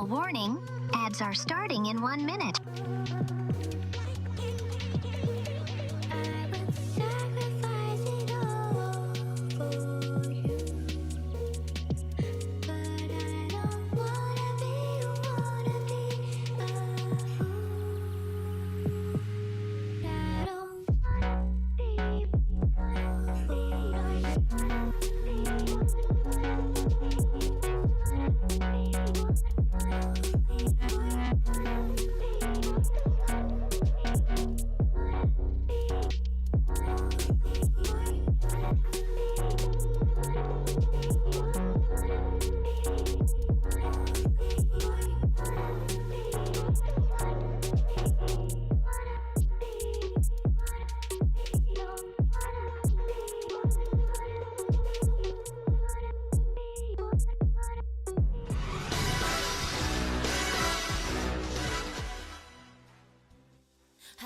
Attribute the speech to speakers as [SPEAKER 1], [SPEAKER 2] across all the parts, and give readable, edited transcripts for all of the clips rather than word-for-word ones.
[SPEAKER 1] Promotional warning. Ads are starting in 1 minute.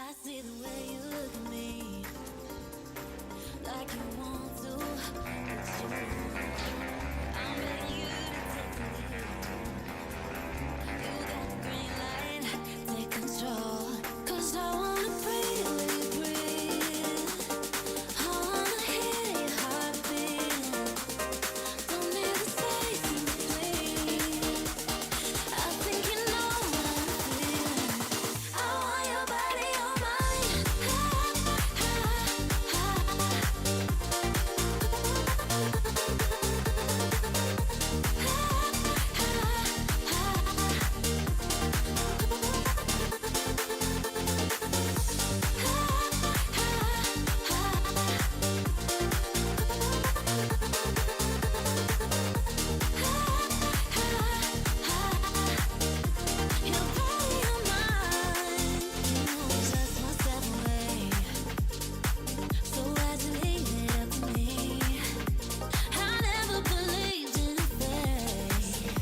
[SPEAKER 2] I see the way you look at me, like you want to. It's true. I'm begging you to take the lead. You got the green light, take control. 'Cause I wanna breathe when you breathe. I wanna hear your heartbeat. Don't need the space in between. I think you know what I'm feeling. I want your body on mine. Your body on mine. You know just one step away. So why'd you leave it up to me? I never believed in fate.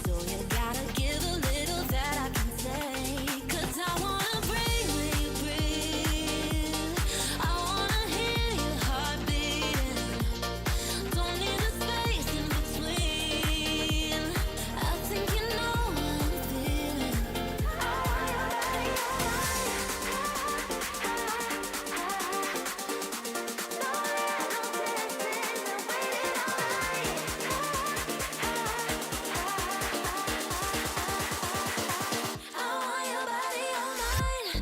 [SPEAKER 2] So you gotta give a little that I can take. 'Cause I wanna breathe when you breathe. I wanna hear your heart beating. Don't need the space in between. I think you know what I'm feeling. I want your body on mine. No dancing, no waiting all night. I want your body on mine.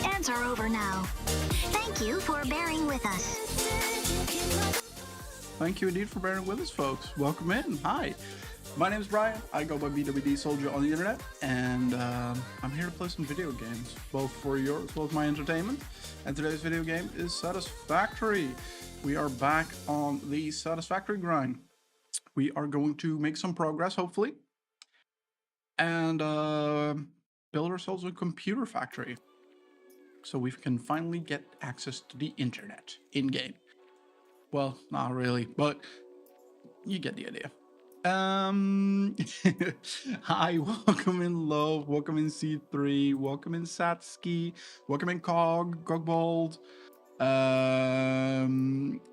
[SPEAKER 1] Ads are over now. Thank you for bearing with us.
[SPEAKER 3] Thank you indeed for bearing with us, folks. Welcome in. Hi. My name is Brian. I go by BWD Soldier on the internet, and I'm here to play some video games, both for your as well as my entertainment. And today's video game is Satisfactory. We are back on the Satisfactory grind. We are going to make some progress, hopefully, and build ourselves a computer factory so we can finally get access to the internet in-game. Well, not really, but you get the idea. Hi, welcome in Love, welcome in C3, welcome in Satsuki, welcome in Cogbold.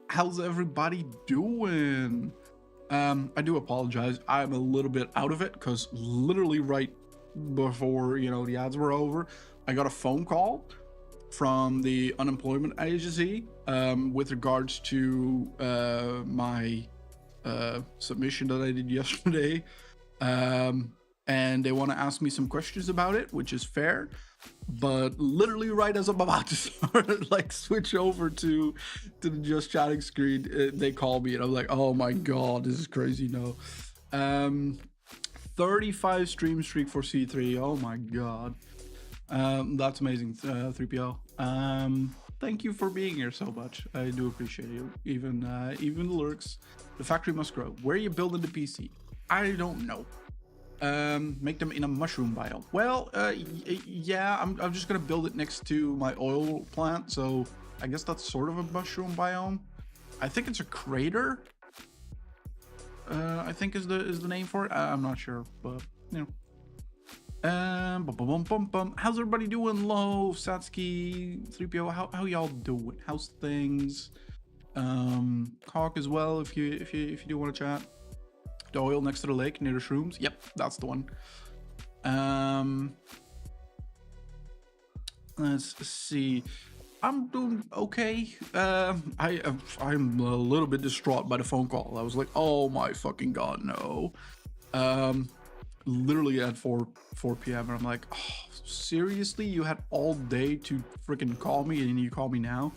[SPEAKER 3] How's everybody doing? I do apologize. I'm a little bit out of it because literally right before, the ads were over, I got a phone call from the unemployment agency with regards to my submission that I did yesterday, and they want to ask me some questions about it, which is fair. But literally right as I'm about to start, like switch over to the just chatting screen, they call me and I'm like, oh my god, this is crazy. No, 35 stream streak for C3. Oh my god, that's amazing. 3PL. Thank you for being here so much. I do appreciate you. Even the lurks. The factory must grow. Where are you building the PC? I don't know. Make them in a mushroom biome. Well, yeah, I'm just gonna build it next to my oil plant, so I guess that's sort of a mushroom biome. I think it's a crater. I think is the name for it. I'm not sure, but you know. How's everybody doing? Low, Satsuki, 3PO. How y'all doing? How's things? Hawk as well. If you do want to chat. The oil next to the lake near the shrooms. Yep, that's the one. Let's see. I'm doing okay. I'm a little bit distraught by the phone call. I was like, oh my fucking god, no. Literally at 4 p.m. and I'm like, oh, seriously, you had all day to freaking call me and you call me now?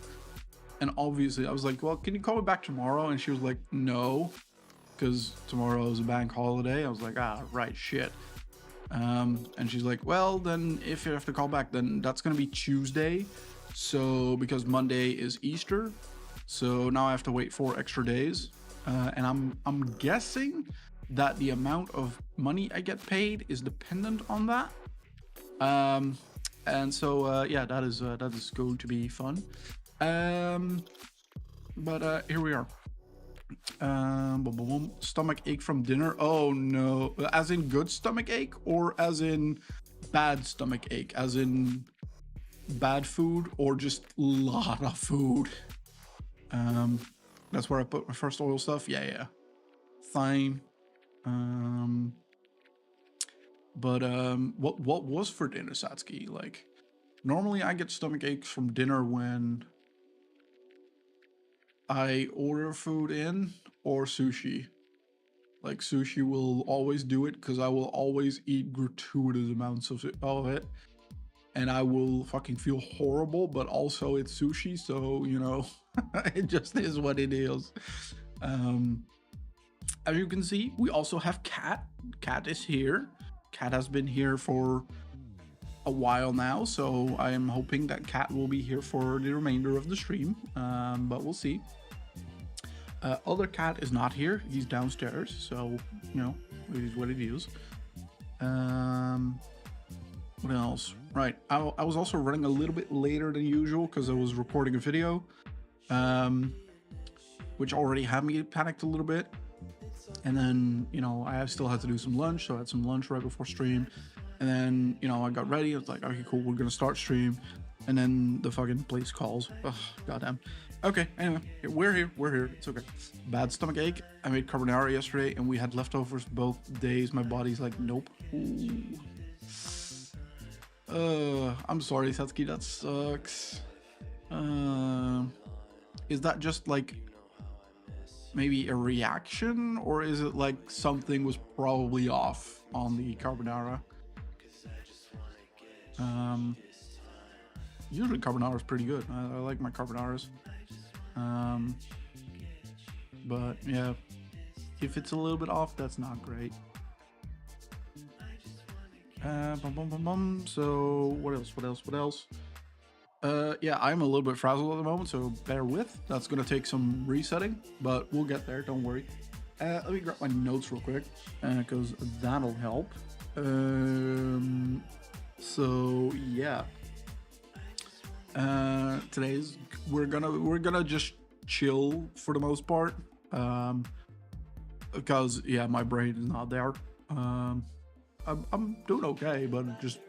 [SPEAKER 3] And obviously I was like, well, can you call me back tomorrow? And she was like, no, because tomorrow is a bank holiday. I was like, ah, right, shit. And she's like, well, then if you have to call back, then that's gonna be Tuesday. So because Monday is Easter, so now I have to wait 4 extra days. And I'm guessing that the amount of money I get paid is dependent on that. And so yeah, that is going to be fun. But here we are. Stomach ache from dinner. Oh no, as in good stomach ache or as in bad stomach ache, as in bad food or just a lot of food. That's where I put my first oil stuff. Yeah, fine. But what was for dinner, Satsuki? Like, normally I get stomach aches from dinner when I order food in or sushi. Like, sushi will always do it because I will always eat gratuitous amounts of it. And I will fucking feel horrible, but also it's sushi, so, you know, it just is what it is. As you can see, we also have Cat. Cat is here. Cat has been here for a while now, so I am hoping that Cat will be here for the remainder of the stream, but we'll see. Other Cat is not here. He's downstairs, so, you know, it is what it is. What else? Right, I was also running a little bit later than usual because I was recording a video, which already had me panicked a little bit. And then, you know, I still had to do some lunch, so I had some lunch right before stream. And then, you know, I got ready. I was like, okay, cool, we're gonna start stream. And then the fucking police calls. Ugh, goddamn. Okay, anyway, we're here. It's okay. Bad stomach ache. I made carbonara yesterday, and we had leftovers both days. My body's like, nope. Ooh. I'm sorry, Satsuki, that sucks. Is that just like maybe a reaction, or is it like something was probably off on the carbonara? Usually carbonara is pretty good. I like my carbonaras. But yeah, if it's a little bit off, that's not great. So what else? Yeah, I'm a little bit frazzled at the moment, so bear with. That's gonna take some resetting, but we'll get there, don't worry. Let me grab my notes real quick, because that'll help. So yeah. Today's we're gonna just chill for the most part. Because yeah, my brain is not there. I'm doing okay, but just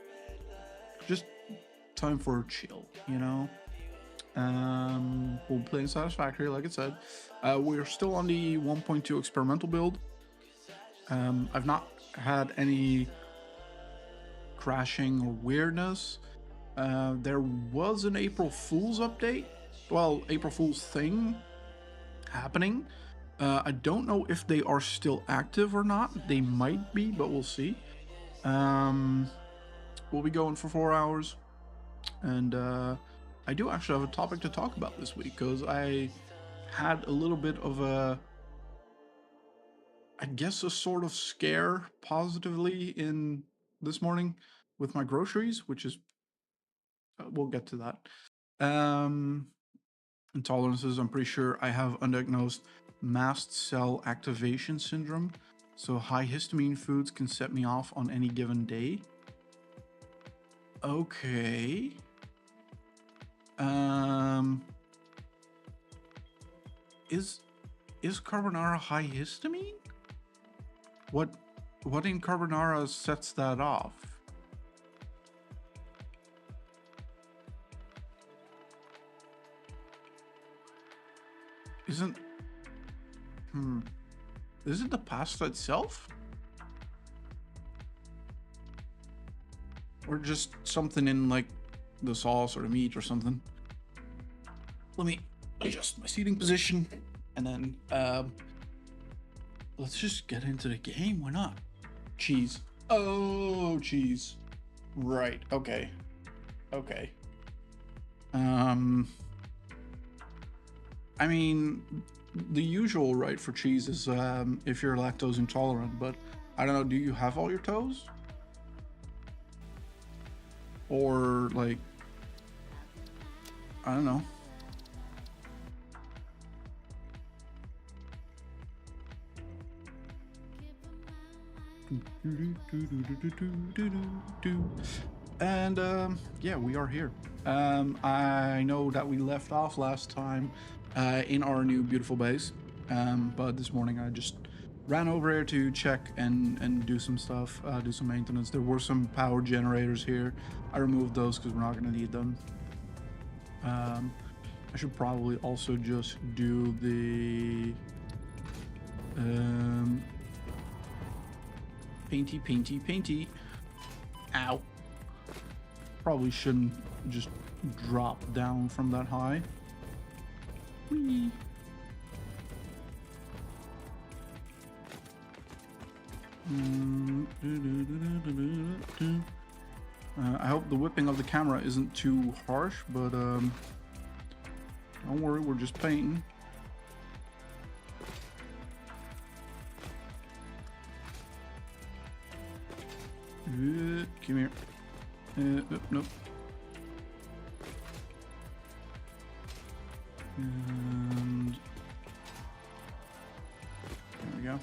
[SPEAKER 3] time for a chill, you know. We'll play in Satisfactory, like I said. We're still on the 1.2 experimental build. I've not had any crashing or weirdness. There was an April Fool's update. Well, April Fool's thing happening. I don't know if they are still active or not. They might be, but we'll see. We'll be going for 4 hours. And I do actually have a topic to talk about this week, because I had a little bit of a, I guess, a sort of scare positively in this morning with my groceries, which is, we'll get to that. Intolerances, I'm pretty sure I have undiagnosed mast cell activation syndrome, so high histamine foods can set me off on any given day. Okay. is carbonara high histamine? What in carbonara sets that off? Isn't is it the pasta itself? Or just something in like the sauce or the meat or something? Let me adjust my seating position and then let's just get into the game. Why not? Cheese. Oh, cheese. Right. Okay. Okay. I mean, the usual right for cheese is if you're lactose intolerant, but I don't know, do you have all your toes? Or like, I don't know. And yeah, we are here. I know that we left off last time in our new beautiful base, but this morning I just ran over here to check and do some stuff, do some maintenance. There were some power generators here. I removed those because we're not going to need them. I should probably also just do the painty. Ow. Probably shouldn't just drop down from that high. Whee. I hope the whipping of the camera isn't too harsh, but don't worry, we're just painting. Come here. Nope. And there we go.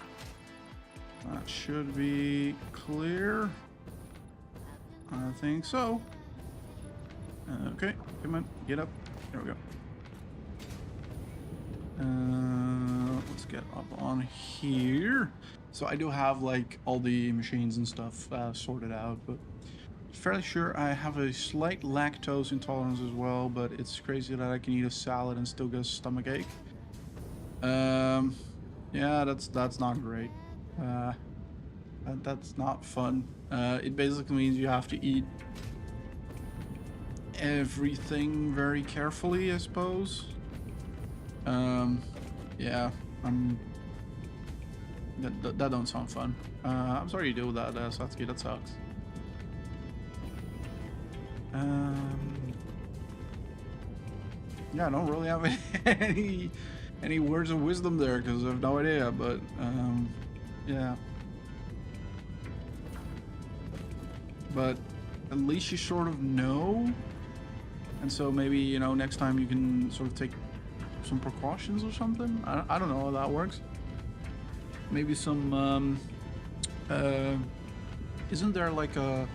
[SPEAKER 3] That should be clear. I think so. Okay, come on, get up. There we go. Let's get up on here. So I do have like all the machines and stuff sorted out, but fairly sure I have a slight lactose intolerance as well, but it's crazy that I can eat a salad and still get a stomach ache. Yeah, that's not great. That's not fun. It basically means you have to eat everything very carefully, I suppose. Yeah, that don't sound fun. I'm sorry you deal with that, Satsuki. That sucks. Yeah, I don't really have any words of wisdom there because I have no idea. But yeah. But at least you sort of know, and so maybe, you know, next time you can sort of take some precautions or something. I don't know how that works. Maybe some isn't there like a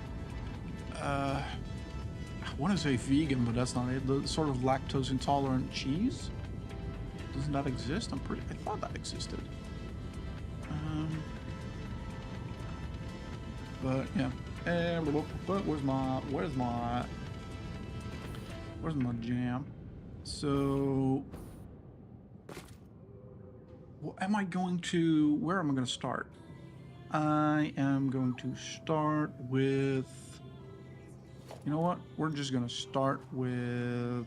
[SPEAKER 3] I want to say vegan, but that's not it. The sort of lactose intolerant cheese, doesn't that exist? I thought that existed. But yeah. But where's my jam? So where am I going to start? I am going to start with, you know what? We're just gonna start with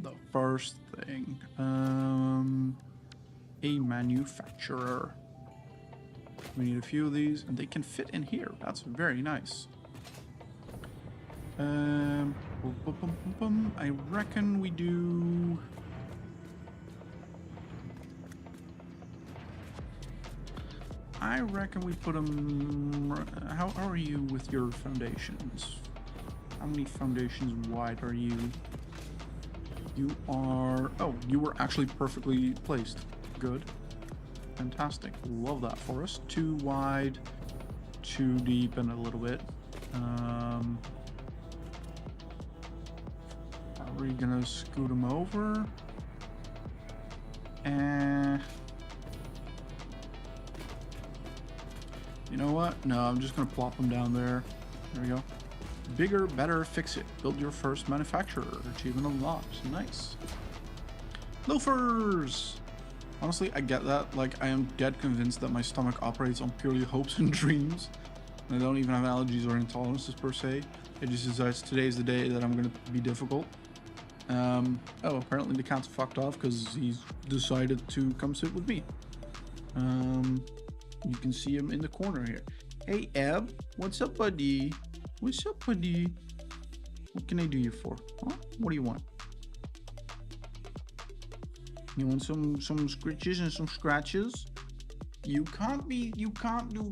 [SPEAKER 3] the first thing. A manufacturer. We need a few of these, and they can fit in here. That's very nice. I reckon we do. I reckon we put them. How are you with your foundations? How many foundations wide are you? You are. Oh, you were actually perfectly placed. Good. Fantastic. Love that for us. Too wide, too deep, and a little bit. Are we gonna scoot them over? You know what? No, I'm just gonna plop them down there. There we go. Bigger, better, fix it. Build your first manufacturer. Achievement unlocked. Nice. Loafers! Honestly, I get that. Like, I am dead convinced that my stomach operates on purely hopes and dreams. And I don't even have allergies or intolerances per se. It just decides today's the day that I'm gonna be difficult. Oh, apparently the cat's fucked off because he's decided to come sit with me. You can see him in the corner here. Hey, Eb, what's up, buddy? What's up, buddy? What can I do you for? Huh? What do you want? You want some scritches and some scratches? You can't do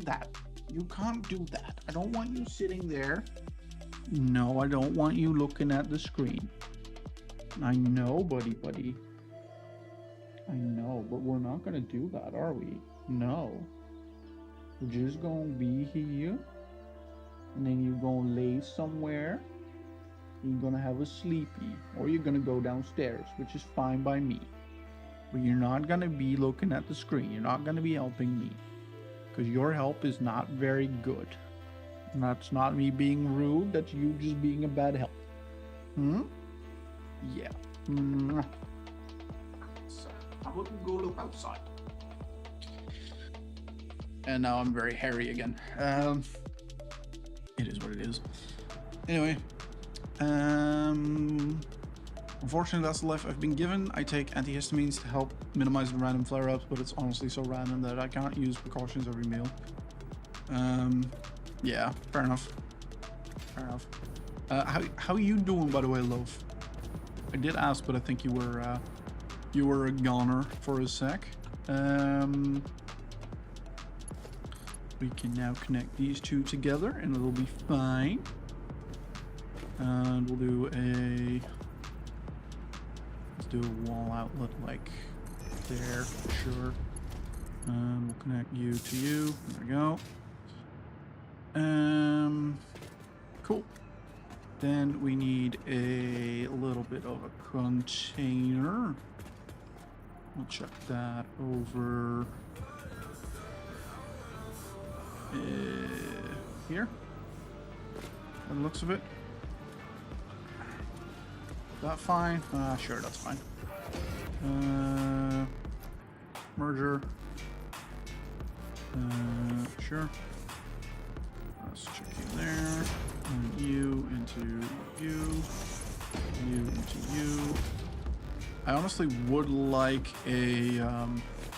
[SPEAKER 3] that. You can't do that. I don't want you sitting there. No, I don't want you looking at the screen. I know, buddy. I know, but we're not gonna do that, are we? No. We're just gonna be here, and then you're gonna lay somewhere. You're gonna have a sleepy, or you're gonna go downstairs, which is fine by me. But you're not gonna be looking at the screen. You're not gonna be helping me, because your help is not very good. And that's not me being rude. That's you just being a bad help. Yeah. So I wouldn't go look outside. And now I'm very hairy again. It is what it is. Anyway, unfortunately that's the life I've been given. I take antihistamines to help minimize the random flare-ups, but it's honestly so random that I can't use precautions every meal. Yeah, fair enough. How you doing, by the way, Loaf? I did ask, but I think you were a goner for a sec. We can now connect these two together and it'll be fine. And we'll do let's do a wall outlet like there for sure. We'll connect you to you. There we go. Cool. Then we need a little bit of a container. We'll check that over here. By the looks of it. Is that fine? Sure, that's fine. Merger. Sure. Let's check you there. And you into you. You into you. I honestly would like a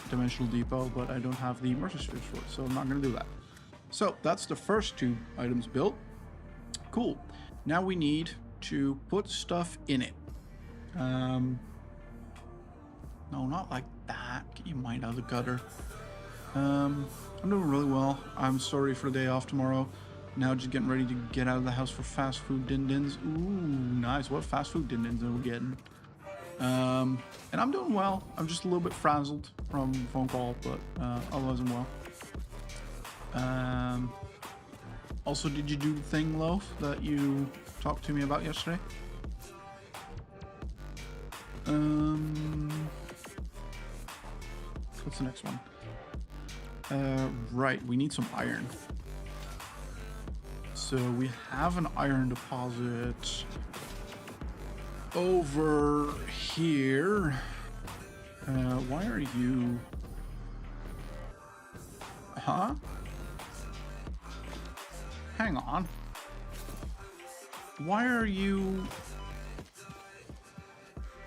[SPEAKER 3] dimensional depot, but I don't have the merger spheres for it, so I'm not going to do that. So that's the first two items built. Cool. Now we need to put stuff in it. No, not like that. Get your mind out of the gutter. I'm doing really well. I'm sorry for the day off tomorrow. Now just getting ready to get out of the house for fast food din-dins. Ooh, nice. What fast food din-dins are we getting? And I'm doing well. I'm just a little bit frazzled from the phone call, but otherwise I'm well. Also, did you do the thing, Loaf, that you talked to me about yesterday? What's the next one? Right, we need some iron. So we have an iron deposit over here. Why are you... Huh? Hang on. Why are you...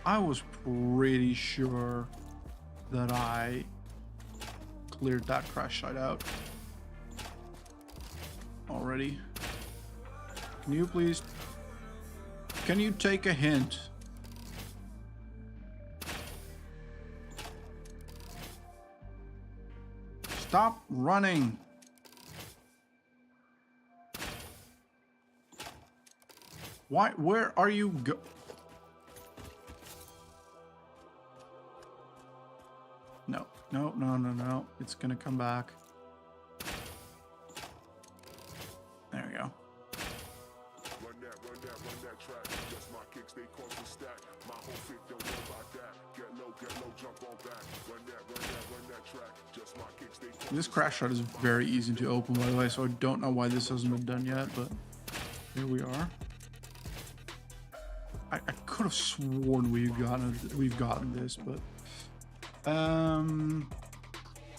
[SPEAKER 3] I was pretty sure that I cleared that crash site out already. Can you please... Can you take a hint? Stop running. Why? Where are you go? No, no, no, no, no. It's gonna come back. There we go. This crash shot is very easy to open, by the way, so I don't know why this hasn't been done yet, but here we are. I could have sworn we've gotten this, but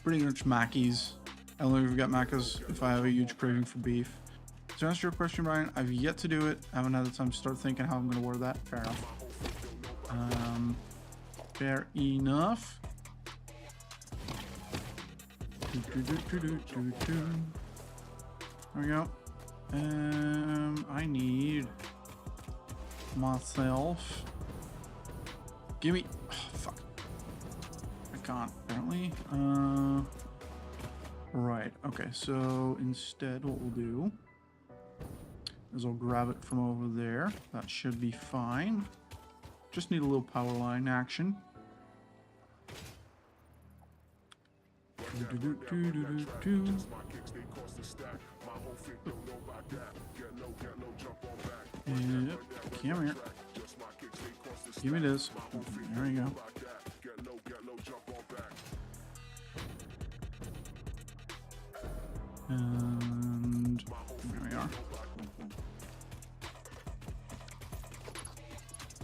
[SPEAKER 3] pretty much Mackies. I only ever get Macca's if I have a huge craving for beef. To answer your question, Brian, I've yet to do it. I haven't had the time to start thinking how I'm going to word that. Fair enough. Fair enough. There we go. I need myself. Give me. Oh, fuck. I can't apparently. Right. Okay. So instead, what we'll do is I'll grab it from over there. That should be fine. Just need a little power line action. Yep. Come here. Give me this. There we go. And there we are.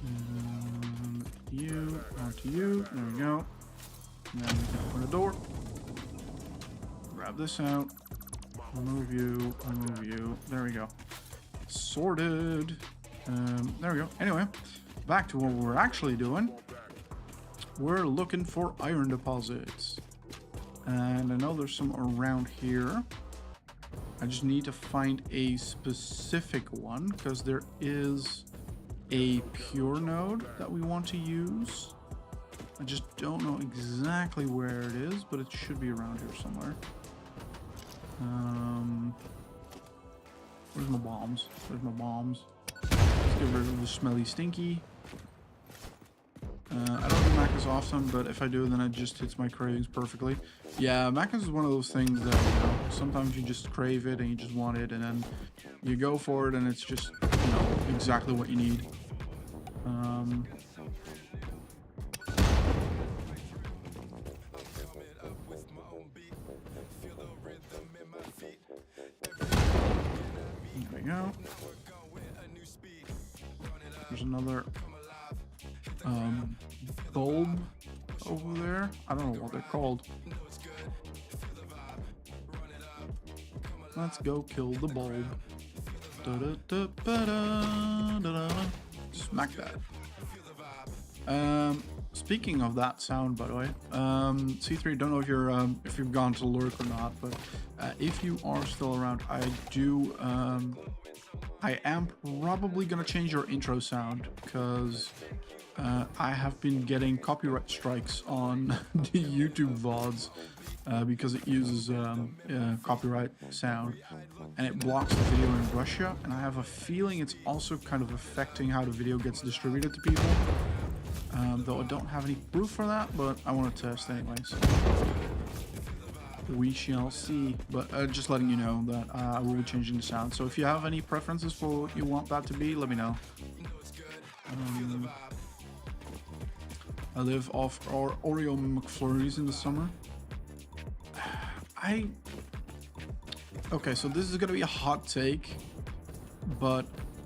[SPEAKER 3] And you, onto you. There we go. And then we can open the door. Grab this out. Remove you. Remove you. There we go. Sorted. There we go. Anyway, back to what we're actually doing. We're looking for iron deposits. And I know there's some around here. I just need to find a specific one because there is a pure node that we want to use. I just don't know exactly where it is, but it should be around here somewhere. Where's my bombs? Where's my bombs? Let's get rid of the smelly stinky. I don't do Macca's often, but if I do, then it just hits my cravings perfectly. Yeah, Macca's is one of those things that, you know, sometimes you just crave it and you just want it, and then you go for it and it's just, you know, exactly what you need. There we go. There's another bulb over there. I don't know what they're called. Let's go kill the bulb. Smack that. Speaking of that sound, by the way, C3, don't know if you've gone to lurk or not, but if you are still around, I am probably gonna change your intro sound because I have been getting copyright strikes on the YouTube VODs because it uses copyright sound and it blocks the video in Russia, and I have a feeling it's also kind of affecting how the video gets distributed to people. Though I don't have any proof for that, but I want to test anyways. We shall see, but just letting you know that I will be changing the sound. So if you have any preferences for what you want that to be, let me know. I live off our Oreo McFlurries in the summer. Okay, so this is gonna be a hot take, but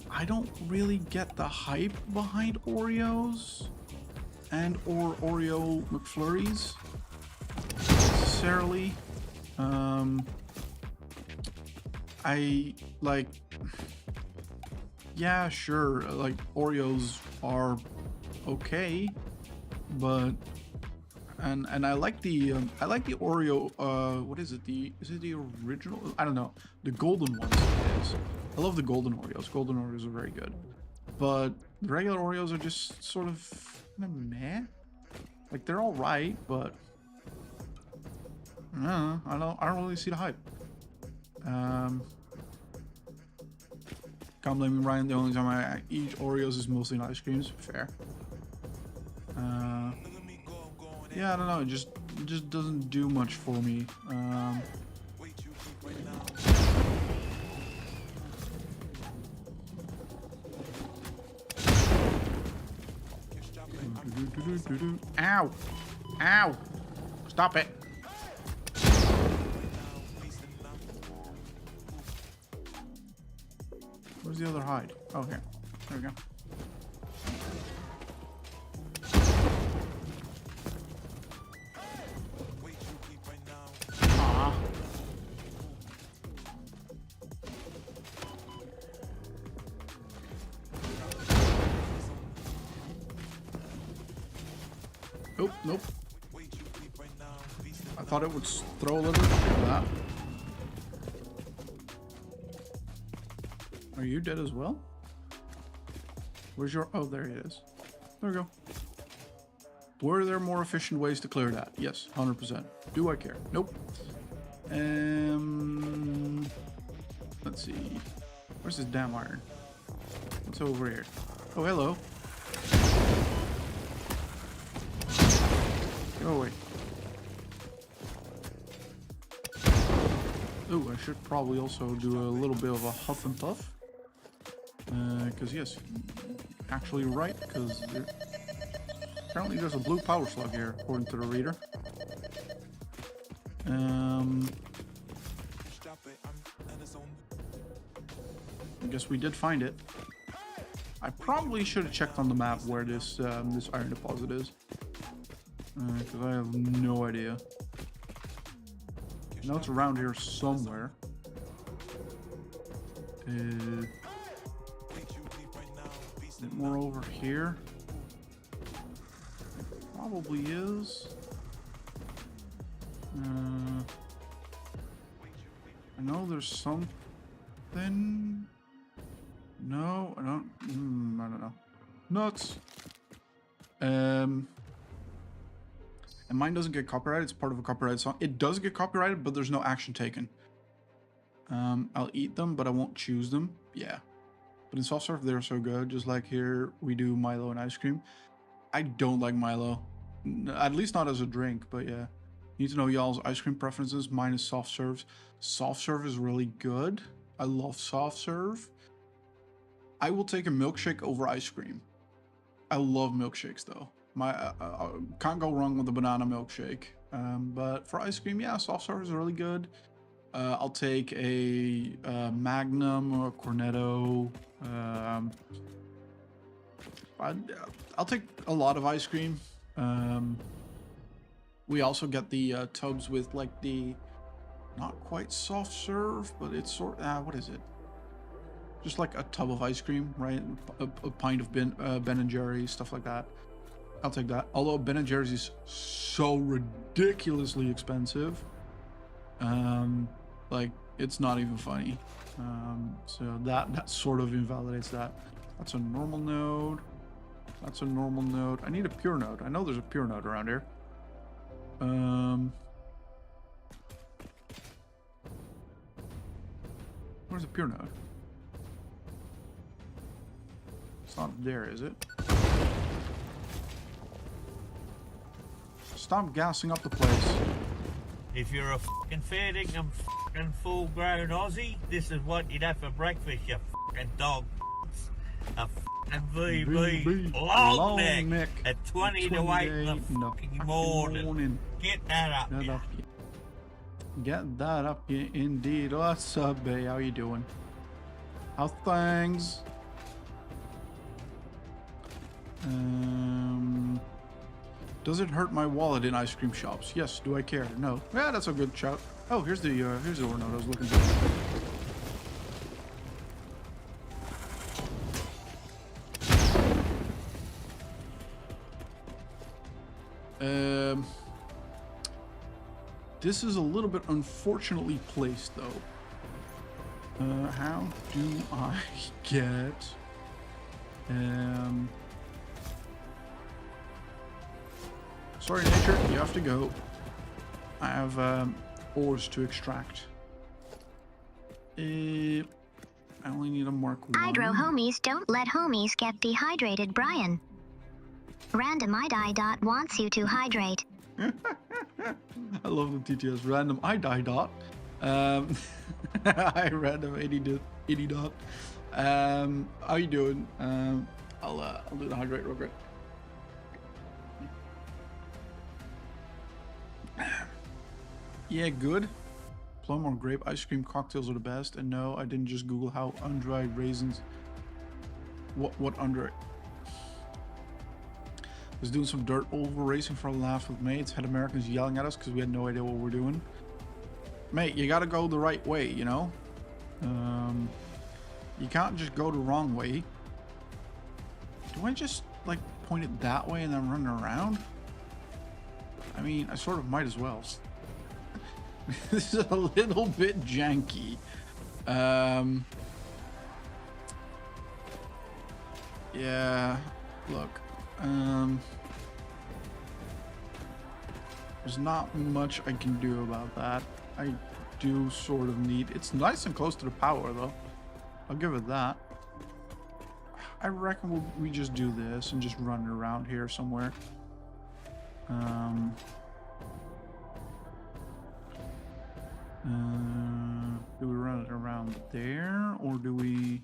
[SPEAKER 3] I don't really get the hype behind Oreos and or Oreo McFlurries necessarily. I like, yeah, sure, like Oreos are okay, but and I like the Oreo, what is it, is it the original? I don't know, the golden ones it is. I love the golden Oreos. Golden Oreos are very good, but the regular Oreos are just sort of meh. Like, they're all right, but I don't really see the hype. Can't blame me, Ryan. The only time I eat Oreos is mostly in ice creams. Fair. Yeah, I don't know. It just doesn't do much for me. Ow! Ow! Stop it! Where's the other hide? Oh, here. There we go. Ah. Nope, nope. I thought it would throw a little bit of that. Are you dead as well? Where's your... Oh, there he is. There we go. Were there more efficient ways to clear that? Yes, 100%. Do I care? Nope. Let's see. Where's this damn iron? What's over here? Oh, hello. Go away. Oh, I should probably also do a little bit of a huff and puff. Because yes, actually right, because apparently there's a blue power slug here, according to the reader. I guess we did find it. I probably should have checked on the map where this this iron deposit is, because I have no idea. I know it's around here somewhere. Is it more over here? It probably is. I know there's something. No, I don't. I don't know. Nuts. And mine doesn't get copyrighted. It's part of a copyrighted song. It does get copyrighted, but there's no action taken. I'll eat them, but I won't choose them. Yeah. But in soft serve, they're so good. Just like here, we do Milo and ice cream. I don't like Milo. At least not as a drink, but yeah. You need to know y'all's ice cream preferences. Mine is soft serves. Soft serve is really good. I love soft serve. I will take a milkshake over ice cream. I love milkshakes though. Can't go wrong with a banana milkshake. But for ice cream, yeah, soft serve is really good. I'll take a Magnum or a Cornetto. I'll take a lot of ice cream. We also get the tubs with like the not quite soft serve, but it's sort what is it? Just like a tub of ice cream, right? A pint of Ben and Jerry's, stuff like that. I'll take that. Although Ben and Jerry's is so ridiculously expensive. Like it's not even funny. So that sort of invalidates that. That's a normal node. That's a normal node. I need a pure node. I know there's a pure node around here. Where's the pure node? It's not there, is it? Stop gassing up the place.
[SPEAKER 4] If you're a fucking fair dinkum fucking full-grown Aussie, this is what you'd have for breakfast, you fucking dog. A fucking VB long neck at 20 to 8 in the fucking morning. Get that up, yeah.
[SPEAKER 3] Get that up, yeah, indeed. What's up, bae? How you doing? How's things? Does it hurt my wallet in ice cream shops? Yes. Do I care? No. Yeah, that's a good shout. Oh, here's the ore node I was looking for. This is a little bit unfortunately placed, though. How do I get? Sorry, nature, you have to go. I have ores to extract. I only need a Mark 1.
[SPEAKER 1] Hydro homies don't let homies get dehydrated, Brian. Random ID dot wants you to hydrate.
[SPEAKER 3] I love the TTS. Random ID dot. Hi, random 80 dot. How you doing? I'll do the hydrate real quick. Yeah, good. Plum or grape ice cream cocktails are the best. And no, I didn't just Google how undried raisins. What under? Was doing some dirt oval racing for a laugh with mates. Had Americans yelling at us because we had no idea what we're doing. Mate, you gotta go the right way, you know? You can't just go the wrong way. Do I just, like, point it that way and then run around? I mean, I sort of might as well. This is a little bit janky. Yeah, look. There's not much I can do about that. I do sort of need... It's nice and close to the power, though. I'll give it that. I reckon we just do this and just run around here somewhere. Do we run it around there, or do we...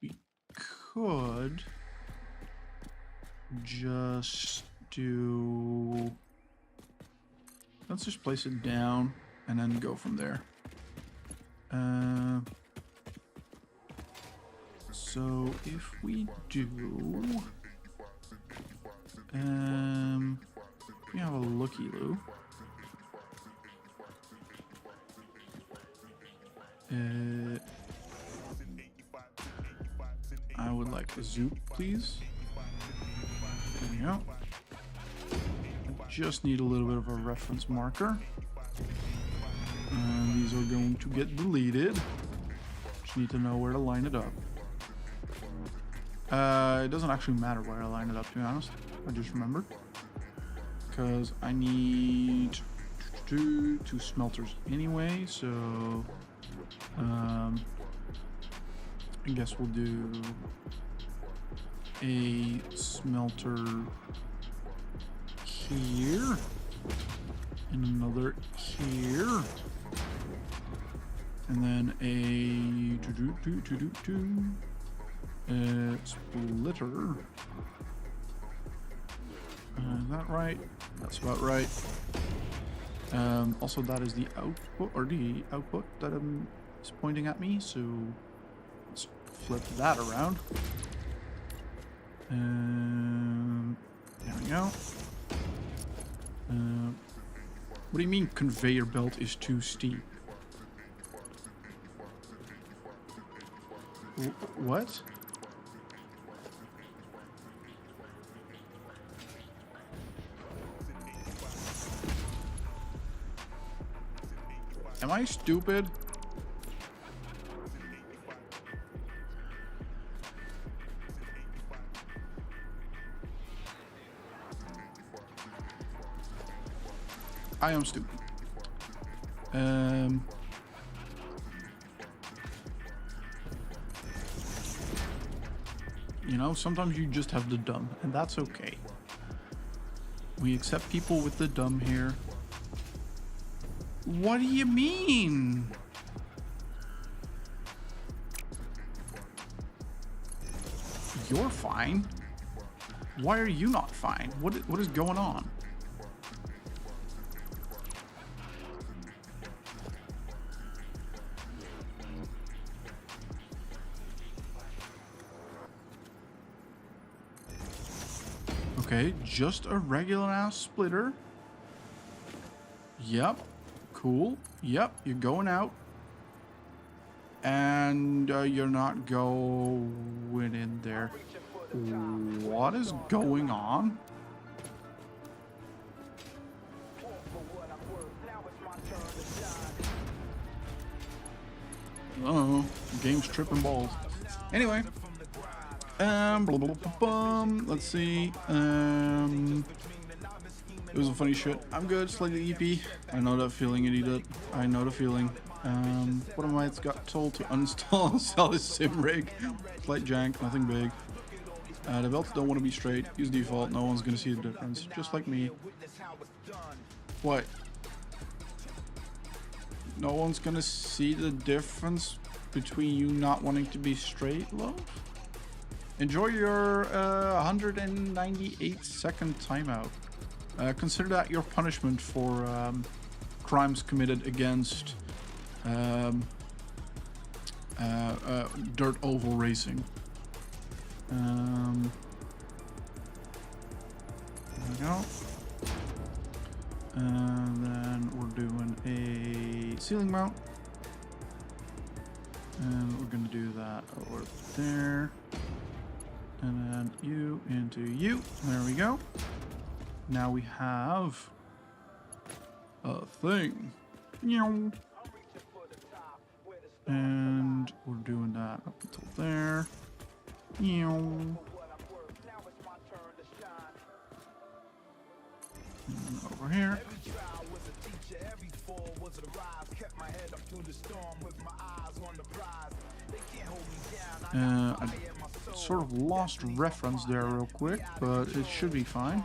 [SPEAKER 3] We could just do... Let's just place it down and then go from there. So if we do... we have a looky-loo. I would like a zoop, please. There we go. I just need a little bit of a reference marker. And these are going to get deleted. Just need to know where to line it up. It doesn't actually matter where I line it up, to be honest. I just remembered. Because I need two smelters anyway, so... I guess we'll do a smelter here and another here, and then a splitter. Is that right? That's about right. Also, that is the output, or the output that is pointing at me, so let's flip that around. There we go. What do you mean conveyor belt is too steep? What? Am I stupid? I am stupid. You know, sometimes you just have the dumb, and that's okay. We accept people with the dumb here. What do you mean? You're fine. Why are you not fine? What is going on? Okay, just a regular ass splitter. Yep. Cool. Yep, you're going out. And you're not going in there. What is going on? Uh-oh. Game's tripping balls. Anyway. Let's see. It was a funny shit. I'm good, slightly EP. I know that feeling, idiot. I know the feeling. What am I got told to uninstall and sell this sim rig? Slight jank, nothing big. The belts don't want to be straight. Use default, no one's gonna see the difference. Just like me. What? No one's gonna see the difference between you not wanting to be straight, love? Enjoy your 198 second timeout. Consider that your punishment for crimes committed against dirt oval racing. There we go. And then we're doing a ceiling mount. And we're going to do that over there. And then you into you. There we go. Now we have a thing. And we're doing that up until there. And over here. I sort of lost reference there real quick, but it should be fine.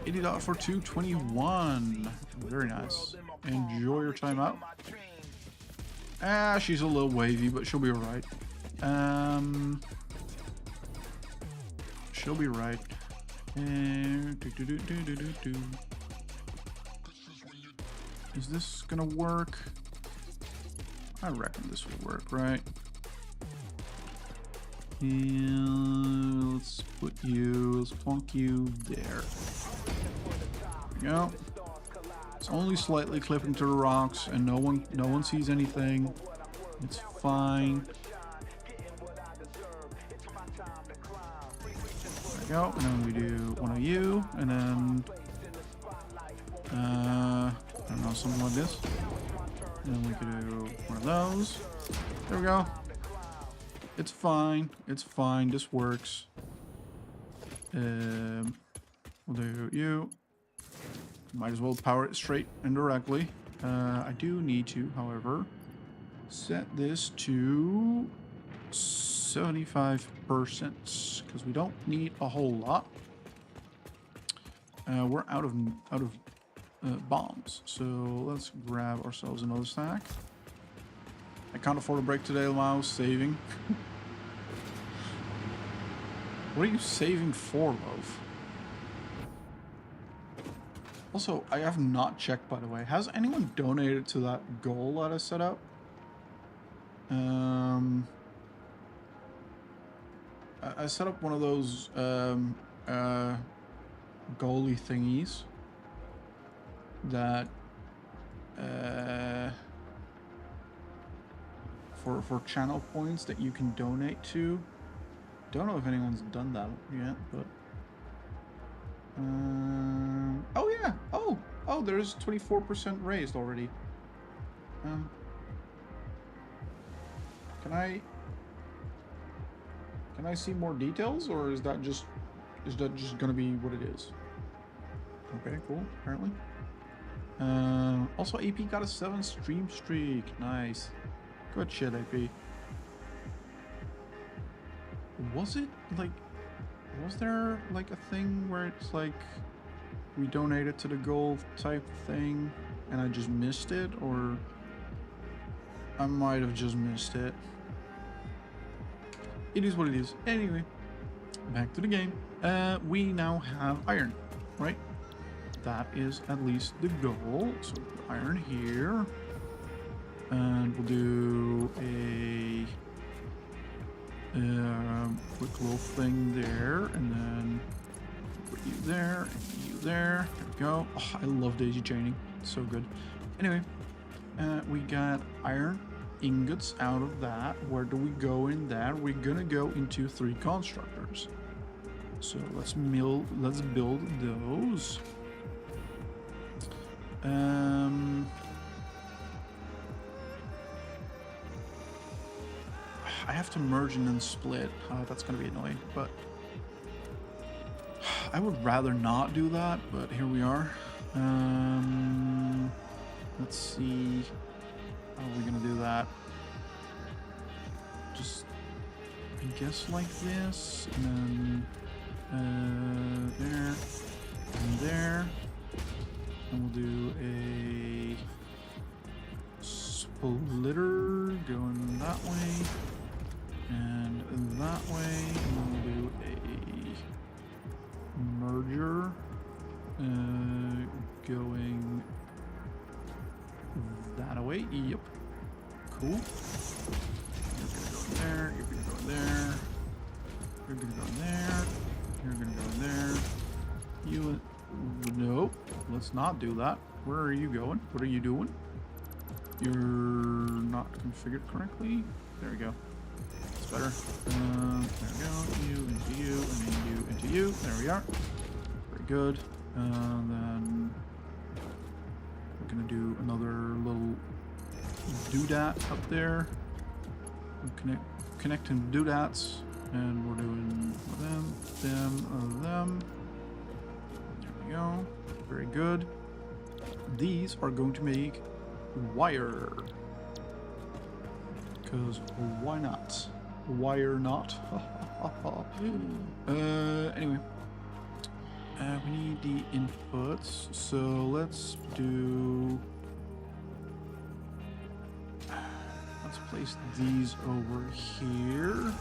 [SPEAKER 3] 80 for 221. Very nice. Enjoy your time out. She's a little wavy, but she'll be alright. She'll be right. Is this gonna work? I reckon this will work, right? And let's put you, let's plonk you there. There we go. It's only slightly clipping to the rocks, and no one sees anything. It's fine. There we go. And then we do one of you, and then I don't know, something like this. And then we could do one of those. There we go. It's fine. It's fine. This works. We'll do you. Might as well power it straight and directly. I do need to, however, set this to 75% because we don't need a whole lot. We're out of bombs, so let's grab ourselves another stack. I can't afford a break today while I was saving. What are you saving for, love? Also, I have not checked, by the way. Has anyone donated to that goal that I set up? I set up one of those goalie thingies that for channel points that you can donate to. Don't know if anyone's done that yet, but oh yeah, oh there's 24% raised already. Can I see more details, or is that just gonna be what it is? Okay, cool. Apparently. Also, AP got a 7 stream streak. Nice. Good shit, AP. Was there like a thing where it's like we donated to the goal type thing and I just missed it, or I might have just missed it? It is what it is. Anyway, back to the game. We now have iron, right? That is at least the goal. So iron here, and we'll do a quick little thing there, and then put you there, and you there. There we go. Oh, I love daisy chaining. It's so good. Anyway, we got iron ingots out of that. Where do we go in that? We're gonna go into 3 constructors. So let's build those. I have to merge and then split. That's gonna be annoying, but I would rather not do that, but here we are. Let's see. How are we gonna do that? Just, I guess, like this, and then there, and there. And we'll do a splitter going that way, and that way, going that away. Yep. Cool. You're gonna go in there. You're gonna go in there. You're gonna go in there. You're gonna go in there. You. Nope. Let's not do that. Where are you going? What are you doing? You're not configured correctly. There we go. That's better. There we go. You into you, and then you into you. There we are. Very good. And then we're gonna do another little doodat up there. Connecting doodats, and we're doing them. There we go. Very good. These are going to make wire. Because why not? Wire not? Anyway. We need the inputs, so let's place these over here,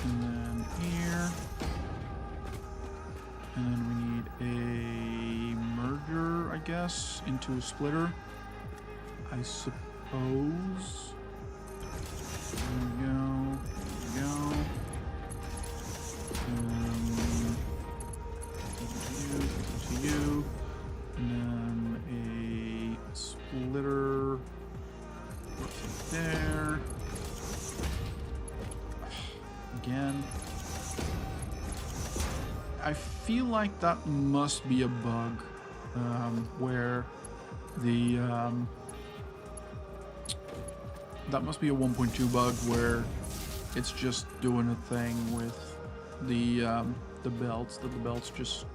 [SPEAKER 3] and then here, and then we need a merger, I guess, into a splitter, I suppose. There we go, there we go. To you, and then a splitter right there. Again, I feel like that must be a bug where the that must be a 1.2 bug where it's just doing a thing with the belts, that the belts just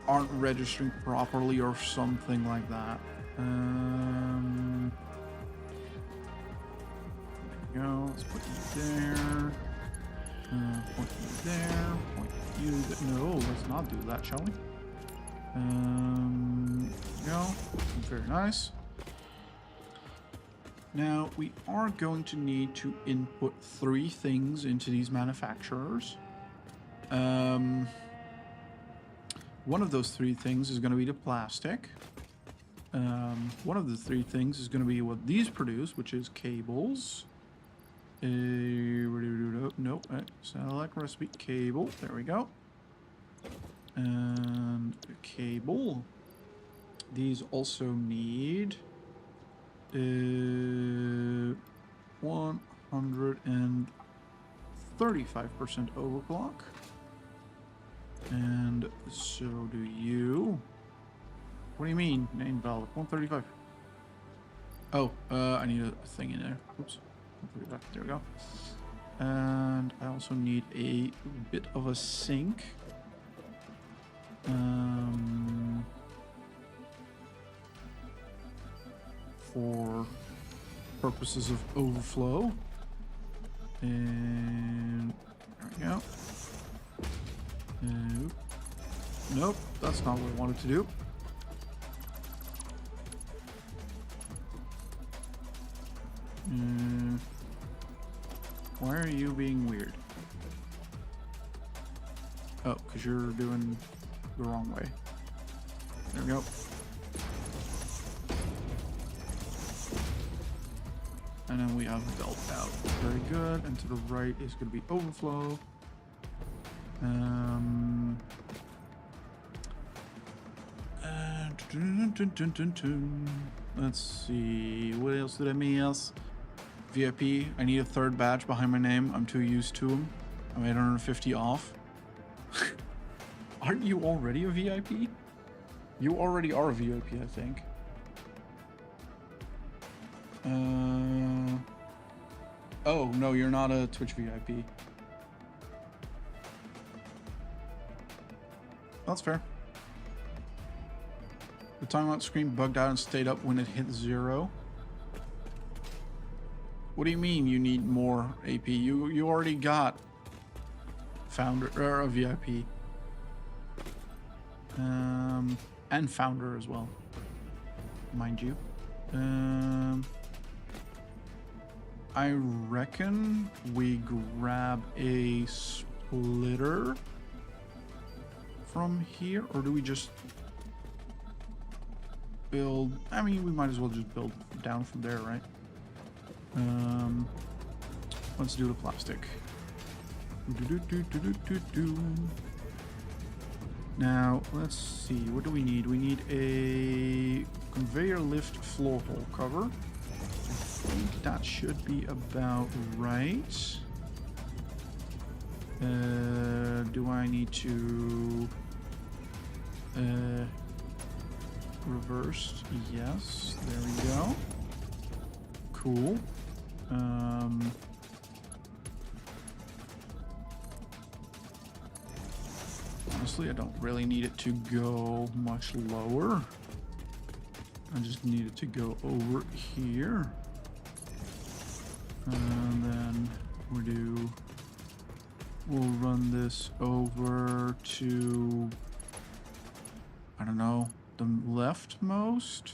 [SPEAKER 3] aren't registering properly or something like that. There we go. Let's put you there. Point you there. Point you there. No, let's not do that, shall we? There we go. Very nice. Now, we are going to need to input 3 things into these manufacturers. One of those 3 things is going to be the plastic. One of the 3 things is going to be what these produce, which is cables. Nope. Select recipe cable. There we go. And a cable. These also need 135% overclock. And so do you. What do you mean? Name valid 135. Oh, I need a thing in there. Oops. 135. There we go. And I also need a bit of a sink. For purposes of overflow. And there we go. Nope, that's not what I wanted to do. Why are you being weird? Oh, because you're doing the wrong way. There we go. And then we have belt out. Very good. And to the right is going to be overflow. Let's see. What else did I miss? VIP. I need a 3rd badge behind my name. I'm too used to them. I'm 850 off. Aren't you already a VIP? You already are a VIP, I think. Oh, no, you're not a Twitch VIP. That's fair. The timeout screen bugged out and stayed up when it hit 0. What do you mean you need more AP? You already got founder or a VIP. And founder as well, mind you. I reckon we grab a splitter from here, or do we just build. I mean, we might as well just build down from there, right? Let's do the plastic. Now, let's see. What do we need? We need a conveyor lift floor hole cover. I think that should be about right. Do I need to reversed? Yes, there we go. Cool. Honestly, I don't really need it to go much lower. I just need it to go over here. And then we'll run this over to, I don't know, the leftmost,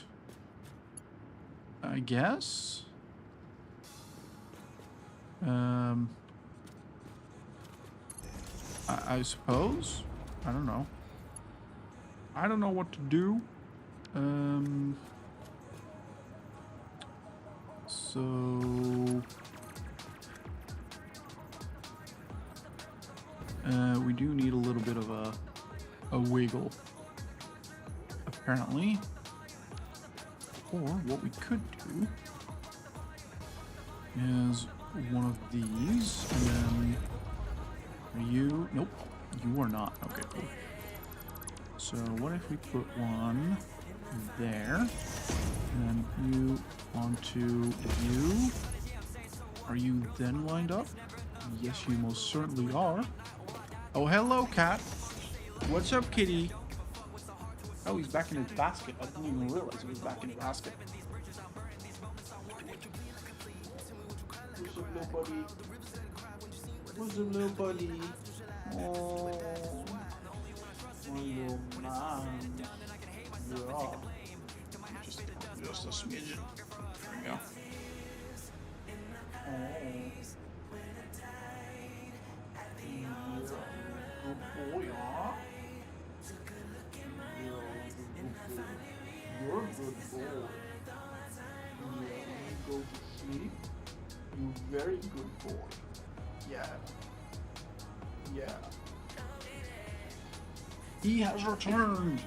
[SPEAKER 3] I guess. I suppose. I don't know. I don't know what to do. So we do need a little bit of a wiggle, apparently. Or what we could do is one of these, and then are you? Nope, you are not. Okay, cool. So what if we put one there, and then you onto you? Are you then lined up? Yes, you most certainly are. Oh, hello, cat. What's up, kitty? Oh, he's back in his basket. I didn't even realize he was back in the basket. What's up, little buddy? What's up, little buddy? Oh, my little man. Yeah. Just a smidgen. There we go. Oh. Good boy, huh? You're a good boy. Yeah, when you go to sleep, you're very good boy. Yeah. Yeah. He has returned.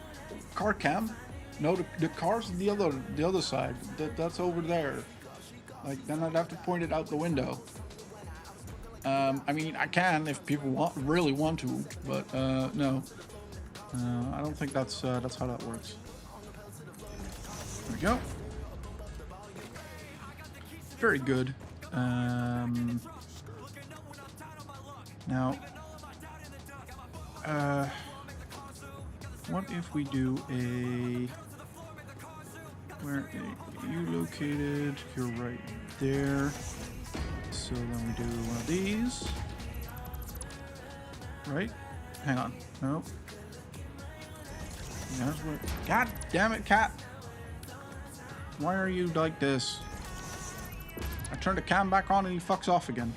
[SPEAKER 3] Car cam? No, the car's the other side. That's over there. Like, then I'd have to point it out the window. I mean, I can if people really want to, but no. I don't think that's how that works. There we go. Very good. Now, what if we do where are you located? You're right there. So then we do one of these. Right? Hang on. Nope. That's what. God damn it, cat! Why are you like this? I turn the cam back on and he fucks off again.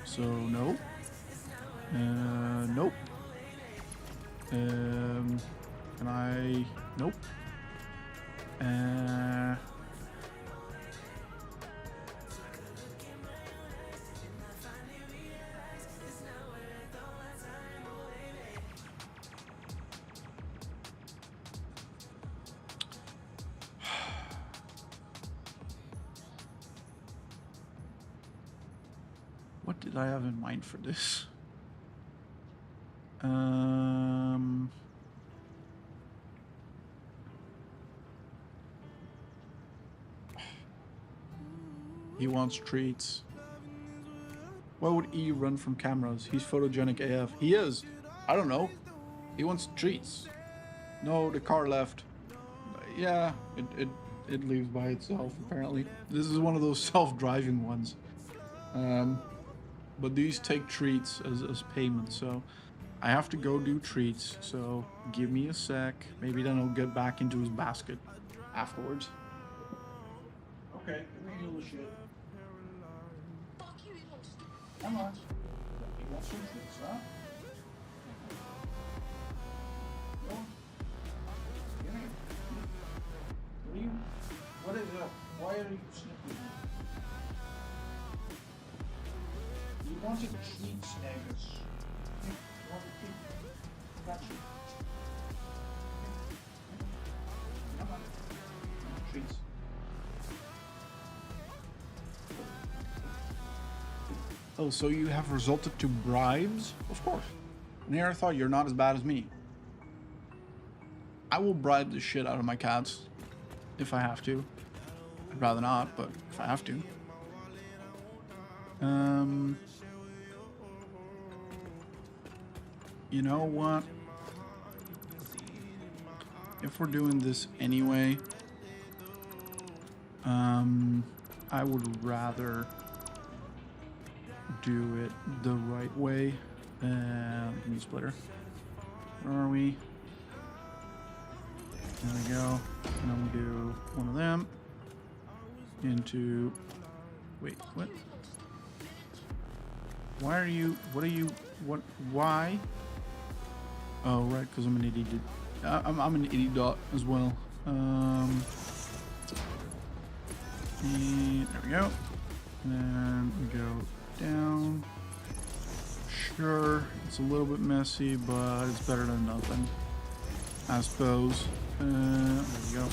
[SPEAKER 3] So no. Nope. Can I? Nope. What did I have in mind for this? He wants treats. Why would E run from cameras? He's photogenic AF. He is. I don't know. He wants treats. No, the car left. Yeah, it leaves by itself, apparently. This is one of those self-driving ones. But these take treats as payment, so I have to go do treats. So give me a sec. Maybe then I'll get back into his basket afterwards. Okay, give me a little shit. How much? want some treats, huh? Go on. Give me. What is it? Why are you sniffing? You wanted treats, Angus. You wanted treats. Got you. Come on. Treats. Oh, so you have resorted to bribes? Of course. Never thought you're not as bad as me. I will bribe the shit out of my cats if I have to. I'd rather not, but if I have to. You know what? If we're doing this anyway, I would rather do it the right way. Give me a splitter. Where are we? There we go. And then we do one of them into. Wait, what? Why are you? What are you? What? Why? Oh, right, because I'm an idiot. I'm an idiot dot as well. And there we go. And then we go down. Sure, it's a little bit messy, but it's better than nothing, I suppose. There we go.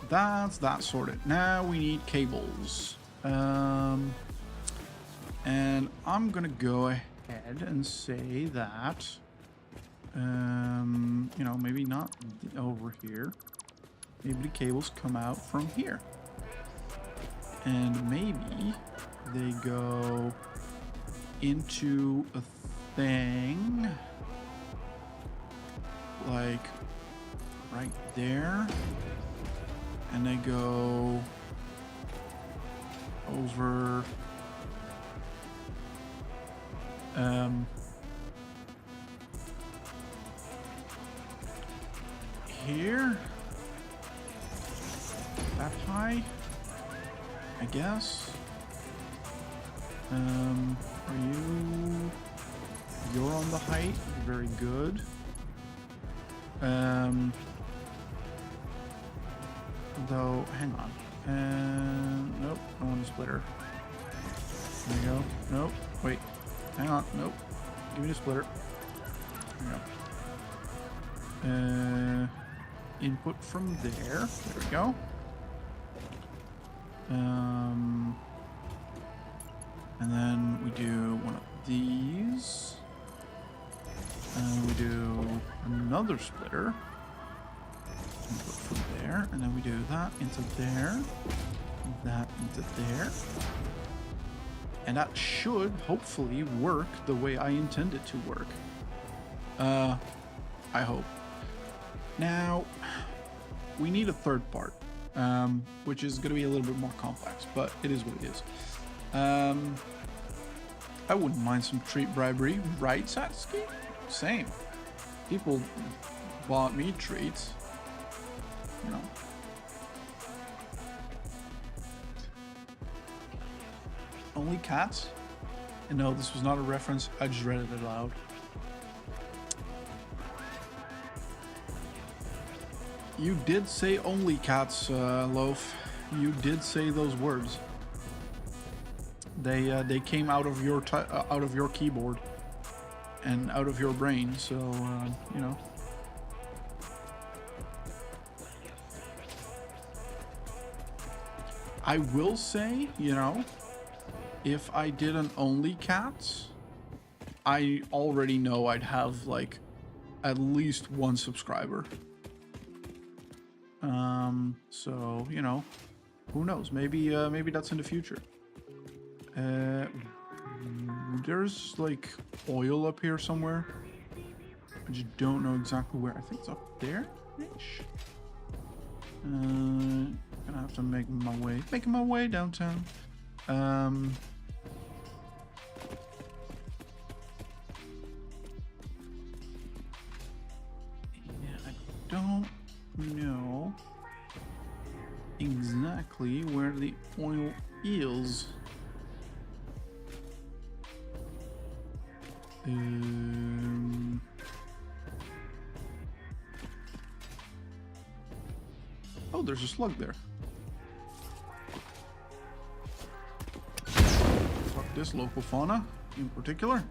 [SPEAKER 3] That's that sorted. Now we need cables. And I'm gonna go ahead and say that, you know, maybe not over here. Maybe the cables come out from here. And maybe they go into a thing like right there. And they go over here, that high, I guess. You're on the height, very good. Though, hang on. Nope, I want a splitter. There you go. Nope, wait. Hang on, nope. Give me the splitter. There we go. Input from there. There we go. And then we do one of these. And we do another splitter. Input from there, and then we do that into there, that into there, and that should hopefully work the way I intend it to work. I hope. Now we need a third part, which is going to be a little bit more complex, but it is what it is. I wouldn't mind some treat bribery, right, Satsuki? Same. People bought me treats. You know. Only cats? And no, this was not a reference. I just read it aloud. You did say only cats, Loaf. You did say those words. They came out of your keyboard and out of your brain. So you know. I will say, you know, if I did an only cats, I already know I'd have like at least one subscriber. So, you know, who knows? Maybe that's in the future. There's like oil up here somewhere. I just don't know exactly where. I think it's up there-ish. Gonna have to making my way downtown. Yeah, I don't know exactly where the oil is. Oh, there's a slug there. Fuck this local fauna in particular.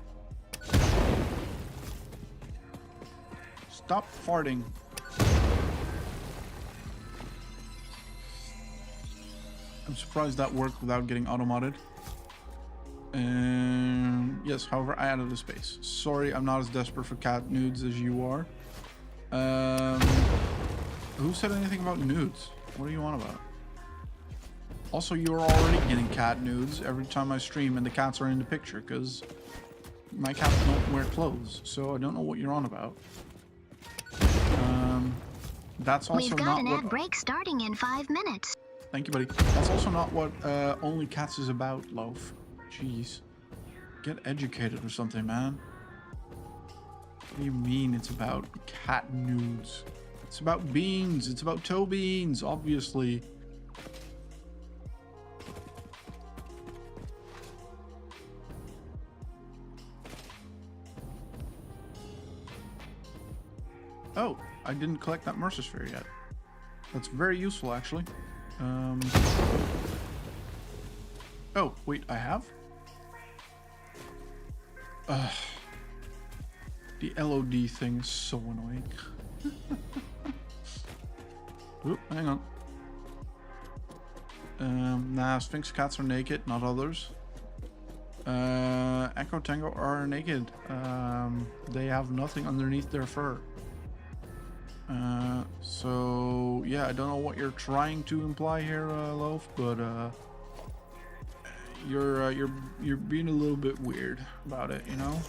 [SPEAKER 3] Stop farting. I'm surprised that worked without getting auto-modded. Yes, however, I added a space. Sorry, I'm not as desperate for cat nudes as you are. Who said anything about nudes? What do you want about? Also, you're already getting cat nudes every time I stream and the cats are in the picture, because my cats don't wear clothes, so I don't know what you're on about. That's also
[SPEAKER 1] We've got
[SPEAKER 3] not
[SPEAKER 1] an
[SPEAKER 3] what...
[SPEAKER 1] ad break starting in 5 minutes.
[SPEAKER 3] Thank you, buddy. That's also not what Only Cats is about, Loaf. Jeez. Get educated or something, man. What do you mean it's about cat nudes? It's about beans. It's about toe beans, obviously. Oh, I didn't collect that Mercer Sphere yet. That's very useful, actually. Oh, wait, I have? The LOD thing is so annoying. Oop, hang on. Nah, Sphinx cats are naked, not others. Echo Tango are naked. They have nothing underneath their fur. So yeah, I don't know what you're trying to imply here, Loaf, but you're being a little bit weird about it, you know.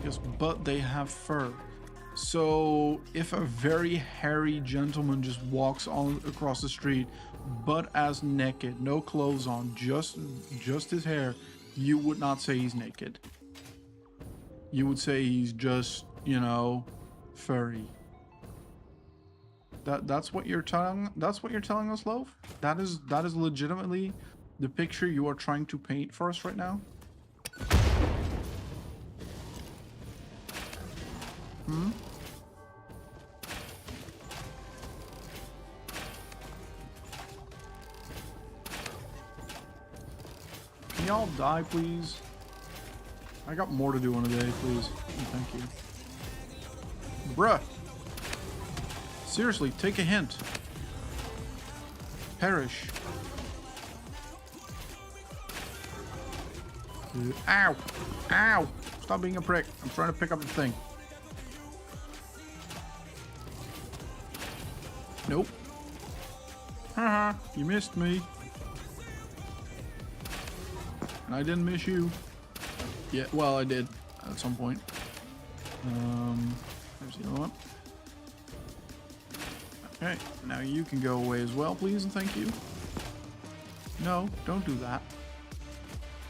[SPEAKER 3] Yes, but they have fur. So if a very hairy gentleman just walks on across the street, butt ass naked, no clothes on, just his hair, you would not say he's naked. You would say he's just, you know, furry. That's what you're telling. That's what you're telling us, Loaf. That is legitimately the picture you are trying to paint for us right now. Hmm. Can y'all die, please? I got more to do in a day, please. Thank you. Bruh. Seriously, take a hint. Perish. Ow! Ow! Stop being a prick. I'm trying to pick up the thing. Nope. Haha, you missed me. And I didn't miss you. Yeah, well, I did at some point. There's the other one. Okay, now you can go away as well, please, and thank you. No, don't do that.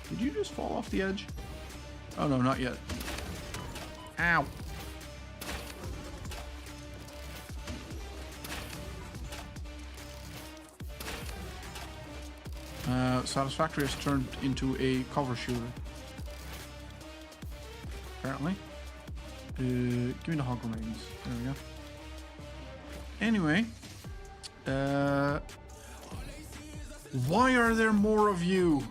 [SPEAKER 3] Did you just fall off the edge? Oh no, not yet. Ow. Satisfactory has turned into a cover shooter. Apparently. Give me the hog remains. There we go. Anyway. Why are there more of you?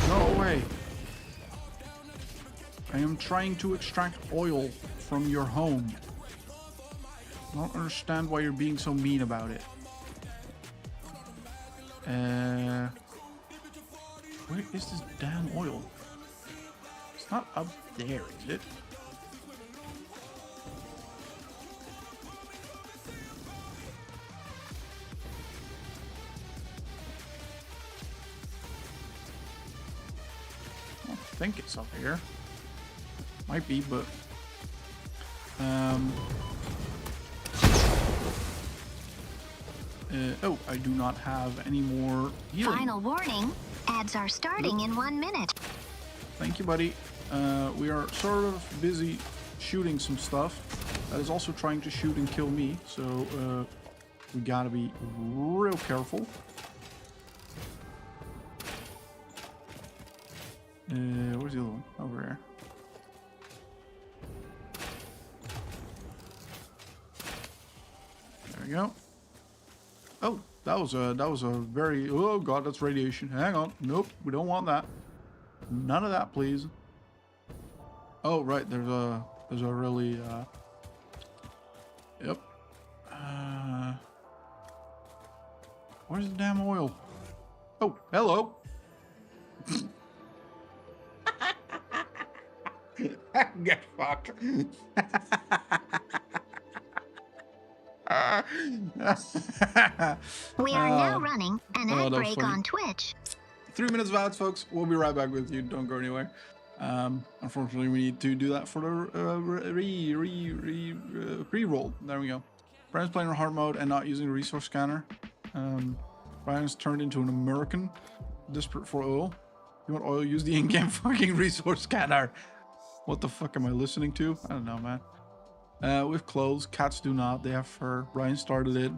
[SPEAKER 3] Go away. I am trying to extract oil from your home. I don't understand why you're being so mean about it. Where is this damn oil? It's not up there, is it? I don't think it's up here. Might be, but oh, I do not have any more healing.
[SPEAKER 1] Final warning, ads are starting in 1 minute.
[SPEAKER 3] Thank you, buddy. We are sort of busy shooting some stuff. that is also trying to shoot and kill me. So we gotta be real careful. Where's the other one? Over here. There we go. Oh, that was a very, oh god, that's radiation. Hang on. Nope, we don't want that. None of that, please. Oh, right, there's a really yep. Where's the damn oil? Oh, hello. Get fucked.
[SPEAKER 1] We are now running an ad
[SPEAKER 3] that's
[SPEAKER 1] break
[SPEAKER 3] funny.
[SPEAKER 1] on Twitch.
[SPEAKER 3] 3 minutes of ads, folks. We'll be right back with you. Don't go anywhere. Unfortunately, we need to do that for the re-roll. There we go. Brian's playing on hard mode and not using the resource scanner. Brian's turned into an American, desperate for oil. You want oil? Use the in-game fucking resource scanner. What the fuck am I listening to? I don't know, man. With clothes, cats do not. They have fur. Brian started it.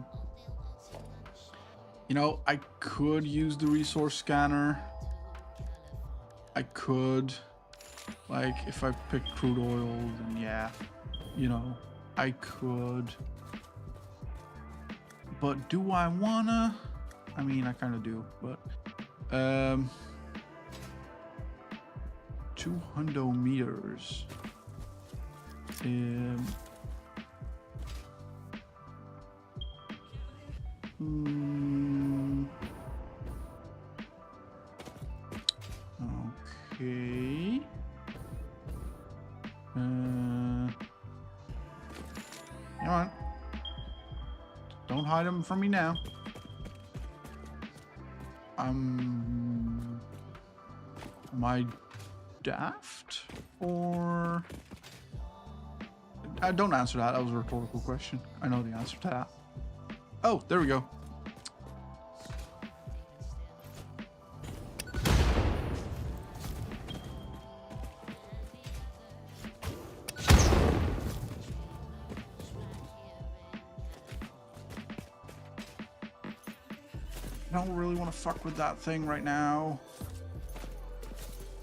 [SPEAKER 3] You know, I could use the resource scanner. I could, like, if I pick crude oil, then yeah, you know, I could. But do I wanna? I mean, I kind of do, but 200 meters. Okay. Come on. Don't hide them from me now. Am I daft? Or... don't answer that. That was a rhetorical question. I know the answer to that. Oh, there we go. I don't really want to fuck with that thing right now.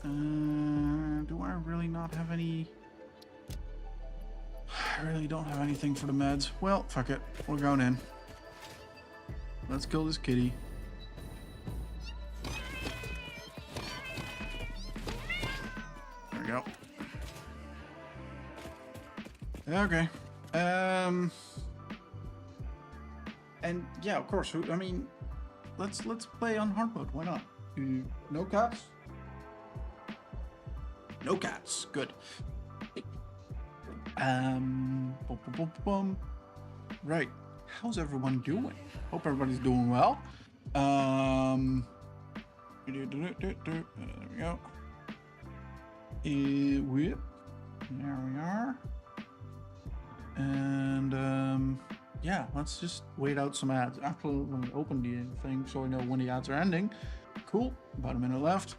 [SPEAKER 3] Do I really not have any? I really don't have anything for the meds. Well, fuck it. We're going in. Let's kill this kitty. There we go. Okay. And yeah, of course. I mean, let's play on hard mode. Why not? No cats. No cats. Good. Boom, boom, boom, boom. Right. How's everyone doing? Hope everybody's doing well. There we go. Whip. There we are. And yeah, let's just wait out some ads. Actually, let me open the thing so I know when the ads are ending. Cool. About a minute left.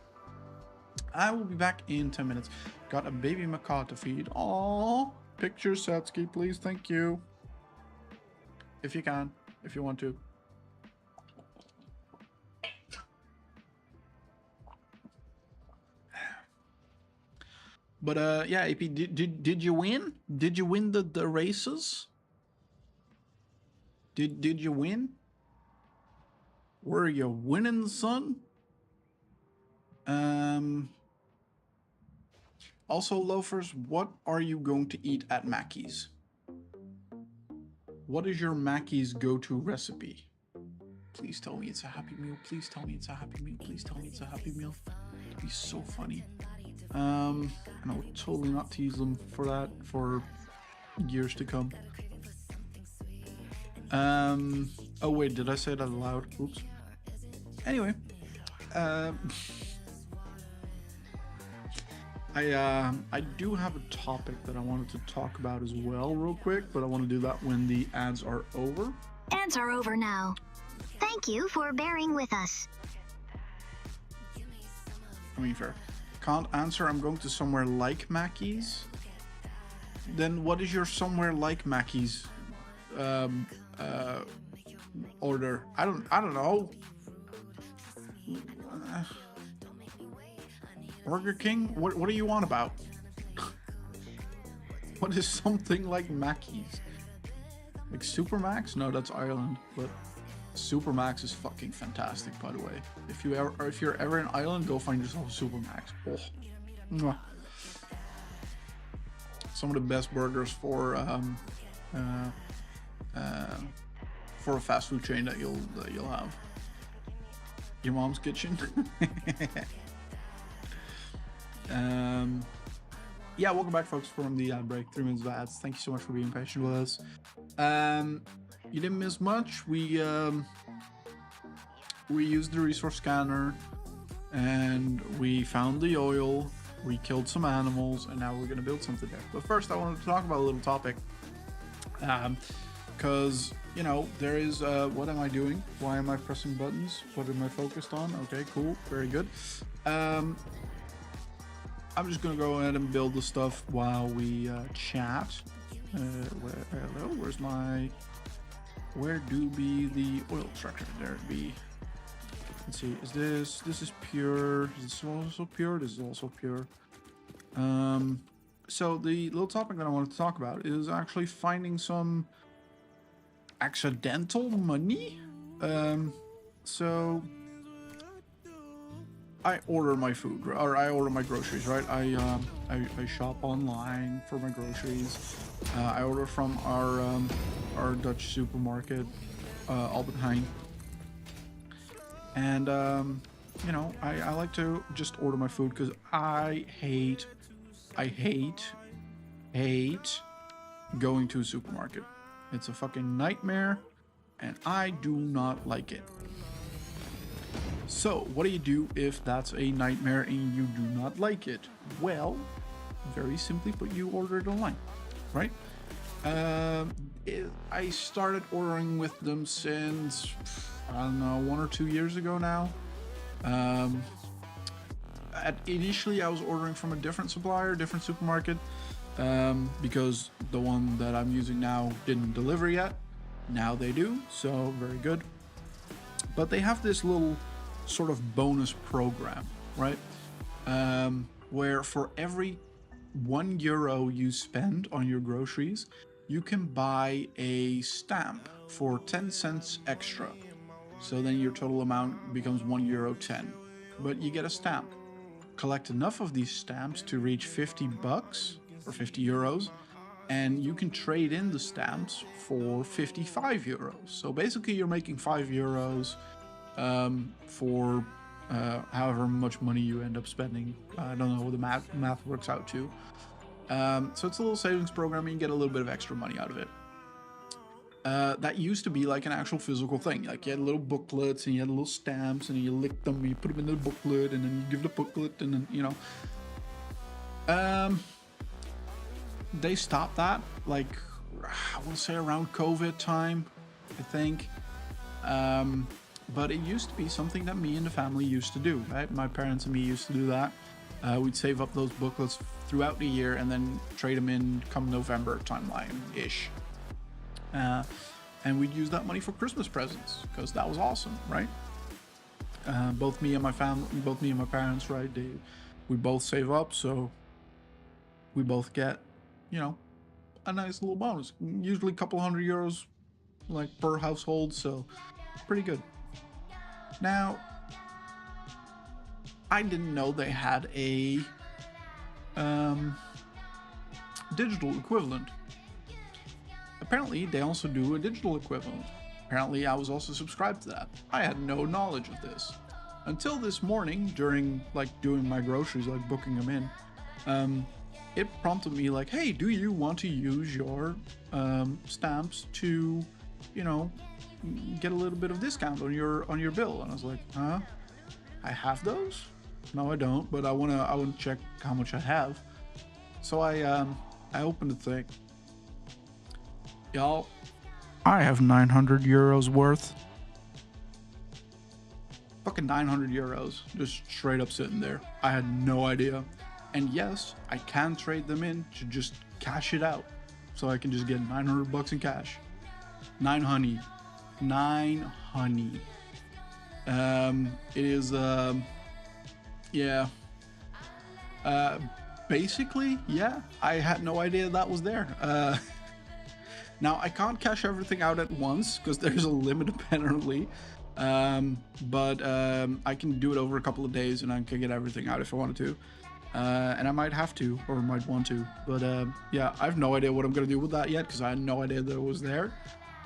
[SPEAKER 3] I will be back in 10 minutes. Got a baby macaw to feed. Aww. Picture Satsuki, please. Thank you. If you can. If you want to. But yeah, AP, did you win? Did you win the races? Did you win? Were you winning, son? Also, loafers, what are you going to eat at Mackey's? What is your Mackey's go-to recipe? Please tell me it's a Happy Meal. Please tell me it's a Happy Meal. Please tell me it's a Happy Meal. It'd be so funny. And I would totally not tease them for that for years to come. Oh wait, did I say that aloud? Oops. Anyway, I do have a topic that I wanted to talk about as well real quick, but I want to do that when the ads are over.
[SPEAKER 1] Ads are over now. Thank you for bearing with us.
[SPEAKER 3] I mean, fair. Can't answer. I'm going to somewhere like Mackey's. then what is your somewhere like Mackey's order? I don't know. Burger King? What are you on about? What is something like Mackey's? Like Supermax? No, that's Ireland, but Supermax is fucking fantastic, by the way. If you're ever in Ireland, go find yourself a Supermax. Oh. Mwah. Some of the best burgers for a fast food chain that you'll have. Your mom's kitchen. Yeah, welcome back, folks, from the ad break. 3 minutes of ads. Thank you so much for being patient with us. You didn't miss much. We used the resource scanner, and we found the oil. We killed some animals, and now we're gonna build something there. But first, I wanted to talk about a little topic, because you know there is. What am I doing? Why am I pressing buttons? What am I focused on? Okay, cool, very good. I'm just gonna go ahead and build the stuff while we chat. Hello, where do be the oil extractor? There it be. Let's see, this is pure. Is this also pure? This is also pure. So the little topic that I wanted to talk about is actually finding some accidental money. So I order my food, or I order my groceries, right? I shop online for my groceries. I order from our Dutch supermarket, Albert Heijn. And you know, I like to just order my food because I hate going to a supermarket. It's a fucking nightmare, and I do not like it. So, what do you do if that's a nightmare and you do not like it? Well, very simply put, you order it online, right? I started ordering with them since, I don't know, 1 or 2 years ago now. Initially, I was ordering from a different supplier, different supermarket, because the one that I'm using now didn't deliver yet. Now they do, so very good. But they have this little sort of bonus program, right? Where for every €1 you spend on your groceries, you can buy a stamp for 10 cents extra. So then your total amount becomes €1.10. But you get a stamp. Collect enough of these stamps to reach $50 or €50, and you can trade in the stamps for €55. So basically you're making €5 for however much money you end up spending. I don't know what the math works out to. So it's a little savings program, and you get a little bit of extra money out of it. That used to be like an actual physical thing. Like you had little booklets and you had little stamps, and you lick them, and you put them in the booklet, and then you give the booklet, and then, you know. They stopped that, like, I want to say around COVID time, I think. But it used to be something that me and the family used to do, right? My parents and me used to do that. We'd save up those booklets throughout the year and then trade them in come November timeline-ish. And we'd use that money for Christmas presents, because that was awesome, right? Both me and my parents, right? We both save up, so we both get, you know, a nice little bonus. Usually a couple €100, like, per household, so pretty good. Now, I didn't know they had a digital equivalent. Apparently, they also do a digital equivalent. Apparently, I was also subscribed to that. I had no knowledge of this until this morning during, like, doing my groceries, like booking them in. It prompted me, like, hey, do you want to use your stamps to, you know, get a little bit of discount on your bill? And I was like, huh? I have those? No, I don't, but I wanna check how much I have. So I opened the thing. Y'all, I have €900 worth. Fucking €900, just straight up sitting there. I had no idea. And yes, I can trade them in to just cash it out. So I can just get 900 bucks in cash. 9 honey. 9 honey. It is, yeah. Basically, yeah, I had no idea that was there. Now, I can't cash everything out at once because there's a limit apparently. But I can do it over a couple of days and I can get everything out if I wanted to. And I might have to, or might want to. But yeah, I have no idea what I'm going to do with that yet because I had no idea that it was there.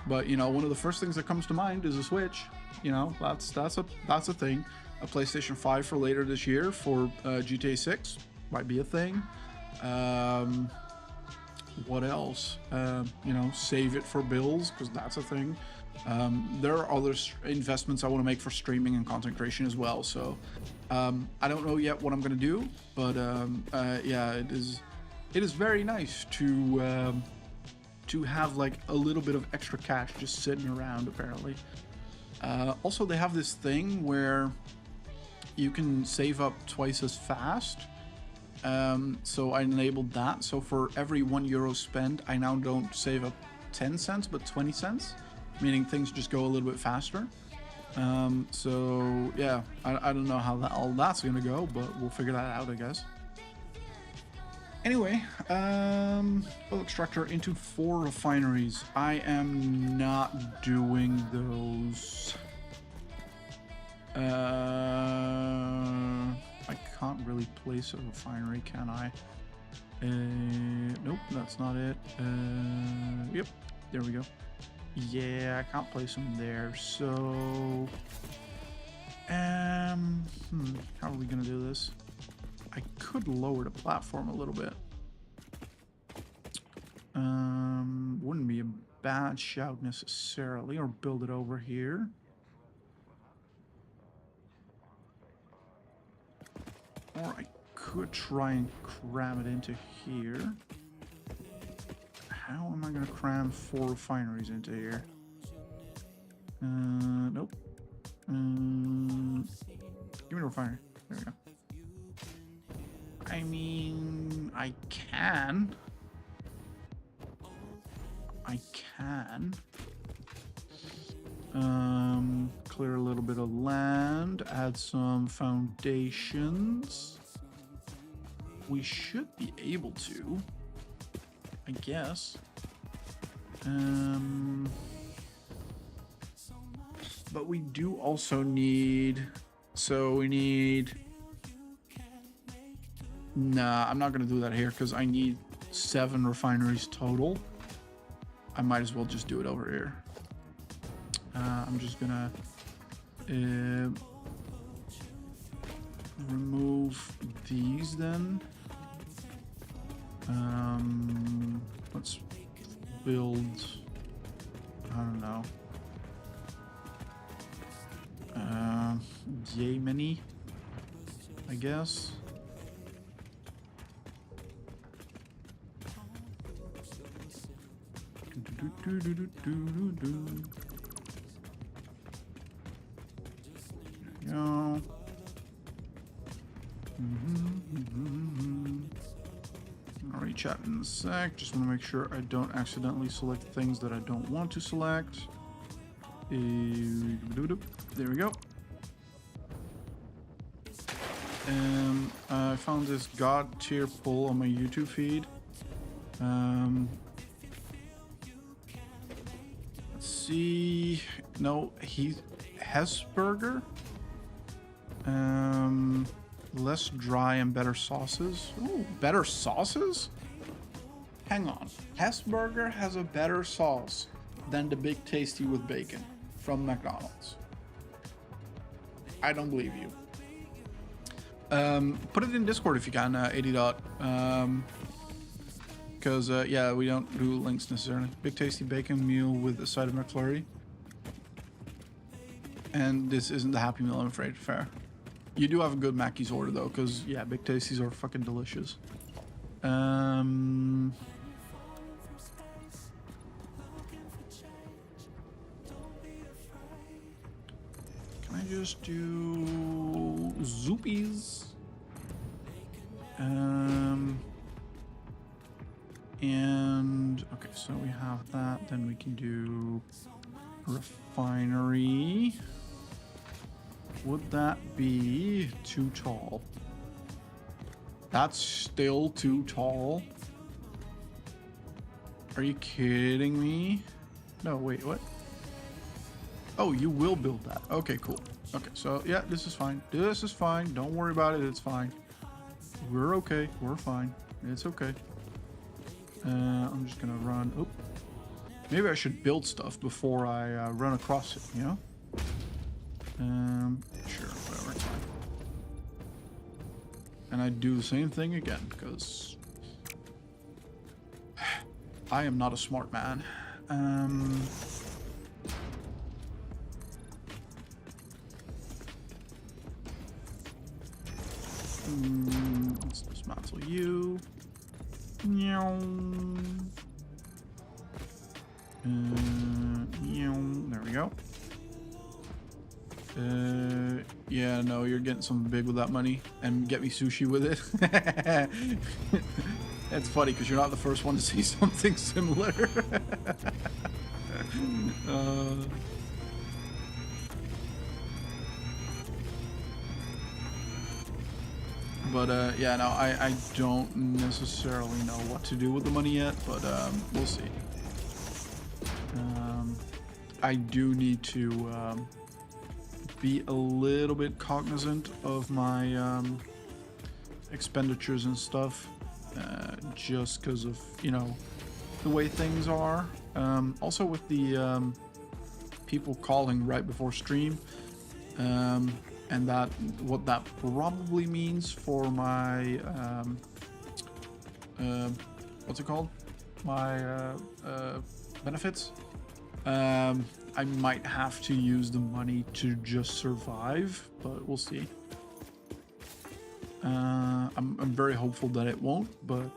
[SPEAKER 3] But, you know, one of the first things that comes to mind is a Switch. You know, that's a thing. A PlayStation 5 for later this year for GTA 6 might be a thing. What else? You know, save it for bills because that's a thing. There are other investments I want to make for streaming and content creation as well. So I don't know yet what I'm going to do, but yeah, it is very nice to have like a little bit of extra cash just sitting around apparently. Also, they have this thing where you can save up twice as fast. So I enabled that. So for every €1 spent, I now don't save up 10 cents, but 20 cents, meaning things just go a little bit faster. So yeah, I don't know how all that's gonna go, but we'll figure that out, I guess. Anyway, oil extractor into 4 refineries. I am not doing those. I can't really place a refinery, can I? Nope, that's not it. Yep, there we go. Yeah, I can't place them there, so... how are we gonna do this? I could lower the platform a little bit. Wouldn't be a bad shout necessarily, or build it over here. Or I could try and cram it into here. How am I going to cram 4 refineries into here? Nope. Give me the refinery. There we go. I mean, I can. Clear a little bit of land, add some foundations. We should be able to, I guess. But we do also need, so we need, nah, I'm not gonna do that here because I need 7 refineries total. I might as well just do it over here. I'm just gonna remove these then. Let's build, I don't know, yay many, I guess. Go. I'll reach out in a sec. Just want to make sure I don't accidentally select things that I don't want to select. There we go. And I found this God tier pull on my YouTube feed. Let's see. No, he's Hesburger. Less dry and better sauces. Ooh, better sauces? Hang on. Hesburger has a better sauce than the Big Tasty with bacon from McDonald's. I don't believe you. Put it in Discord if you can, 80 dot. Because, yeah, we don't do links necessarily. Big Tasty bacon meal with a side of McFlurry. And this isn't the Happy Meal, I'm afraid. Fair. You do have a good Mackey's order, though, because, yeah, Big Tasties are fucking delicious. Can I just do Zoopies? And okay, so we have that. Then we can do refinery. Would that be too tall? That's still too tall. Are you kidding me? No, wait, what? Oh, you will build that. Okay, cool. Okay, so yeah, this is fine. This is fine. Don't worry about it. It's fine. We're okay. We're fine. It's okay. I'm just gonna run. Oop. Maybe I should build stuff before I run across it, you know? Sure, whatever, it's fine. And I do the same thing again, because I am not a smart man. Let's dismantle you. There we go. Yeah, no, you're getting something big with that money, and get me sushi with it. It's funny because you're not the first one to see something similar. Yeah, no, I don't necessarily know what to do with the money yet, but we'll see. I do need to be a little bit cognizant of my expenditures and stuff, just because of, you know, the way things are. Also with the people calling right before stream, and that what that probably means for my what's it called, my benefits. I might have to use the money to just survive, but we'll see. I'm very hopeful that it won't, but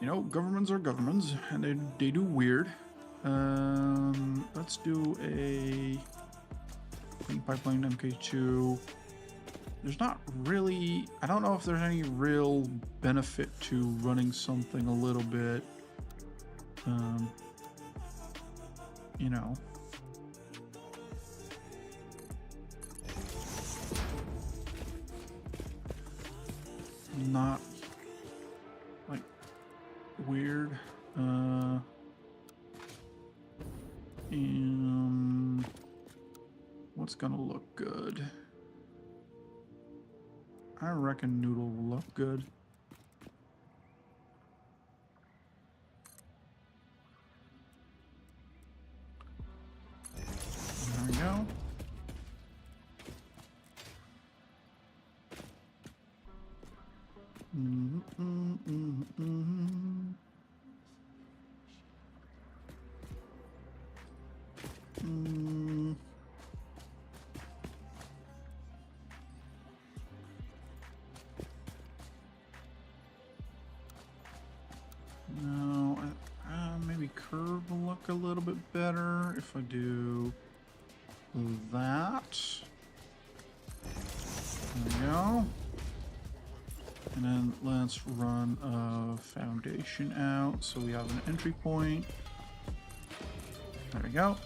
[SPEAKER 3] you know, governments are governments, and they do weird. Let's do a clean pipeline MK2. There's not really, I don't know if there's any real benefit to running something a little bit, you know, not like weird. What's gonna look good? I reckon noodle will look good. There we go. No, maybe curve will look a little bit better if I do that. There we go. And then let's run a foundation out so we have an entry point. There we go.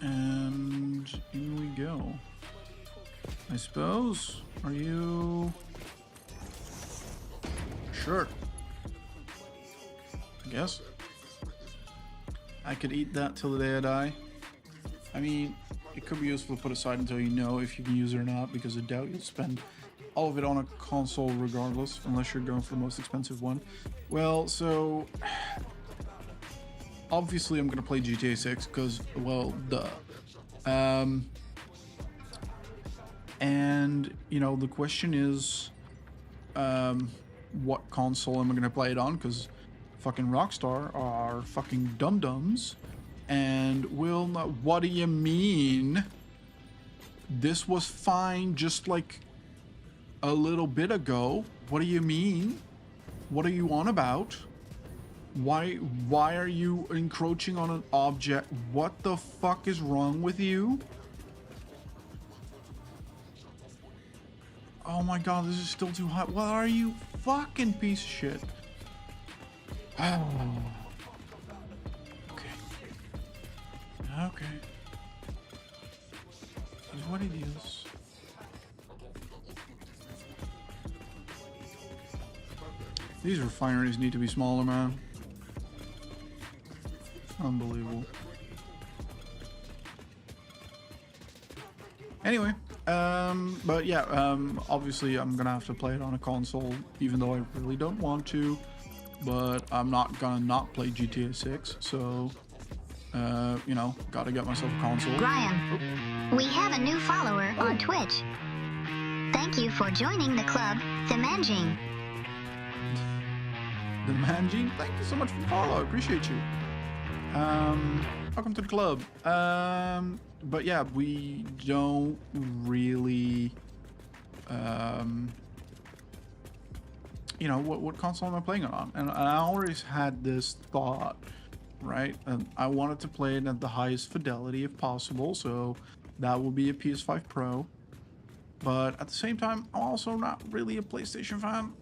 [SPEAKER 3] And in we go. I suppose. Are you... Sure. I guess. I could eat that till the day I die. I mean, it could be useful to put aside until you know if you can use it or not, because I doubt you'll spend all of it on a console regardless, unless you're going for the most expensive one. Well, so... Obviously, I'm going to play GTA 6, because, well, duh. And, you know, the question is... what console am I going to play it on? Because fucking Rockstar are fucking dum-dums and will not... What do you mean? This was fine just like a little bit ago. What do you mean? What are you on about? Why are you encroaching on an object? What the fuck is wrong with you? Oh my god, this is still too hot. What are you? Fucking piece of shit. Oh. Okay. Okay. That's what it is. These refineries need to be smaller, man. Unbelievable. Anyway, but yeah, obviously I'm gonna have to play it on a console, even though I really don't want to. But I'm not gonna not play GTA 6, so you know, gotta get myself a console.
[SPEAKER 1] Brian, we have a new follower on Twitch. Thank you for joining the club, The Manjing.
[SPEAKER 3] The Manjing, thank you so much for the follow. I appreciate you. Welcome to the club. But yeah, we don't really, you know, what console am I playing it on? And I always had this thought, right? And I wanted to play it at the highest fidelity if possible, so that will be a PS5 Pro. But at the same time, I'm also not really a PlayStation fan.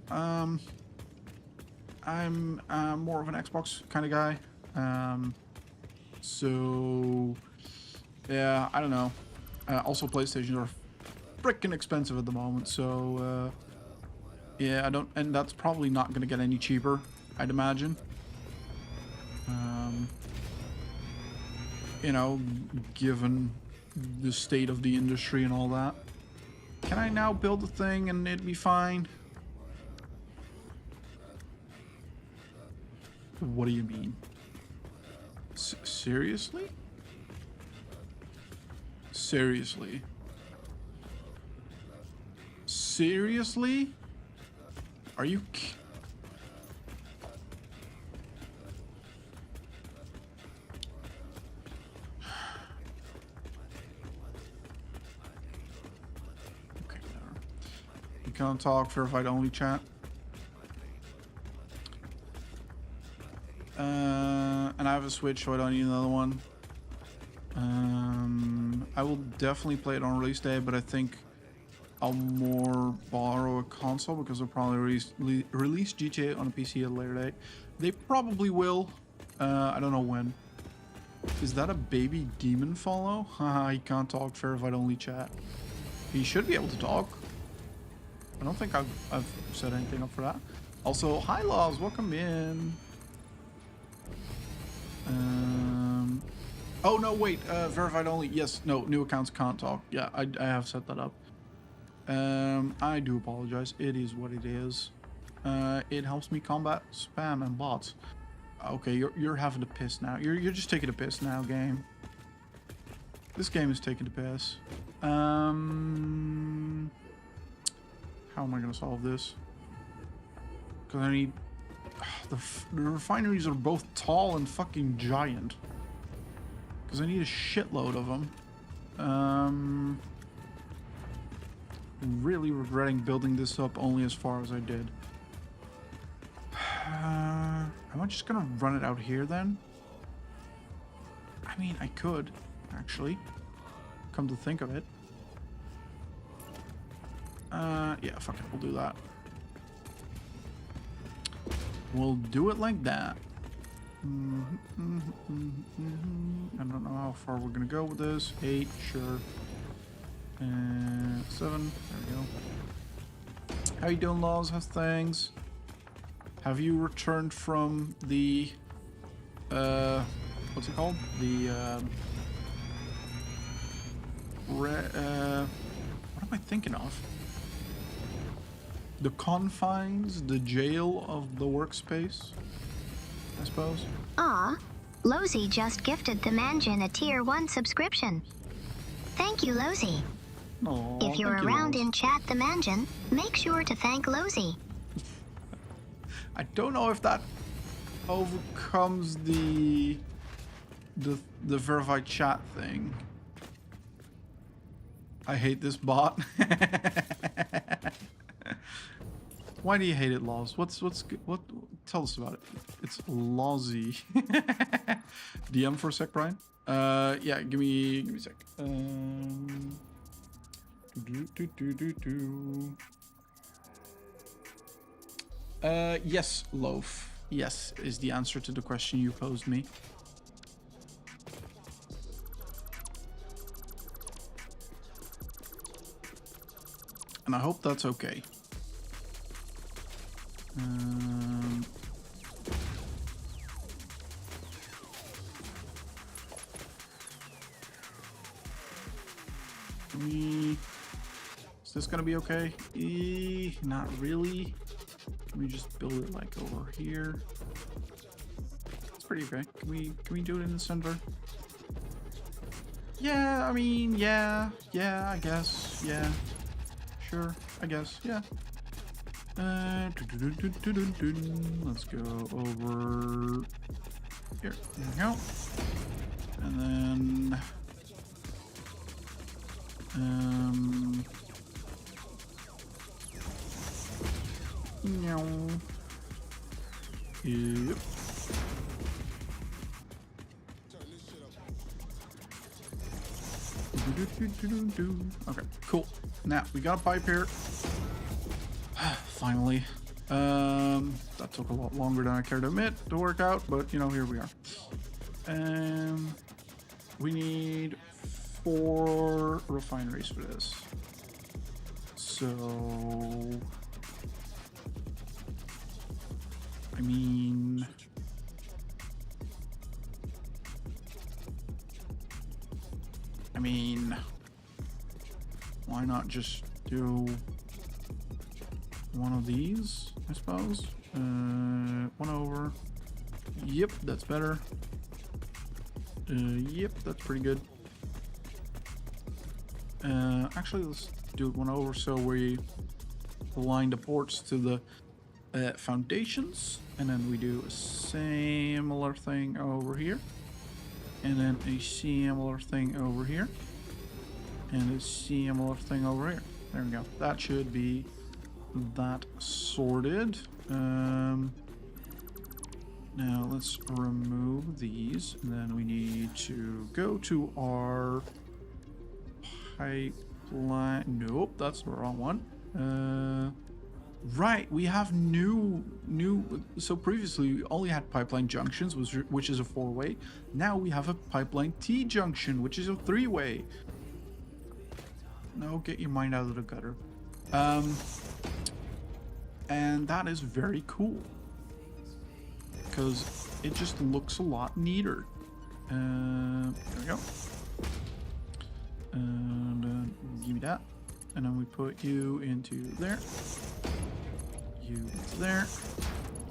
[SPEAKER 3] I'm more of an Xbox kind of guy. So yeah, I don't know. Also, PlayStations are freaking expensive at the moment, so yeah, I don't, and that's probably not gonna get any cheaper, I'd imagine. You know, given the state of the industry and all that. Can I now build a thing and it'd be fine? What do you mean? Seriously? Seriously? Seriously? Are you okay, whatever. You can't talk, verified only chat. And I have a Switch, so I don't need another one. I will definitely play it on release day, but I think I'll more borrow a console because they'll probably release GTA on a PC at a later date. They probably will. I don't know when. Is that a baby demon follow? Haha, he can't talk, verified only chat. He should be able to talk. I don't think I've set anything up for that. Also, hi Laws, welcome in. Oh no, wait, verified only. Yes, no, new accounts can't talk. Yeah, I have set that up. I do apologize. It is what it is. It helps me combat spam and bots. Okay, you're having a piss now. You're just taking a piss now, game. This game is taking a piss. How am I gonna solve this? Because I need the refineries are both tall and fucking giant. Because I need a shitload of them. Really regretting building this up only as far as I did. Am I just gonna run it out here then? I mean, I could, actually. Come to think of it. Yeah, fuck it, we'll do that. We'll do it like that. I don't know how far we're gonna go with this. 8, sure. 7, there we go. How you doing, Laws? How's things? Have you returned from the, what's it called? The, what am I thinking of? The confines, the jail of the workspace, I suppose.
[SPEAKER 1] Aw, Lozy just gifted the Manjin a tier 1 subscription. Thank you, Lozy.
[SPEAKER 3] Aww,
[SPEAKER 1] If you're
[SPEAKER 3] thank you,
[SPEAKER 1] around
[SPEAKER 3] Laws.
[SPEAKER 1] in chat the Manjin, make sure to thank Lozy.
[SPEAKER 3] I don't know if that overcomes the verified chat thing. I hate this bot. Why do you hate it, Laws? What? Tell us about it. It's Lawsy. DM for a sec, Brian. Yeah, give me a sec. Yes, Loaf. Yes, is the answer to the question you posed me. And I hope that's okay. Is this gonna be okay? Not really. Can we just build it like over here? It's pretty okay. Can we do it in the center? Yeah, I mean, yeah, I guess, yeah. Sure, I guess, yeah. Let's go over here. There we go. And then yep. Okay, cool. Now we got a pipe here. Finally. That took a lot longer than I care to admit to work out, but you know, here we are. We need 4 refineries for this. So I mean, why not just do one of these, I suppose? One over. Yep, that's better. Yep, that's pretty good. Actually, let's do one over so we align the ports to the foundations, and then we do a similar thing over here, and then a similar thing over here, and a similar thing over here. There we go. That should be that sorted. Now let's remove these, and then we need to go to our pipeline. Nope, that's the wrong one. Right, we have new. So previously we only had pipeline junctions, which is a 4-way. Now we have a pipeline T junction, which is a 3-way. No, get your mind out of the gutter. And that is very cool, because it just looks a lot neater. There we go. And give me that. And then we put you into there. You into there.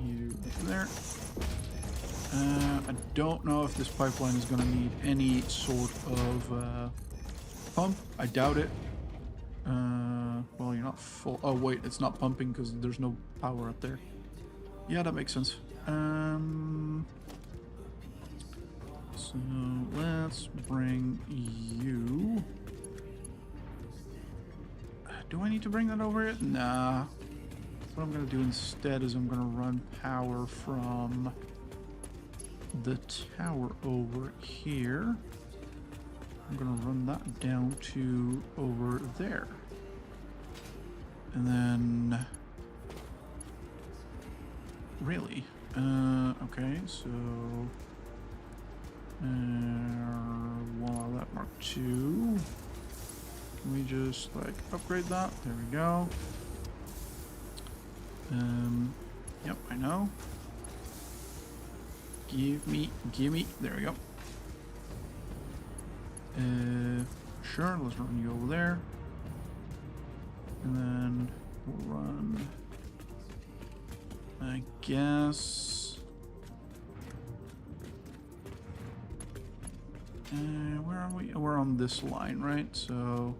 [SPEAKER 3] You into there. I don't know if this pipeline is going to need any sort of pump. I doubt it. Well, you're not full. Oh, wait, it's not pumping because there's no power up there. Yeah, that makes sense. So let's bring you. Do I need to bring that over here? Nah. What I'm going to do instead is I'm going to run power from the tower over here. I'm going to run that down to over there. And then... Really? Okay, so... Well, that Mark II. Can we just, like, upgrade that? There we go. Yep, I know. Give me, there we go. Sure, let's run you over there. And then we'll run, I guess. Where are we? We're on this line, right? So,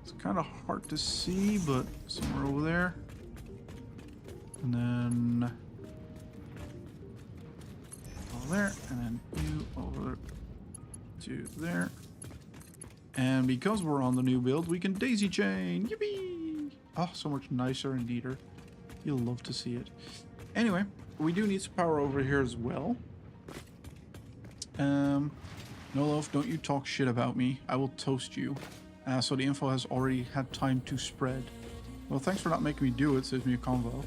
[SPEAKER 3] it's kind of hard to see, but somewhere over there. And then over there, and then you over to there. And because we're on the new build, we can daisy chain. Yippee! Oh, so much nicer and neater. You'll love to see it. Anyway, we do need some power over here as well. No, Loaf, don't you talk shit about me. I will toast you. So the info has already had time to spread. Well, thanks for not making me do it. Saves me a convo.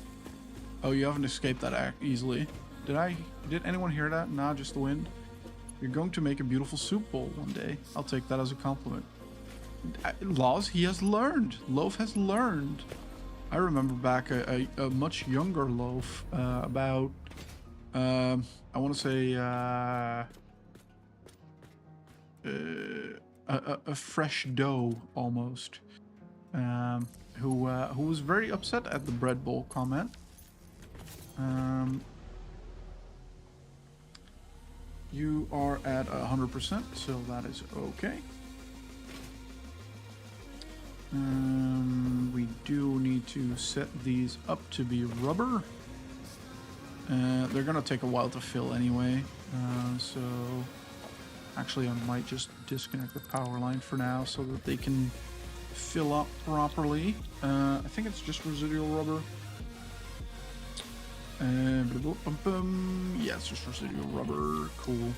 [SPEAKER 3] Oh, you haven't escaped that easily. Did anyone hear that? Nah, just the wind. You're going to make a beautiful soup bowl one day. I'll take that as a compliment. Laws, he has learned. Loaf has learned. I remember back a much younger Loaf, about, I want to say, a fresh dough almost, who was very upset at the bread bowl comment. You are at 100%, so that is okay. We do need to set these up to be rubber. They're gonna take a while to fill anyway, so actually I might just disconnect the power line for now so that they can fill up properly. I think it's just residual rubber. Yeah, it's just residual rubber. Cool.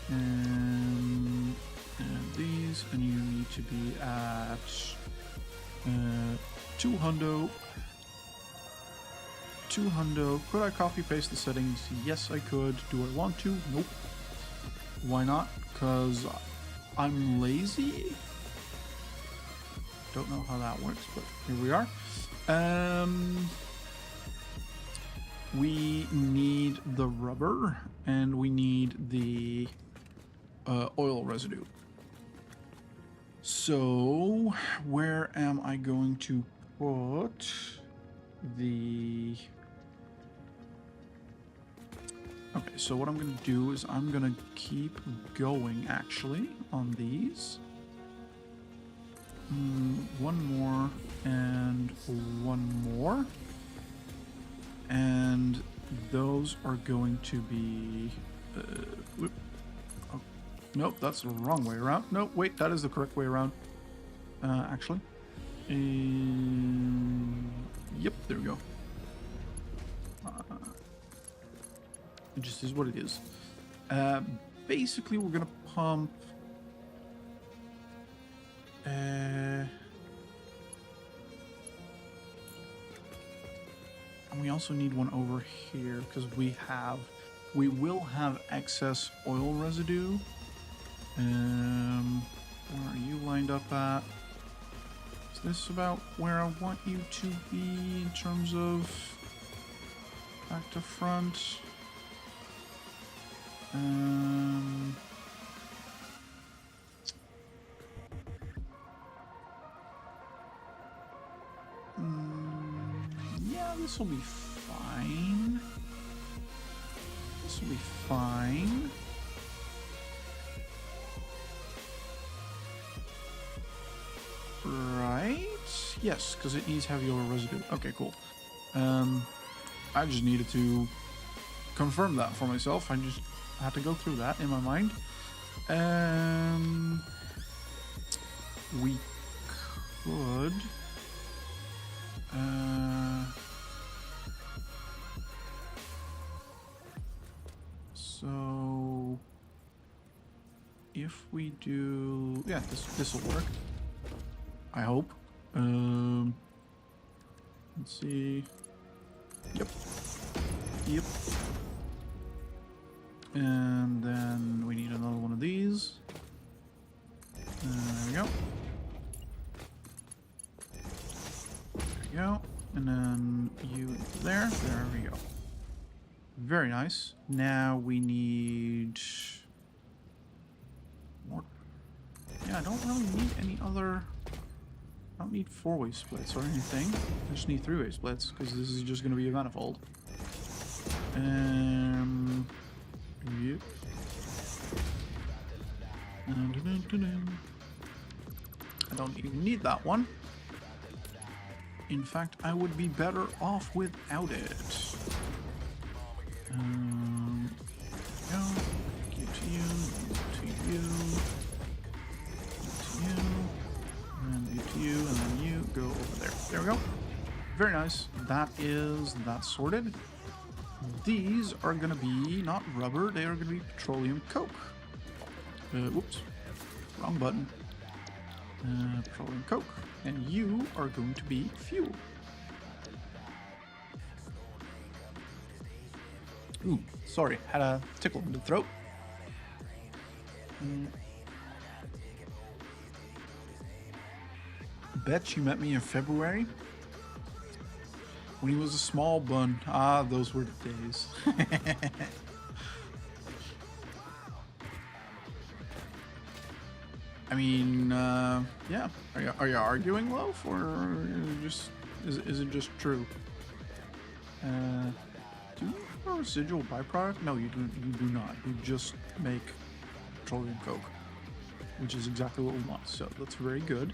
[SPEAKER 3] And these, and you need to be at 200. 200. Could I copy paste the settings? Yes, I could. Do I want to? Nope. Why not? Because I'm lazy. Don't know how that works, but here we are. We need the rubber, and we need the oil residue. So, where am I going to put the... Okay, so what I'm going to do is I'm going to keep going, actually, on these. One more, and one more. And those are going to be... oh, nope, that's the wrong way around. Nope, wait, that is the correct way around. Actually. Yep, there we go. It just is what it is. Basically, we're going to pump... and we also need one over here because we will have excess oil residue. Where are you lined up at? Is this about where I want you to be in terms of back to front? Yeah, this will be fine. This will be fine. Right? Yes, because it needs heavy oil residue. Okay, cool. I just needed to confirm that for myself. I just had to go through that in my mind. We could... so if we do, yeah, this will work. I hope. Let's see. Yep. Yep. And then we need another one of these. There we go. There we go. And then you there. There we go. Very nice. Now we need more. Yeah, I don't really need any other. I don't need four-way splits or anything. I just need three-way splits because this is just going to be a manifold. Yep. I don't even need that one. In fact, I would be better off without it. Go. Give to you. To you. To you. And you to you. And then you go over there. There we go. Very nice. That is that sorted. These are going to be not rubber. They are going to be petroleum coke. Whoops. Wrong button. Petroleum coke. And you are going to be fuel. Ooh, sorry, had a tickle in the throat. Bet she met me in February when he was a small bun. Ah, those were the days. I mean, yeah. Are you arguing, Loaf, or is it just true? Do you have a residual byproduct? No, you do not. You just make petroleum coke, which is exactly what we want. So that's very good.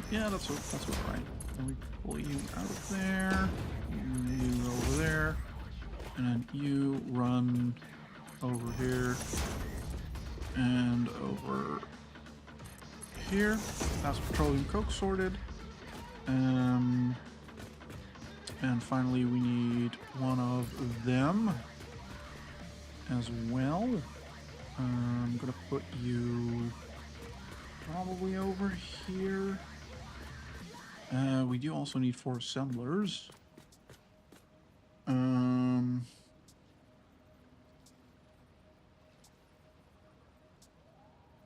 [SPEAKER 3] Yeah, that's what right. Then we pull you out of there, you over there, and then you run over here and over here. That's petroleum coke sorted. And finally we need one of them as well. I'm gonna put you probably over here. We do also need 4 assemblers.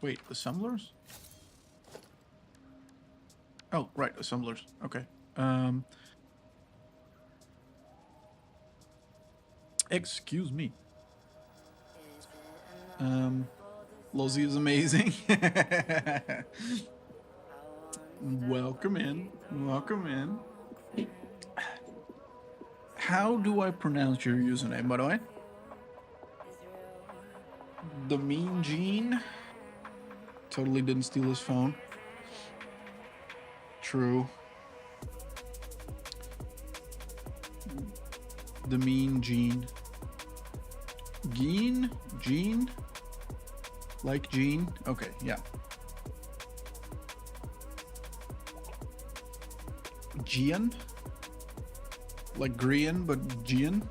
[SPEAKER 3] Wait, assemblers? Oh, right, assemblers. Okay. Excuse me. Lozzie is amazing. Welcome in. Welcome in. How do I pronounce your username, by the way? The Mean Gene? Totally didn't steal his phone. True. The Mean Gene. Gene? Gene? Like Gene? Okay, yeah. Gian? Like Grian, but Gian?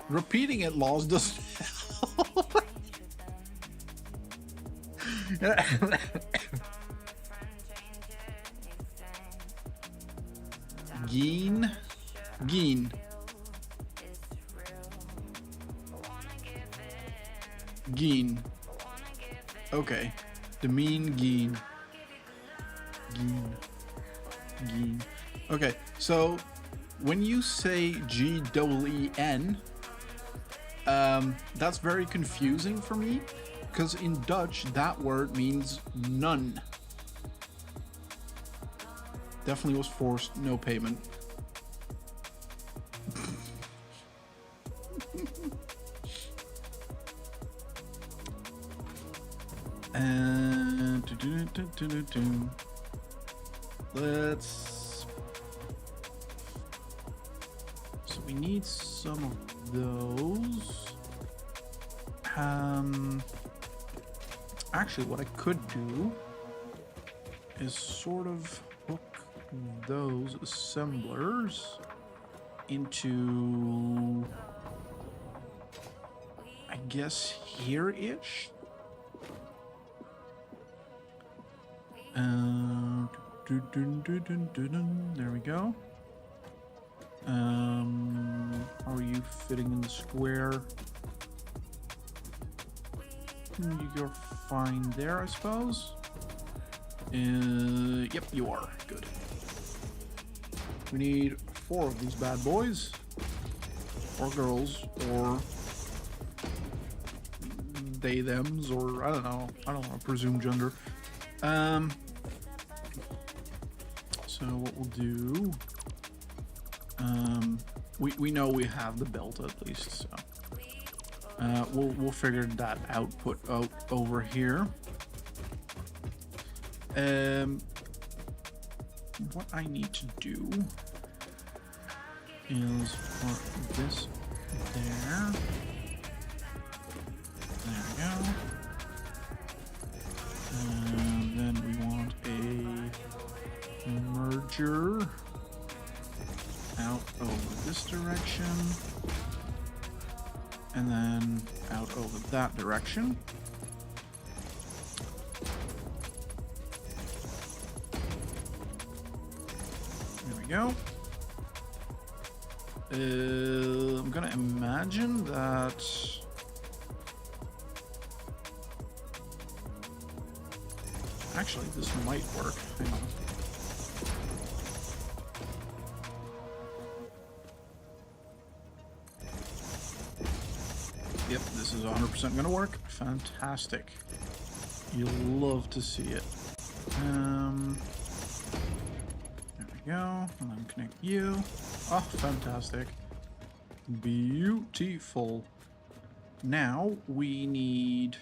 [SPEAKER 3] Repeating it, Laws, doesn't help. Geen? Geen. Geen. Okay. The Mean Geen. Geen. Geen. Okay, so when you say G-E-E-N, that's very confusing for me, because in Dutch that word means none. Definitely was forced, no payment. And let's. So we need some of those. Actually, what I could do is sort of hook those assemblers into, I guess, here-ish. There we go. How are you fitting in the square? You're fine there, I suppose. Yep, you are. Good. We need 4 of these bad boys. Or girls, or they, thems, or I don't know. I don't want to presume gender. So what we'll do, we know we have the belt at least, so we'll figure that output out over here. What I need to do is put this there. There we go. And then we want a merger out over this direction. and then out over that direction. There we go. I'm gonna imagine that actually this might work. Hang on. Yep, this is 100% gonna work. Fantastic. You'll love to see it. There we go. And then connect you. Oh, fantastic. Beautiful. Now we need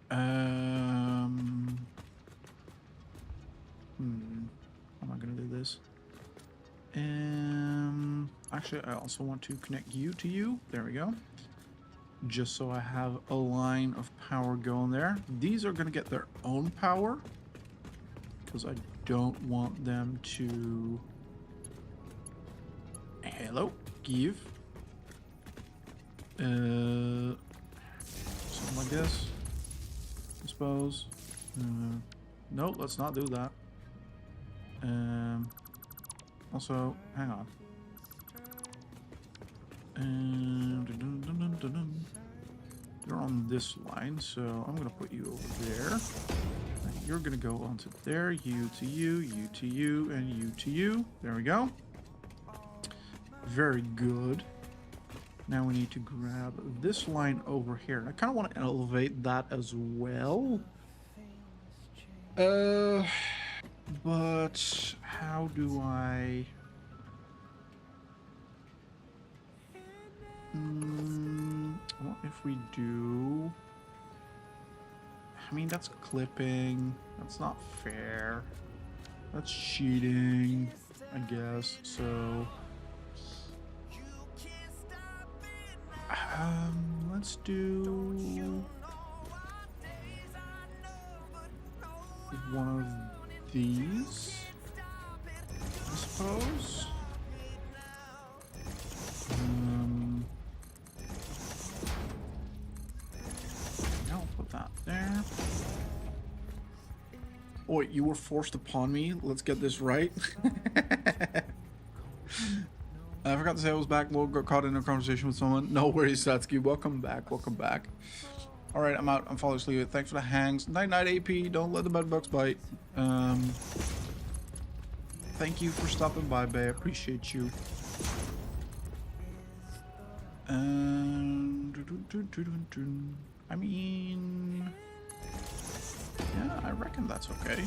[SPEAKER 3] how am I gonna do this? Actually, I also want to connect you to you. There we go. Just so I have a line of power going there. These are gonna get their own power because I don't want them to. Hello, give. Something like this, I suppose. Nope, let's not do that. Also, hang on. You're on this line, so I'm gonna put you over there. And you're gonna go onto there. You to you, you to you, and you to you. There we go. Very good. Now we need to grab this line over here. And I kind of want to elevate that as well. But how do I... what if we do... I mean, that's clipping. That's not fair. That's cheating, I guess. So... let's do one of these, I suppose. I'll put that there. Oh, wait, you were forced upon me. Let's get this right. I forgot to say I was back. Mo got caught in a conversation with someone. No worries, Satsuki. Welcome back. Welcome back. All right, I'm out. I'm falling asleep. Thanks for the hangs. Night night, AP. Don't let the bed bugs bite. Thank you for stopping by, Bay. I appreciate you. I mean, yeah, I reckon that's okay.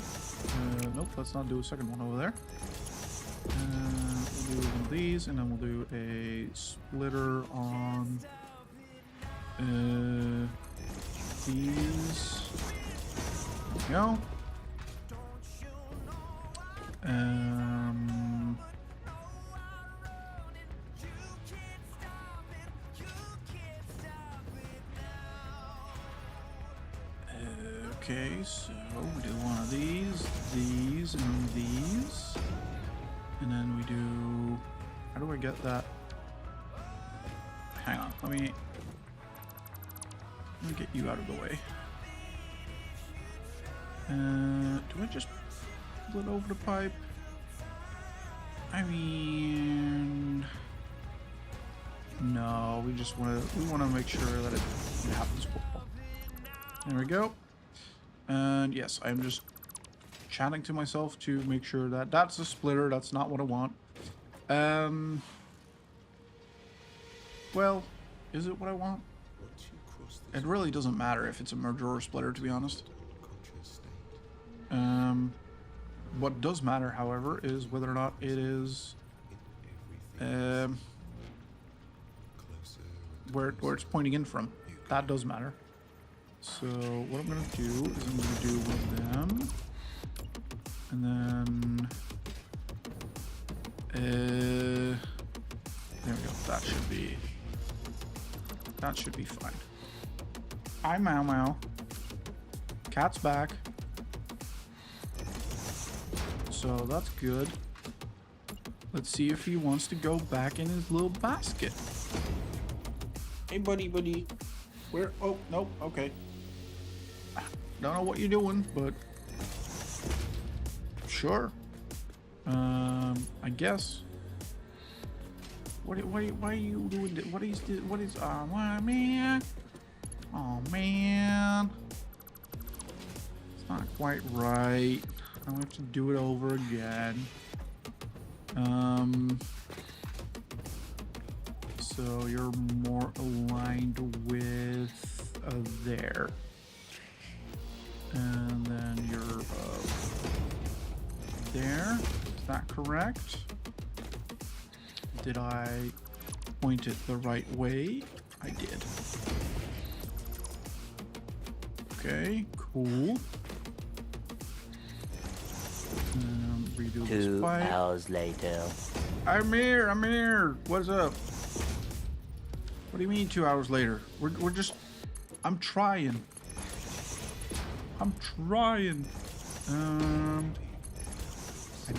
[SPEAKER 3] Nope, let's not do a second one over there. We'll do one of these, and then we'll do a splitter on these. There we go. Okay, so we do one of these, and these. And then we do... How do I get that? Hang on, let me get you out of the way. Do I just pull it over the pipe? I mean... No, we just want to make sure that it happens well. There we go. And yes, I'm just chatting to myself to make sure that that's a splitter. That's not what I want. Well, is it what I want? It really doesn't matter if it's a merger or a splitter, to be honest. What does matter, however, is whether or not it is where it's pointing in from. That does matter. So what I'm gonna do is I'm gonna do one of them. And then, there we go. That should be fine. Hi, Mau Mau. Cat's back. So that's good. Let's see if he wants to go back in his little basket. Hey, buddy. Where? Oh, nope. Okay. Don't know what you're doing, but sure. I guess. Why are you doing this? What is this? What is? Oh man. Oh man. It's not quite right. I have to do it over again. So you're more aligned with there. And then you're there. Is that correct? Did I point it the right way? I did. Okay, cool. Redo this
[SPEAKER 5] 2
[SPEAKER 3] fight.
[SPEAKER 5] hours later.
[SPEAKER 3] I'm here. What's up? What do you mean 2 hours later? We're just... I'm trying. I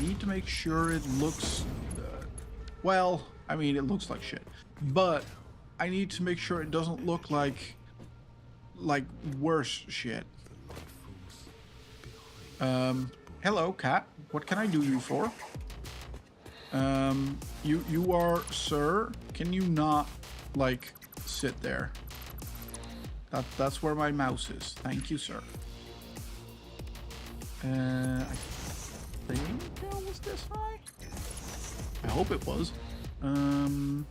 [SPEAKER 3] need to make sure it looks... well, I mean, it looks like shit. But I need to make sure it doesn't look like worse shit. Hello, cat. What can I do you for? You are, sir. Can you not, like, sit there? That's where my mouse is. Thank you, sir. I think that was this high. I hope it was. There we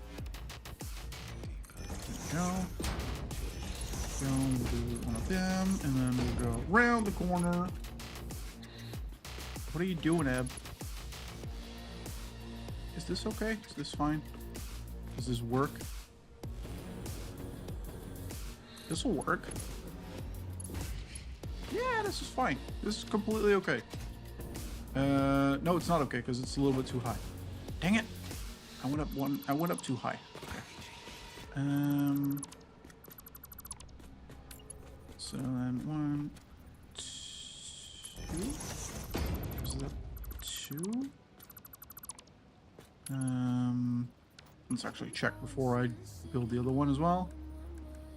[SPEAKER 3] go. We'll do one of them, and then we'll go around the corner. What are you doing, Eb? Is this okay? Is this fine? Does this work? This will work. Yeah, this is fine. This is completely okay. No, it's not okay because it's a little bit too high. Dang it! I went up too high. Okay. So then 1, 2. Is that 2? Let's actually check before I build the other one as well.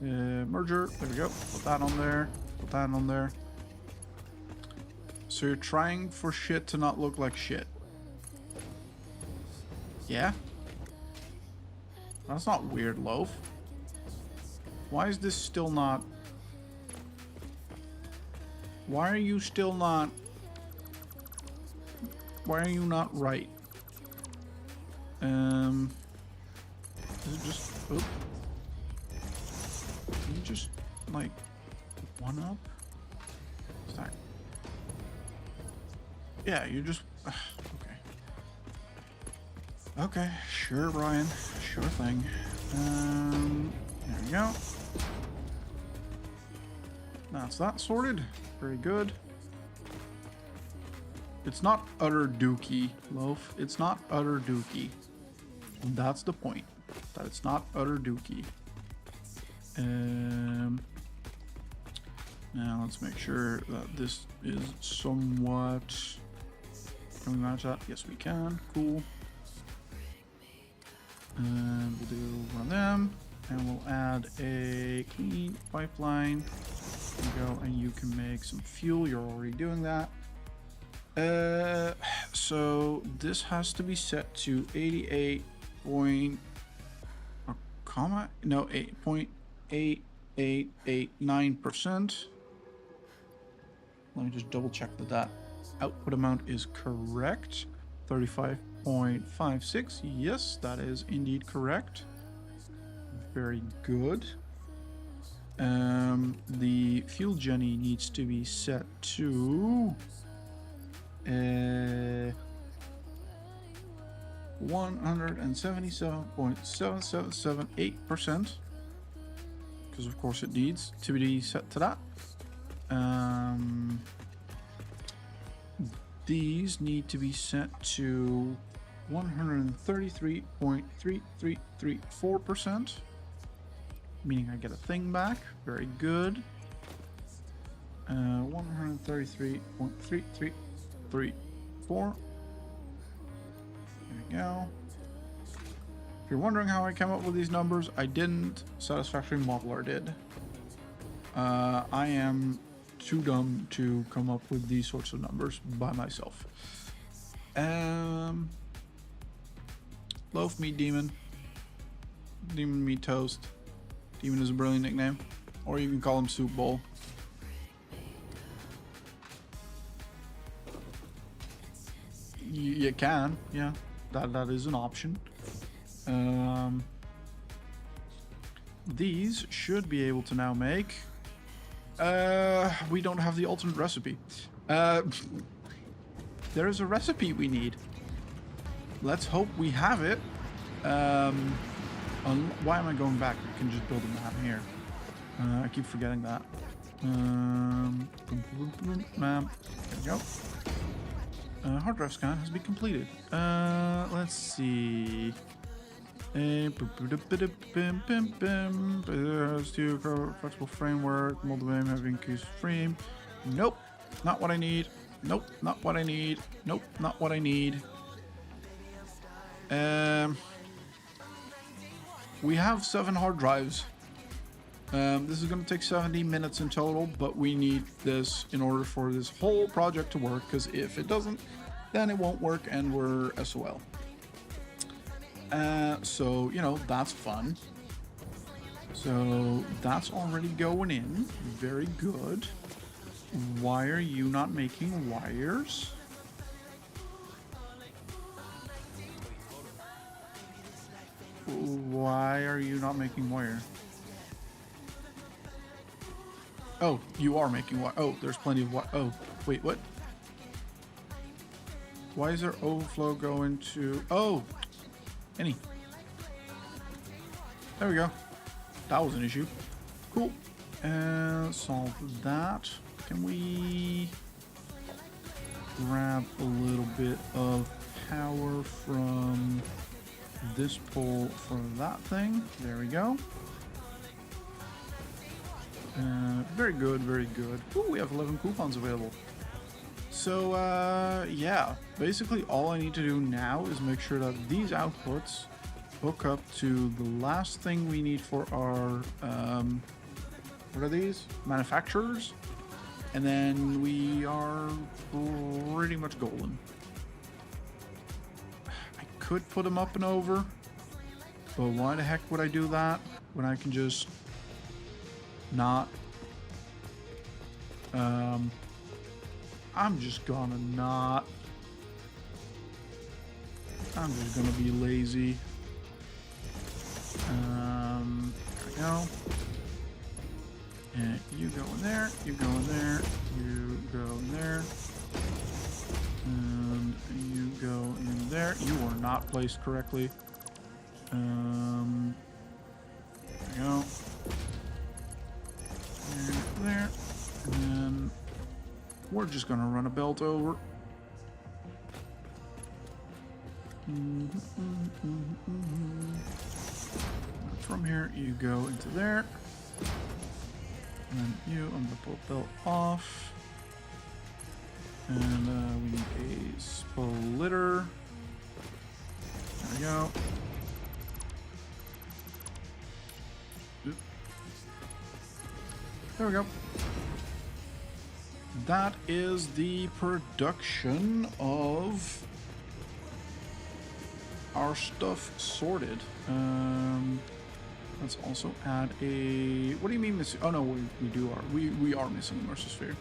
[SPEAKER 3] Merger. There we go. Put that on there. Put that on there. So you're trying for shit to not look like shit. Yeah? That's not weird, Loaf. Why is this still not... Why are you still not... Why are you not right? Is it just... Oop. Can you just, like, one up? Is that... Yeah, you just... okay. Okay, sure, Brian. Sure thing. There we go. That's that sorted. Very good. It's not utter dookie, Loaf. It's not utter dookie. That's the point. That it's not utter dookie. Now let's make sure that this is somewhat... Can we match that? Yes, we can. Cool. And we'll do one of them. And we'll add a clean pipeline. There you go. And you can make some fuel. You're already doing that. So this has to be set to 88 point... or comma? No, 8.8889%. Let me just double check that that output amount is correct. 35.56. Yes, that is indeed correct. Very good. The fuel Jenny needs to be set to 177.7778%, because of course it needs to be set to that. These need to be set to 133.3334%, meaning I get a thing back. Very good. 133.3334. There we go. If you're wondering how I came up with these numbers, I didn't. Satisfactory Modeler did. I am too dumb to come up with these sorts of numbers by myself. Loaf Meat Demon. Demon Meat Toast. Demon is a brilliant nickname. Or you can call him Soup Bowl. You can, yeah. That is an option. These should be able to now make. We don't have the alternate recipe. There is a recipe we need. Let's hope we have it. Why am I going back? I can just build a map here. I keep forgetting that. Map. There we go. Hard drive scan has been completed. Let's see. Flexible framework, multiple have increased frame. Nope, not what I need. Nope, not what I need. Nope, not what I need. We have 7 hard drives. This is going to take 70 minutes in total, but we need this in order for this whole project to work, because if it doesn't, then it won't work and we're SOL. So, you know, that's fun. So that's already going in. Very good. Why are you not making wires? Why are you not making wire? Oh, you are making wire. Oh, there's plenty of wire. Oh, wait, what? Why is there overflow going to... Oh, any. There we go. That was an issue. Cool. Solve that. Can we grab a little bit of power from this pole for that thing? There we go. Very good, very good. Ooh, we have 11 coupons available. So, yeah, basically all I need to do now is make sure that these outputs hook up to the last thing we need for our, what are these? Manufacturers. And then we are pretty much golden. I could put them up and over, but why the heck would I do that when I can just not? I'm just gonna not. I'm just gonna be lazy. There we go. And you go in there, you go in there, you go in there, and you go in there. You are not placed correctly. There we go. There, and then we're just gonna run a belt over. From here, you go into there. And you, I'm gonna pull belt off. And we need a splitter. There we go. Oop. There we go. That is the production of our stuff sorted. Let's also add a... What do you mean missing? Oh no, we are missing a immersive sphere.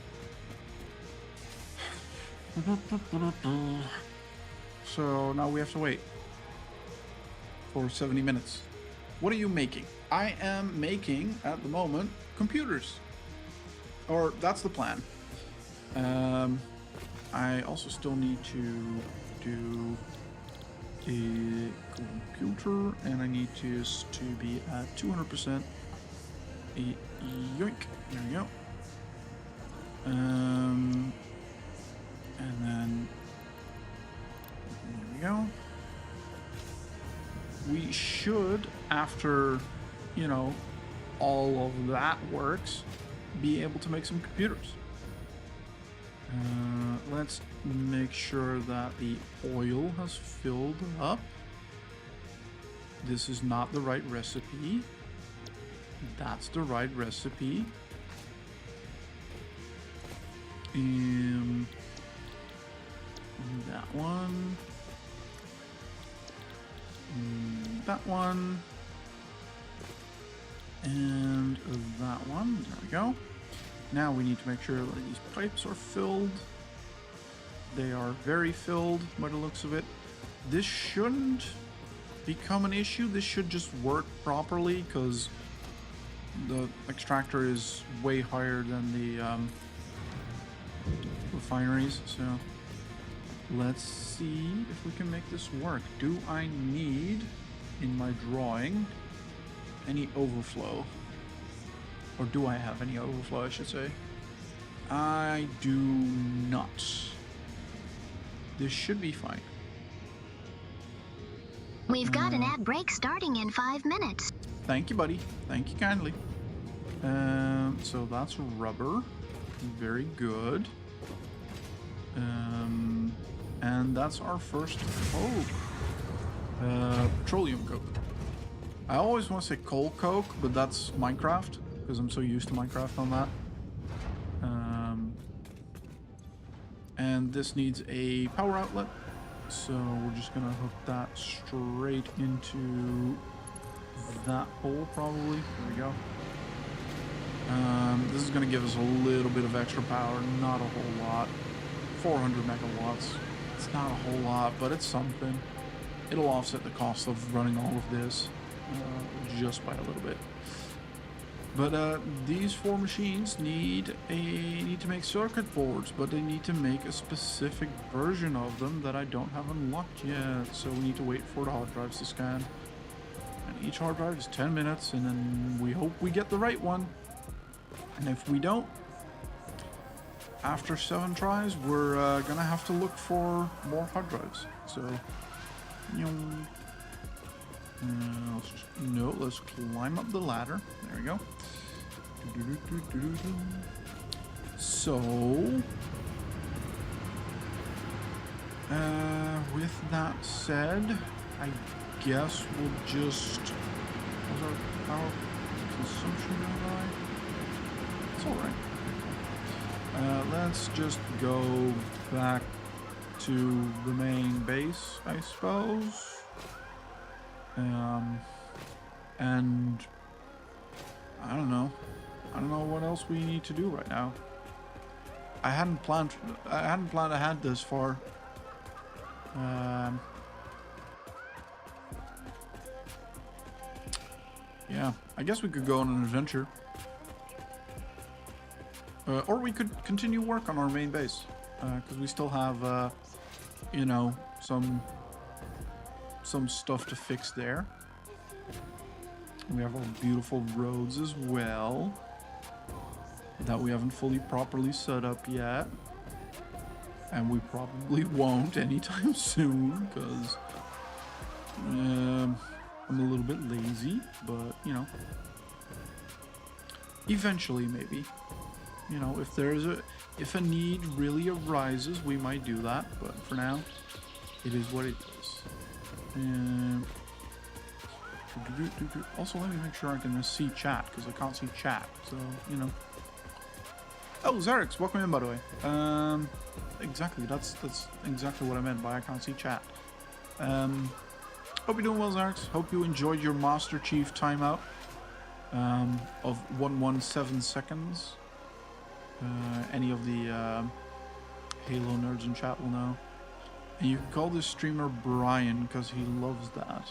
[SPEAKER 3] So now we have to wait for 70 minutes. What are you making? I am making, at the moment, computers. Or that's the plan. I also still need to do a computer, and I need to be at 200%. Yoink. There we go. And then there we go. We should, after, you know, all of that works, be able to make some computers. Let's make sure that the oil has filled up. This is not the right recipe. That's the right recipe. That one. That one. And that one. There we go. Now we need to make sure that these pipes are filled. They are very filled by the looks of it. This shouldn't become an issue. This should just work properly because the extractor is way higher than the refineries. So let's see if we can make this work. Do I need in my drawing any overflow? Or do I have any overflow, I should say? I do not. This should be fine.
[SPEAKER 1] We've got an ad break starting in 5 minutes.
[SPEAKER 3] Thank you, buddy. Thank you kindly. So that's rubber. Very good. And that's our first coke. Petroleum coke. I always want to say coal coke, but that's Minecraft, because I'm so used to Minecraft on that. And this needs a power outlet, so we're just gonna hook that straight into that hole, probably. There we go. This is gonna give us a little bit of extra power, not a whole lot. 400 megawatts. It's not a whole lot, but it's something. It'll offset the cost of running all of this just by a little bit. But these 4 machines need to make circuit boards, but they need to make a specific version of them that I don't have unlocked yet. So we need to wait for the hard drives to scan. And each hard drive is 10 minutes, and then we hope we get the right one. And if we don't, after 7 tries, we're gonna have to look for more hard drives. So, let's climb up the ladder. There we go. So, with that said, I guess we'll just... Was our power consumption gonna die? It's alright. Let's just go back to the main base, I suppose. And I don't know what else we need to do right now. I hadn't planned ahead this far. Yeah, I guess we could go on an adventure. Or we could continue work on our main base, because we still have, you know, some stuff to fix there. We have our beautiful roads as well that we haven't fully properly set up yet, and we probably won't anytime soon because I'm a little bit lazy, but you know, eventually maybe. You know, if a need really arises, we might do that. But for now, it is what it is. Also, let me make sure I can see chat because I can't see chat. So you know. Oh, Zarix, welcome in, by the way. Exactly. That's exactly what I meant by I can't see chat. Hope you're doing well, Zarix. Hope you enjoyed your Master Chief timeout of 117 seconds. Any of the Halo nerds in chat will know. And you can call this streamer Brian because he loves that.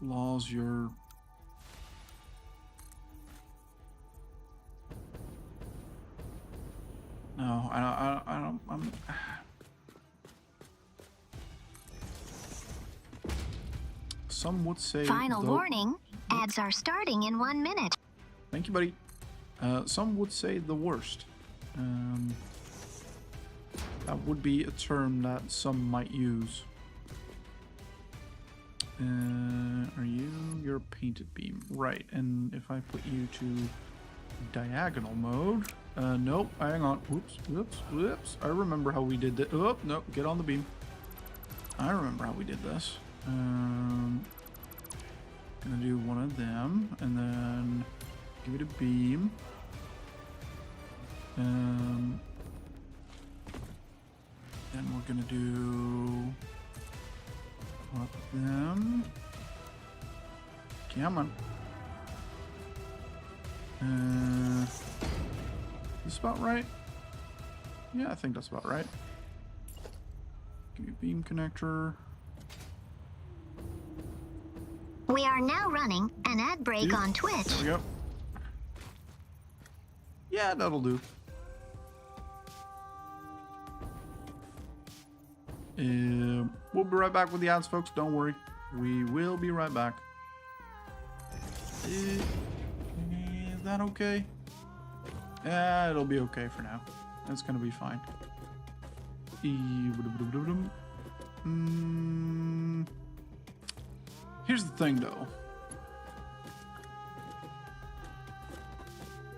[SPEAKER 3] Laws your no, I'm some would say
[SPEAKER 1] Final warning, Ads are starting in 1 minute.
[SPEAKER 3] Thank you, buddy. Some would say the worst. That would be a term that some might use. Are you? You're a painted beam. Right, and if I put you to diagonal mode... nope, hang on. Whoops. I remember how we did that. Oh, no, get on the beam. I remember how we did this. Gonna do one of them, and then give it a beam. Then we're gonna do up them. Come on. This about right? Yeah, I think that's about right. Give me a beam connector.
[SPEAKER 1] We are now running an ad break on Twitch.
[SPEAKER 3] There we go. Yeah, that'll do. We'll be right back with the ads, folks. Don't worry. We will be right back. Is that okay? Yeah, it'll be okay for now. That's gonna be fine. Here's the thing, though.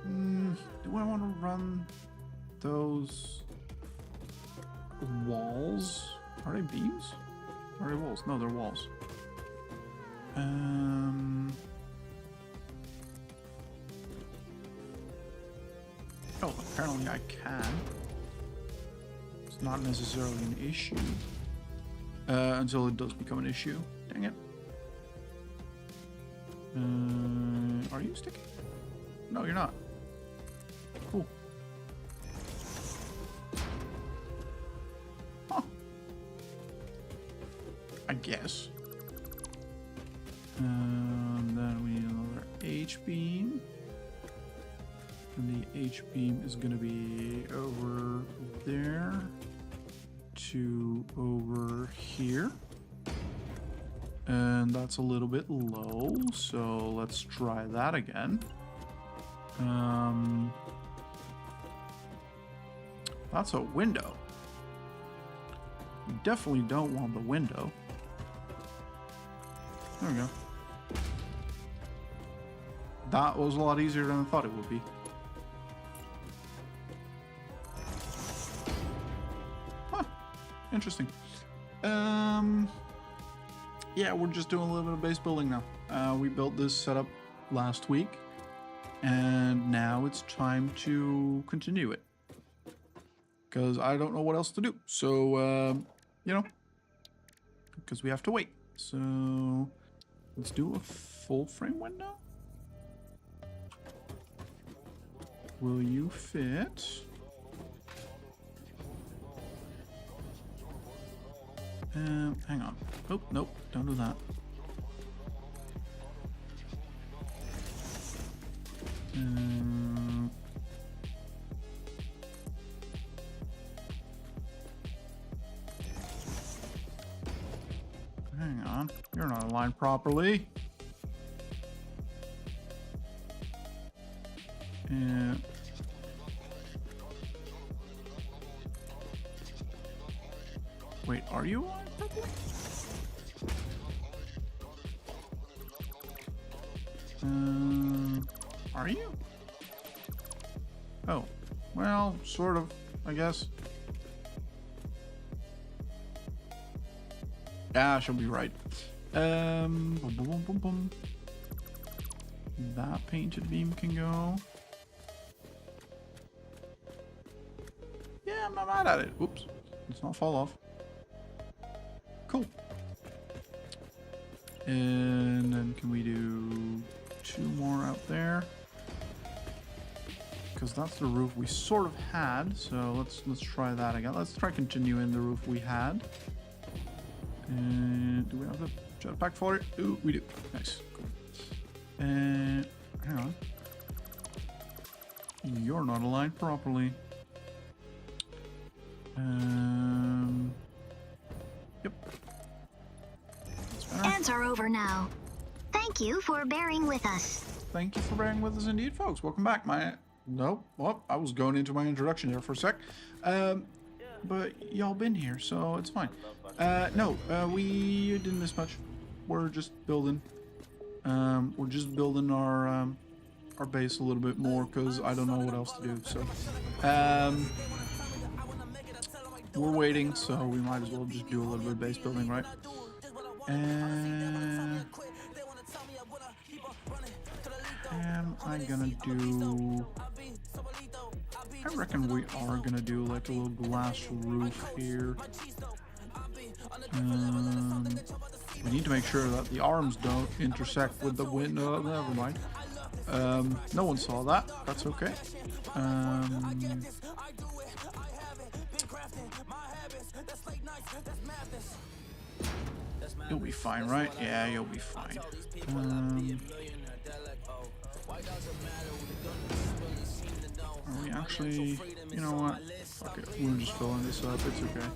[SPEAKER 3] Do I want to run those walls? Are they beams? Are they walls? No, they're walls. Oh, apparently I can. It's not necessarily an issue. Until it does become an issue. Dang it. Are you sticking? No, you're not. Cool. Huh. I guess. And then we need another H-beam. And the H-beam is going to be over there to over here. And that's a little bit low, so let's try that again. That's a window. You definitely don't want the window. There we go. That was a lot easier than I thought it would be. Huh. Interesting. Yeah, we're just doing a little bit of base building now. We built this setup last week, and now it's time to continue it. Because I don't know what else to do. So, you know, because we have to wait. So, let's do a full frame window. Will you fit? Hang on. Oh, nope, don't do that. Hang on, you're not aligned properly. Wait, are you aligned properly? Are you? Oh, well, sort of, I guess. Yeah, she'll be right. Boom, boom, boom, boom. That painted beam can go. Yeah, I'm not mad at it. Oops, let's not fall off. Cool. And then can we do 2 more out there? Because that's the roof we sort of had. So let's try that again. Let's try continuing the roof we had. And do we have the jetpack for it? Ooh, we do. Nice. Cool. And hang on. You're not aligned properly. Yep.
[SPEAKER 1] Ads are over now. Thank Thank you for bearing with us.
[SPEAKER 3] Thank you for bearing with us indeed, folks. Welcome back. Nope. Well, I was going into my introduction there for a sec. But y'all been here, so it's fine. No, we didn't miss much. We're just building. We're just building our base a little bit more because I don't know what else to do. So, we're waiting, so we might as well just do a little bit of base building, right? And I'm gonna do. I reckon we are gonna do like a little glass roof here. We need to make sure that the arms don't intersect with the window. Never mind. No one saw that. That's okay. You'll be fine, right? Yeah, you'll be fine. Are we actually... You know what? Fuck it. We're just filling this up. It's okay.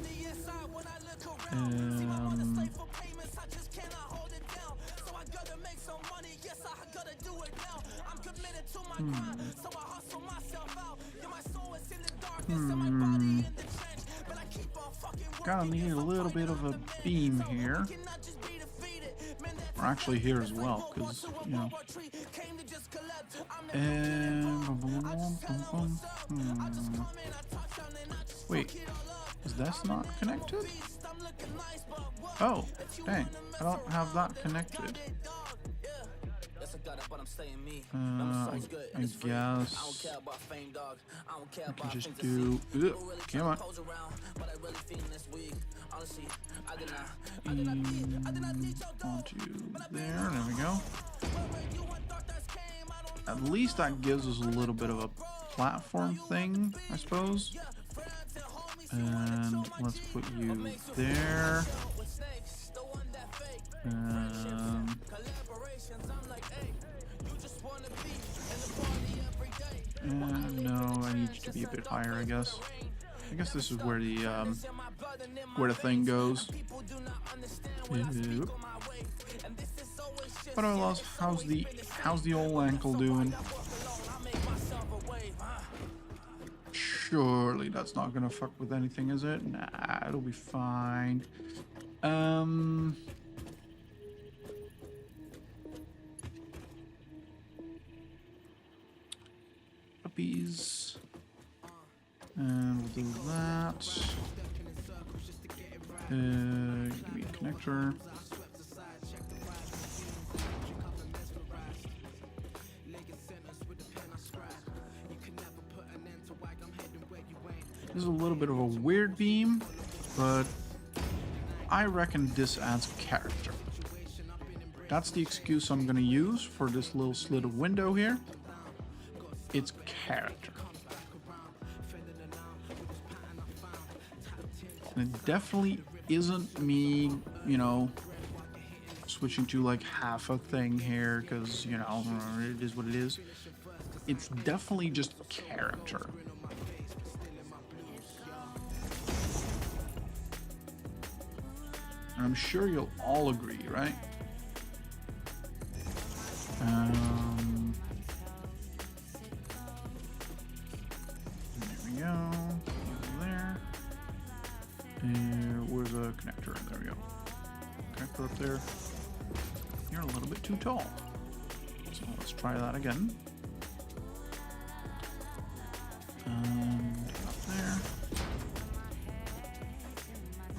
[SPEAKER 3] Gotta need a little bit of a beam here. Or actually here as well, because, you know. Wait, is this not connected? Oh, dang, I don't have that connected. I guess I can just do. Come on. Onto there. There we go. At least that gives us a little bit of a platform thing, I suppose. And let's put you there. And no, I need you to be a bit higher, I guess. I guess this is where the thing goes. Yep. But how's the old ankle doing? Surely that's not gonna fuck with anything, is it? Nah, it'll be fine. Puppies. And we'll do that. Give me a connector. This is a little bit of a weird beam, but I reckon this adds character. That's the excuse I'm going to use for this little slit of window here. It's character. And it definitely isn't me, you know, switching to like half a thing here because, you know, it is what it is. It's definitely just character. And I'm sure you'll all agree, right? There we go. Over there. And where's a connector? There we go. Connector up there. You're a little bit too tall. So let's try that again. And up there.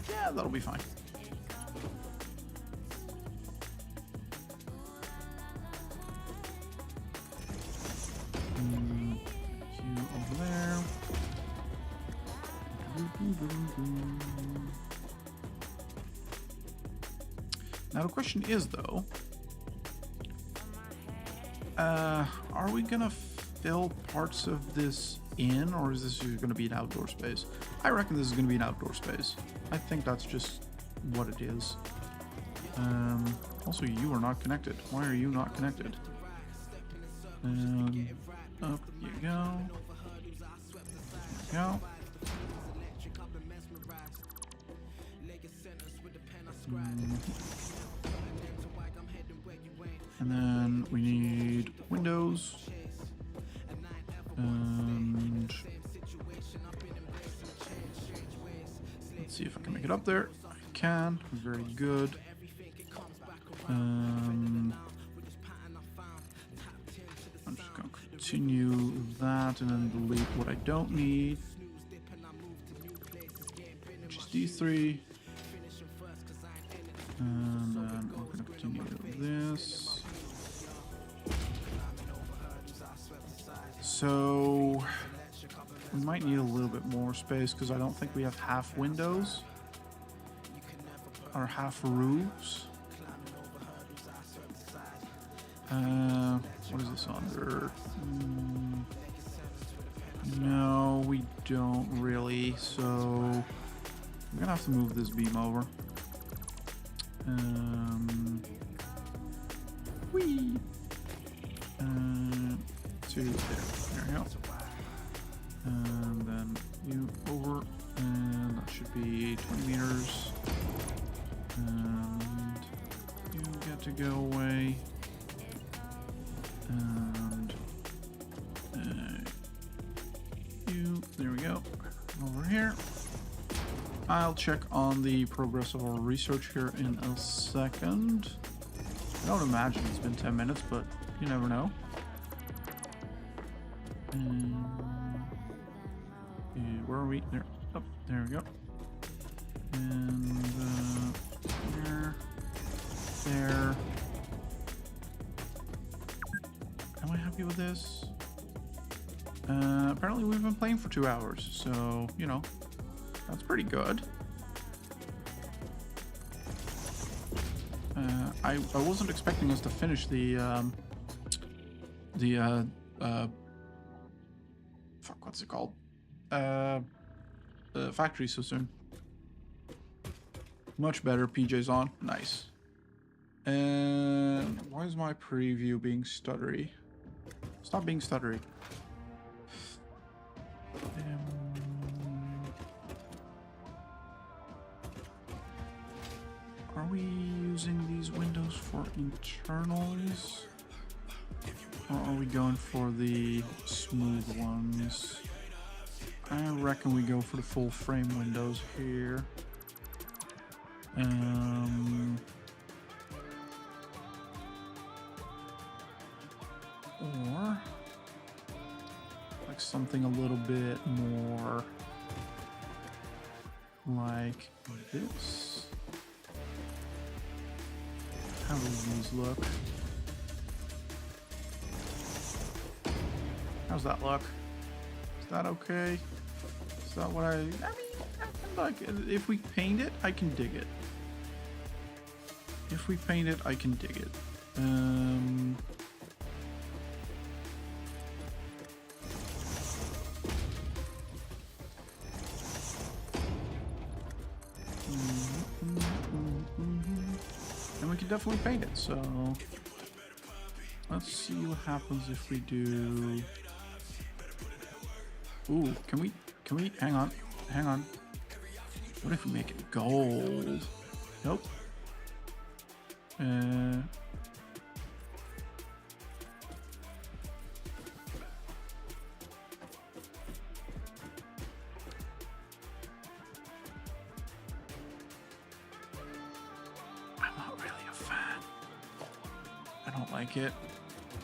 [SPEAKER 3] Yeah, that'll be fine. You over there. Now the question is though, are we gonna fill parts of this in, or is this just gonna be an outdoor space? I reckon this is gonna be an outdoor space. I think that's just what it is. Also, you are not connected. Why are you not connected? Up you go. There you go. And then we need windows. And let's see if I can make it up there. I can. Very good. I'm just going to continue that and then delete what I don't need. Which is these three. And then we're going to continue this. So we might need a little bit more space because I don't think we have half windows or half roofs. What is this under? No, we don't really. So I'm gonna have to move this beam over. Whee! To there. There we go. And then you over, and that should be 20 meters. And you get to go away. And you, there we go. Over here. I'll check on the progress of our research here in a second. I don't imagine it's been 10 minutes, but you never know. Where are we? There. Oh, there we go. And there. There. Am I happy with this? Apparently we've been playing for 2 hours, so, you know, that's pretty good. I wasn't expecting us to finish fuck, what's it called? The factory so soon. Much better. PJ's on. Nice. And why is my preview being stuttery? Stop being stuttery. Are we using these windows for internals? Or are we going for the smooth ones? I reckon we go for the full frame windows here. Or like something a little bit more like this. How do these look? How's that look? Is that okay? Is that what I mean, like, if we paint it, I can dig it. If we paint it, I can dig it. And we can definitely paint it, so let's see what happens if we do. Ooh, can we hang on. What if we make it gold? Nope. I'm not really a fan. I don't like it.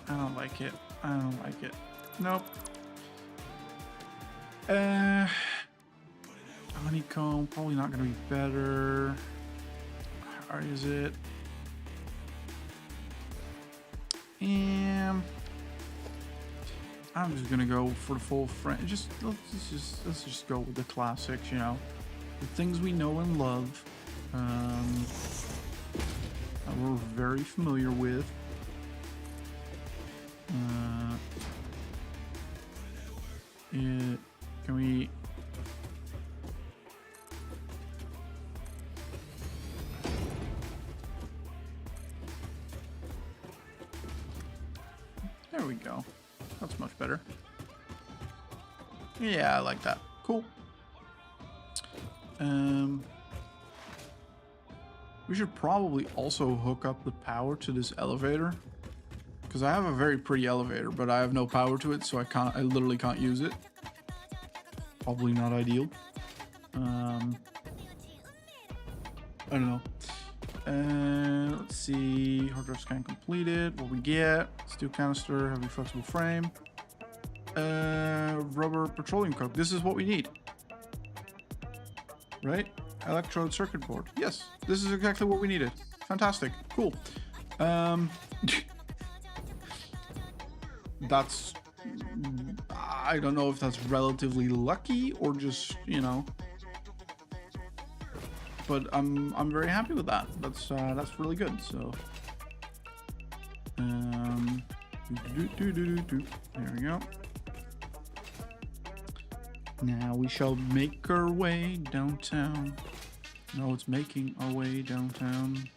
[SPEAKER 3] I don't like it. I don't like it. Nope. Honeycomb, probably not going to be better. Or is it? And I'm just going to go for the full frame. Let's just go with the classics, you know. The things we know and love. That we're very familiar with. Can we? There we go. That's much better. Yeah, I like that. Cool. We should probably also hook up the power to this elevator Because I have a very pretty elevator, but I have no power to it, so I literally can't use it. Probably not ideal. I don't know. Let's see. Hard drive scan completed. What we get? Steel canister, heavy flexible frame. Rubber petroleum coke. This is what we need. Right? Electrode circuit board. Yes, this is exactly what we needed. Fantastic. Cool. That's... I don't know if that's relatively lucky or just, you know... But I'm very happy with that. That's really good. So, there we go. Now we shall make our way downtown. No, it's making our way downtown.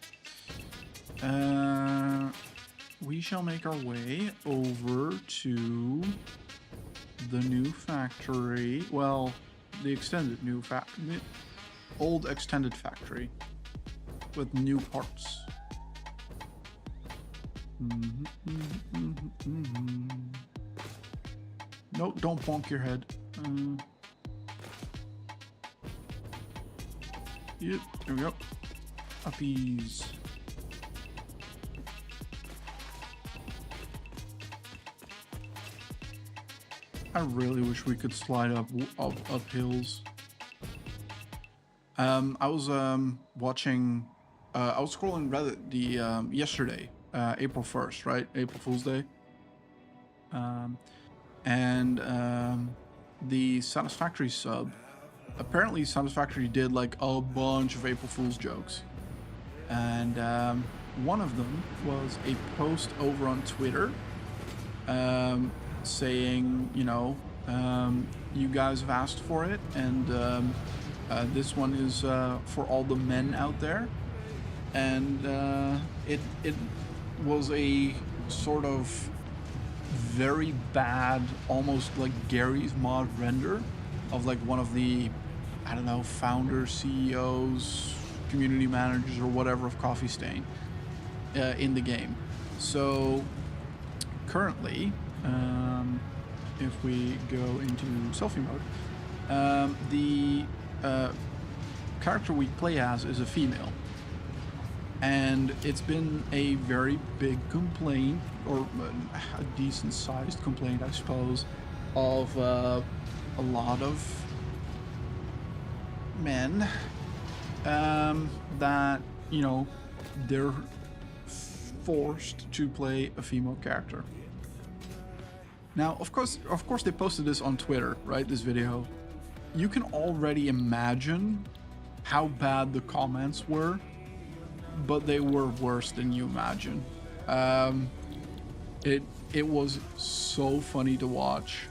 [SPEAKER 3] We shall make our way over to the new factory. Well, the extended new factory. Old extended factory with new parts. No, don't bonk your head. Yep, there we go. Uppies. I really wish we could slide up hills. I was watching, I was scrolling Reddit yesterday, April 1st, right? April Fool's Day. The Satisfactory sub, apparently Satisfactory did like a bunch of April Fool's jokes. And one of them was a post over on Twitter saying, you know, you guys have asked for it, and this one is for all the men out there, and it was a sort of very bad, almost like Gary's Mod render of like one of the, I don't know, founders, CEOs, community managers, or whatever of Coffee Stain in the game. So currently, if we go into selfie mode, the character we play as is a female, and it's been a very big complaint, or a decent sized complaint, I suppose, of a lot of men that, you know, they're forced to play a female character. Now, of course they posted this on Twitter, right, this video. You can already imagine how bad the comments were, but they were worse than you imagine. It was so funny to watch.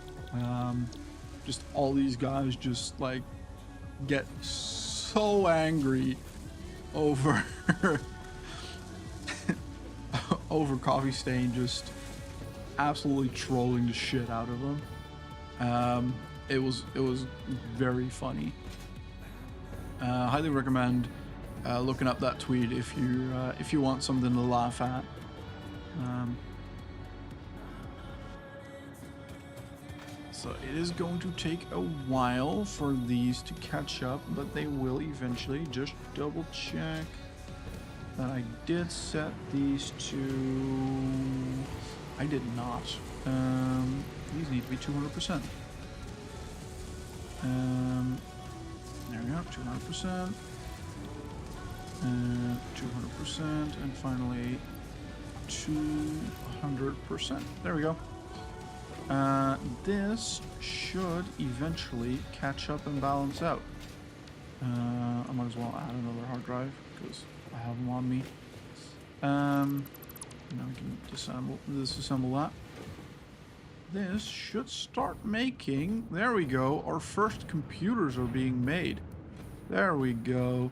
[SPEAKER 3] Just all these guys just like get so angry over over Coffee Stain just absolutely trolling the shit out of them. It was very funny. Highly recommend looking up that tweet if you want something to laugh at. So it is going to take a while for these to catch up, but they will eventually. Just double check that I did set these to... I did not. These need to be 200%. There we go, 200%. 200%, and finally 200%. There we go. This should eventually catch up and balance out. I might as well add another hard drive because I have them on me. Now we can disassemble that. This should start making, there we go, our first computers are being made. There we go.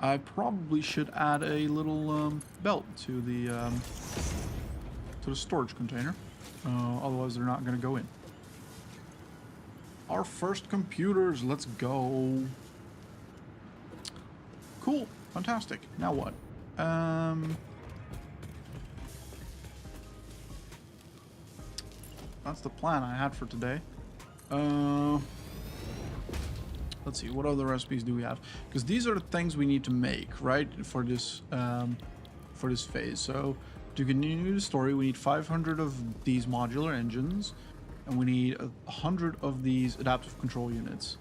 [SPEAKER 3] I probably should add a little belt to the storage container. Otherwise they're not going to go in. Our first computers, let's go. Cool, fantastic. Now what? that's the plan I had for today. Let's see, what other recipes do we have? Because these are the things we need to make, right, for this phase. So to continue the story, we need 500 of these modular engines, and we need 100 of these adaptive control units.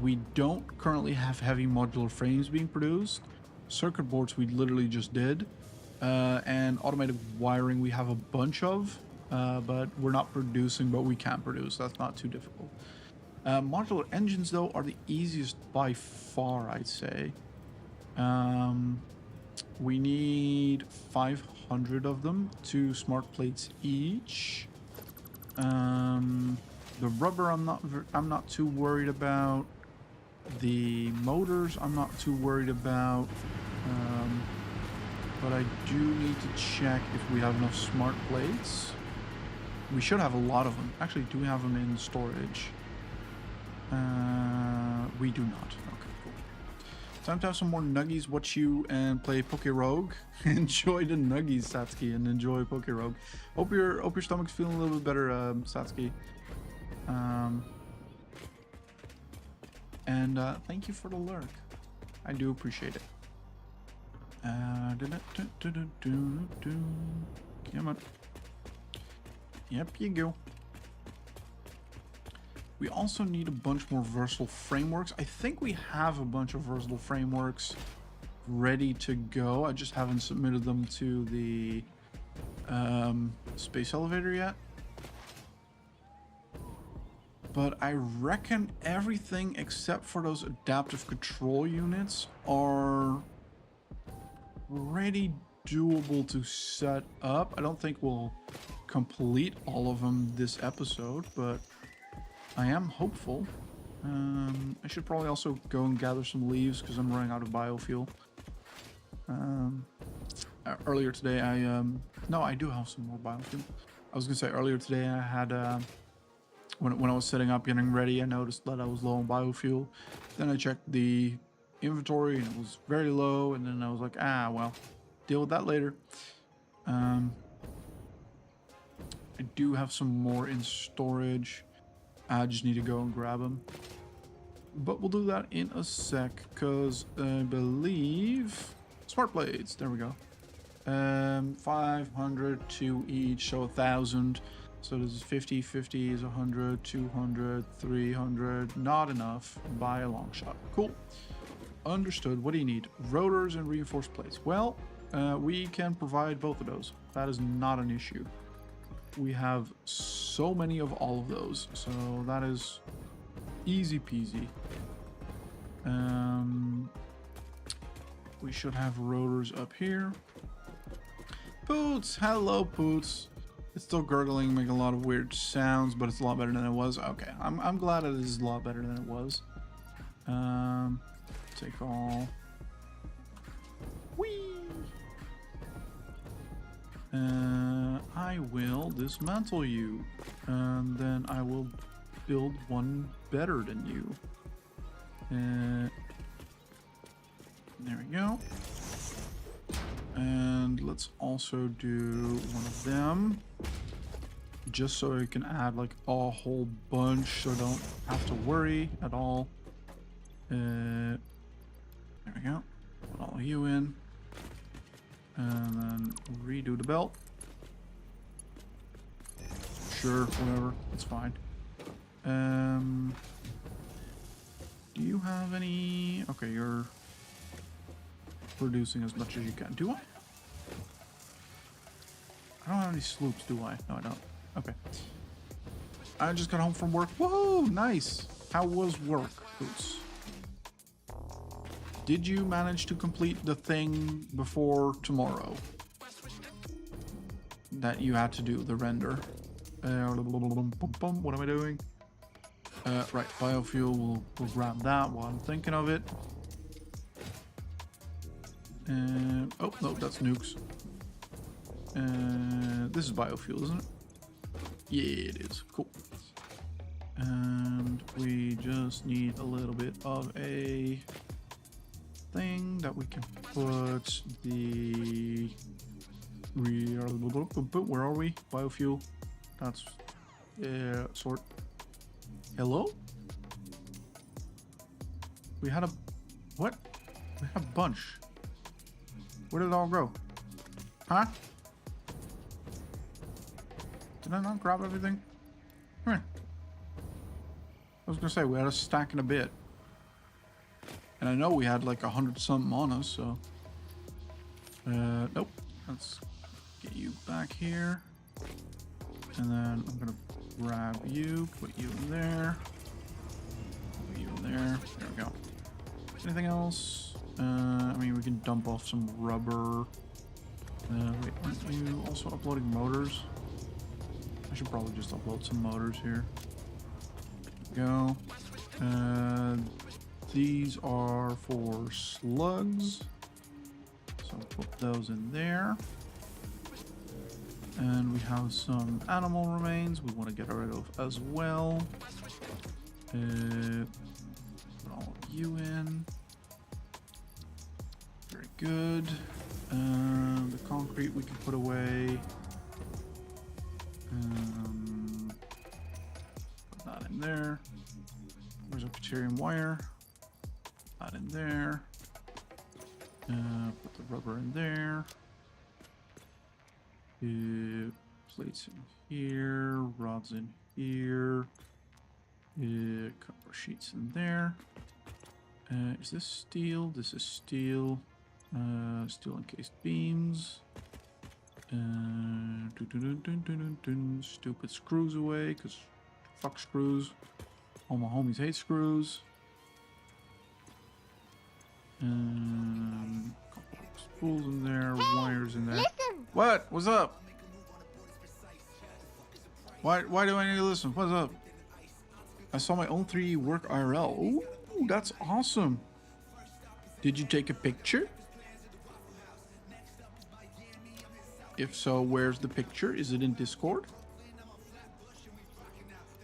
[SPEAKER 3] We don't currently have heavy modular frames being produced. Circuit boards we literally just did, and automated wiring we have a bunch of, but we're not producing, but we can produce. That's not too difficult. Modular engines, though, are the easiest by far, I'd say. We need 500 of them, 2 smart plates each. The rubber, I'm not too worried about. The motors, I'm not too worried about. But I do need to check if we have enough smart plates. We should have a lot of them. Actually, do we have them in storage? We do not. Okay, cool. Time to have some more nuggies, watch you, and play Poke Rogue. Enjoy the nuggies, Satsuki, and enjoy Poke Rogue. Hope your stomach's feeling a little bit better, Satsuki. And thank you for the lurk. I do appreciate it. Come on. Yep, you go. We also need a bunch more versatile frameworks. I think we have a bunch of versatile frameworks ready to go. I just haven't submitted them to the space elevator yet. But I reckon everything except for those adaptive control units are pretty doable to set up. I don't think we'll complete all of them this episode, but I am hopeful. I should probably also go and gather some leaves because I'm running out of biofuel. Earlier today, no, I do have some more biofuel. I was gonna say earlier today I had when I was setting up, getting ready, I noticed that I was low on biofuel. Then I checked the inventory and it was very low, and then I was like, well, deal with that later. I do have some more in storage. I just need to go and grab them. But we'll do that in a sec, because I believe... Smart plates, there we go. 500, 2 each, so 1,000. So this is 50, 50 is 100, 200, 300. Not enough by a long shot. Cool. Understood. What do you need? Rotors and reinforced plates. Well, we can provide both of those. That is not an issue. We have so many of all of those, so that is easy peasy. We should have rotors up here. Poots! Hello, Poots. It's still gurgling, making a lot of weird sounds, but it's a lot better than it was. Okay, I'm glad it is a lot better than it was. Take all. Whee! I will dismantle you, and then I will build one better than you. There we go. And let's also do one of them, just so I can add like a whole bunch, so I don't have to worry at all. There we go. Put all of you in. And then redo the belt. Sure, whatever, it's fine. Do you have any? Okay, you're producing as much as you can. Do I? I don't have any sloops, do I? No, I don't. Okay. I just got home from work. Whoa, nice. How was work, Boots? Did you manage to complete the thing before tomorrow that you had to do, the render? What am I doing? Right, biofuel, we'll grab that while I'm thinking of it. Oh, no, that's nukes. This is biofuel, isn't it? Yeah, it is. Cool. And we just need a little bit of a thing that we can put the... Where are we? Biofuel. That's sort. Hello? We had a what? We had a bunch. Where did it all go? Huh? Did I not grab everything? Come here. I was gonna say we had a stack in a bit. And I know we had like 100 something on us, so nope. Let's get you back here. And then I'm gonna grab you, put you in there. Put you in there. There we go. Anything else? I mean, we can dump off some rubber. Wait, aren't you also uploading motors? I should probably just upload some motors here. There we go. These are for slugs. So put those in there. And we have some animal remains we want to get rid of as well. Put all of you in. Very good. The concrete we can put away. Put that in there. Where's our deuterium wire? That in there. Put the rubber in there. Plates in here. Rods in here. Copper sheets in there. Is this steel? This is steel. Steel encased beams. Stupid screws away, because fuck screws. All my homies hate screws. Couple of spools in there, wires in there.
[SPEAKER 1] Listen!
[SPEAKER 3] What? What's up? Why do I need to listen? What's up? I saw my own 3D work IRL. Ooh, that's awesome. Did you take a picture? If so, where's the picture? Is it in Discord?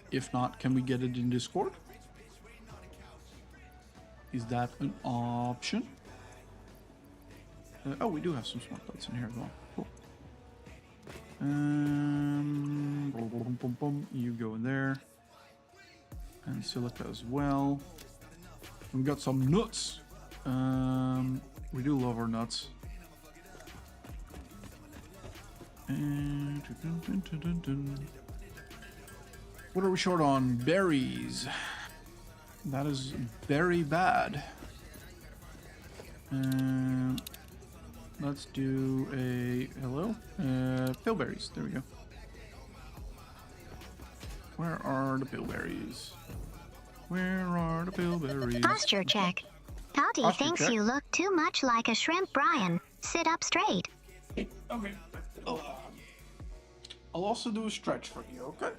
[SPEAKER 3] If not, can we get it in Discord? Is that an option? Oh, we do have some smart plates in here as well. Cool. You go in there. And silica as well. We've got some nuts. We do love our nuts. And what are we short on? Berries. That is very bad. Let's do a hello. Pillberries. There we go. Where are the pillberries? Where are the pillberries?
[SPEAKER 1] Posture check. Toddy
[SPEAKER 3] Posture
[SPEAKER 1] thinks
[SPEAKER 3] check.
[SPEAKER 1] you look too much like a shrimp, Brian. Sit up straight.
[SPEAKER 3] Okay. I'll also do a stretch for you, okay?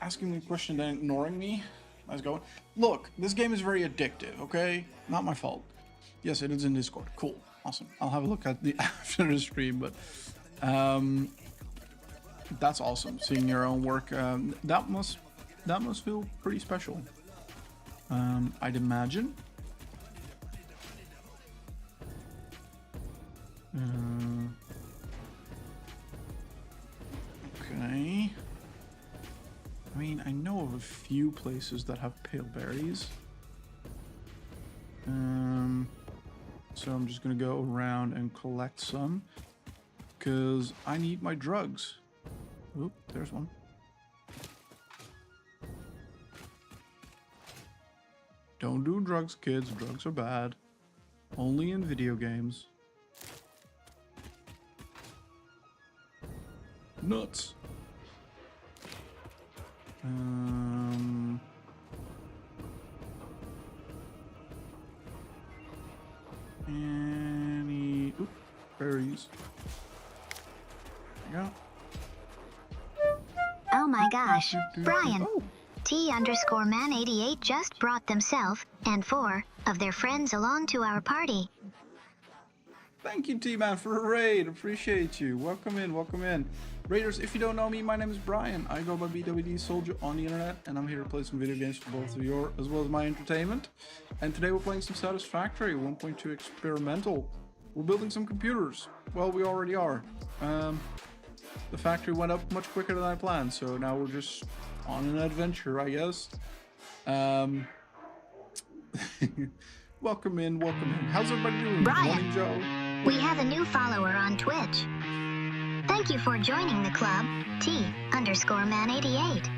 [SPEAKER 3] Asking me a question then ignoring me. How's it going? Look, this game is very addictive, okay? Not my fault. Yes, it is in Discord. Cool. Awesome. I'll have a look at the after the stream, but that's awesome. Seeing your own work, that must feel pretty special. I'd imagine. Okay. I mean, I know of a few places that have pale berries. So I'm just gonna go around and collect some because I need my drugs. Oop, there's one. Don't do drugs, kids. Drugs are bad. Only in video games. Nuts. Any berries? Yeah.
[SPEAKER 1] Oh my gosh, Brian.
[SPEAKER 3] Oh,
[SPEAKER 1] T_man88 just brought themselves and 4 of their friends along to our party.
[SPEAKER 3] thank you, T-Man, for a raid. Appreciate you. Welcome in, welcome in. Raiders, if you don't know me, my name is Brian. I go by BWD Soldier on the internet, and I'm here to play some video games for both of your as well as my entertainment. And today we're playing some Satisfactory 1.2 experimental. We're building some computers. Well, we already are. the factory went up much quicker than I planned, so now we're just on an adventure, I guess. Welcome in, welcome in. How's everybody doing?
[SPEAKER 1] Brian.
[SPEAKER 3] Good morning, Joe.
[SPEAKER 1] We have a new follower on Twitch. Thank you for joining the club, T_man88.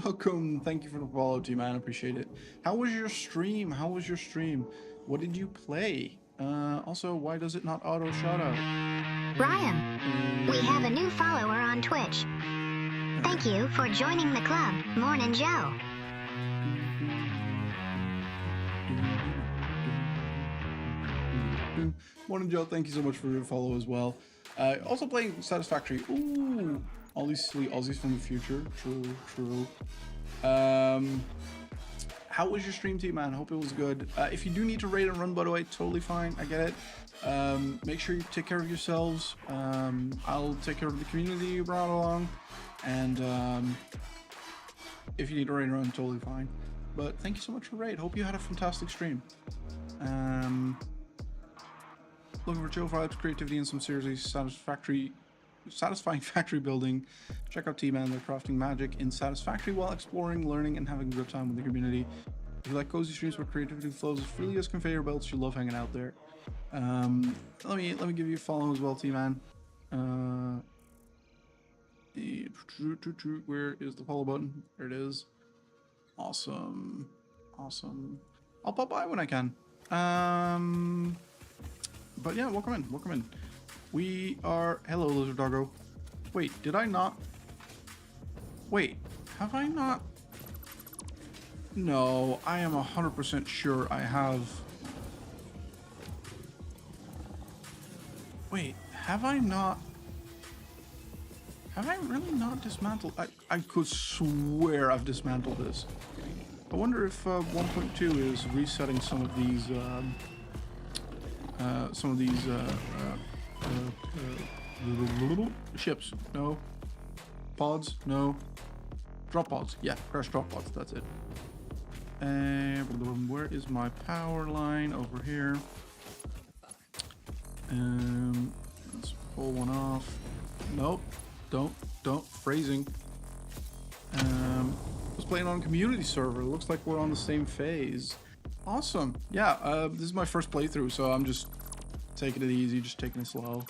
[SPEAKER 3] Welcome. Thank you for the follow, T-Man. Appreciate it. How was your stream? How was your stream? What did you play? Also, why does it not auto shout out?
[SPEAKER 1] Brian, we have a new follower on Twitch. Thank you for joining the club, Morning Joe.
[SPEAKER 3] Morning, Joe. Thank you so much for your follow as well. Also playing Satisfactory. Ooh, all these sweet Aussies from the future. True, true. How was your stream, T-Man? Hope it was good. If you do need to raid and run, by the way, totally fine. I get it. Make sure you take care of yourselves. I'll take care of the community you brought along. And if you need to raid and run, totally fine. But thank you so much for raid. Hope you had a fantastic stream. Looking for chill vibes, creativity, and some seriously satisfying factory building. Check out T-Man. They're crafting magic in Satisfactory while exploring, learning, and having a good time with the community. If you like cozy streams where creativity flows as freely as conveyor belts, you love hanging out there. Let me give you a follow as well, T-Man. Where is the follow button? There it is. Awesome. Awesome. I'll pop by when I can. But yeah, welcome in. Welcome in. We are... Hello, Lizard Doggo. Wait, did I not... Wait, have I not... No, I am 100% sure I have... Wait, have I not... Have I really not dismantled... I could swear I've dismantled this. I wonder if 1.2 is resetting some of these little ships. No. Pods? No. Drop pods. Yeah, crash drop pods. That's it. And where is my power line? Over here. Let's pull one off. Nope. Don't. Phrasing. I was playing on a community server. Looks like we're on the same phase. Awesome. Yeah, this is my first playthrough, so I'm just taking it easy, just taking it slow,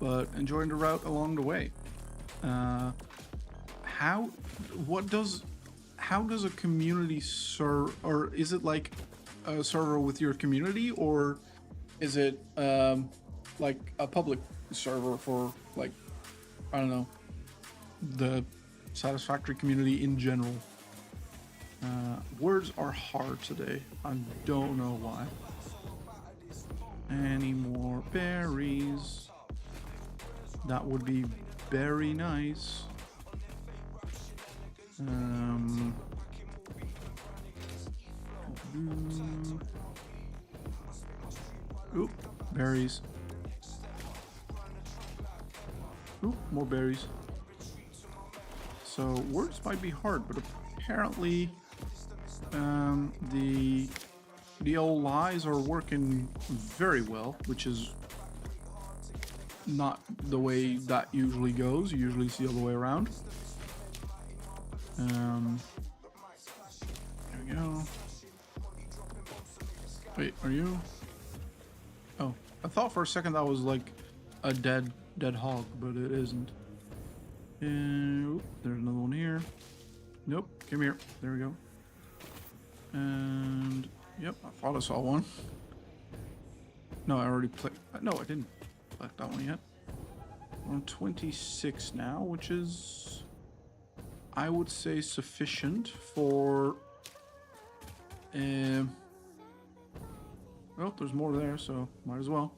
[SPEAKER 3] but enjoying the route along the way. How does a community serve, or is it like a server with your community, or is it like a public server for, like, I don't know, the Satisfactory community in general? Words are hard today. I don't know why. Any more berries? That would be very nice. Oop, berries. Oop, more berries. So words might be hard, but apparently the old lies are working very well, which is not the way that usually goes. You usually see all the way around. There we go. Wait, are you? Oh, I thought for a second that was like a dead hog, but it isn't. Oop, there's another one here. Nope, come here. There we go. And yep, I thought I saw one. No, I already played. No, I didn't play that one yet. We're on 26 now, which is, I would say, sufficient for. Well, there's more there, so might as well.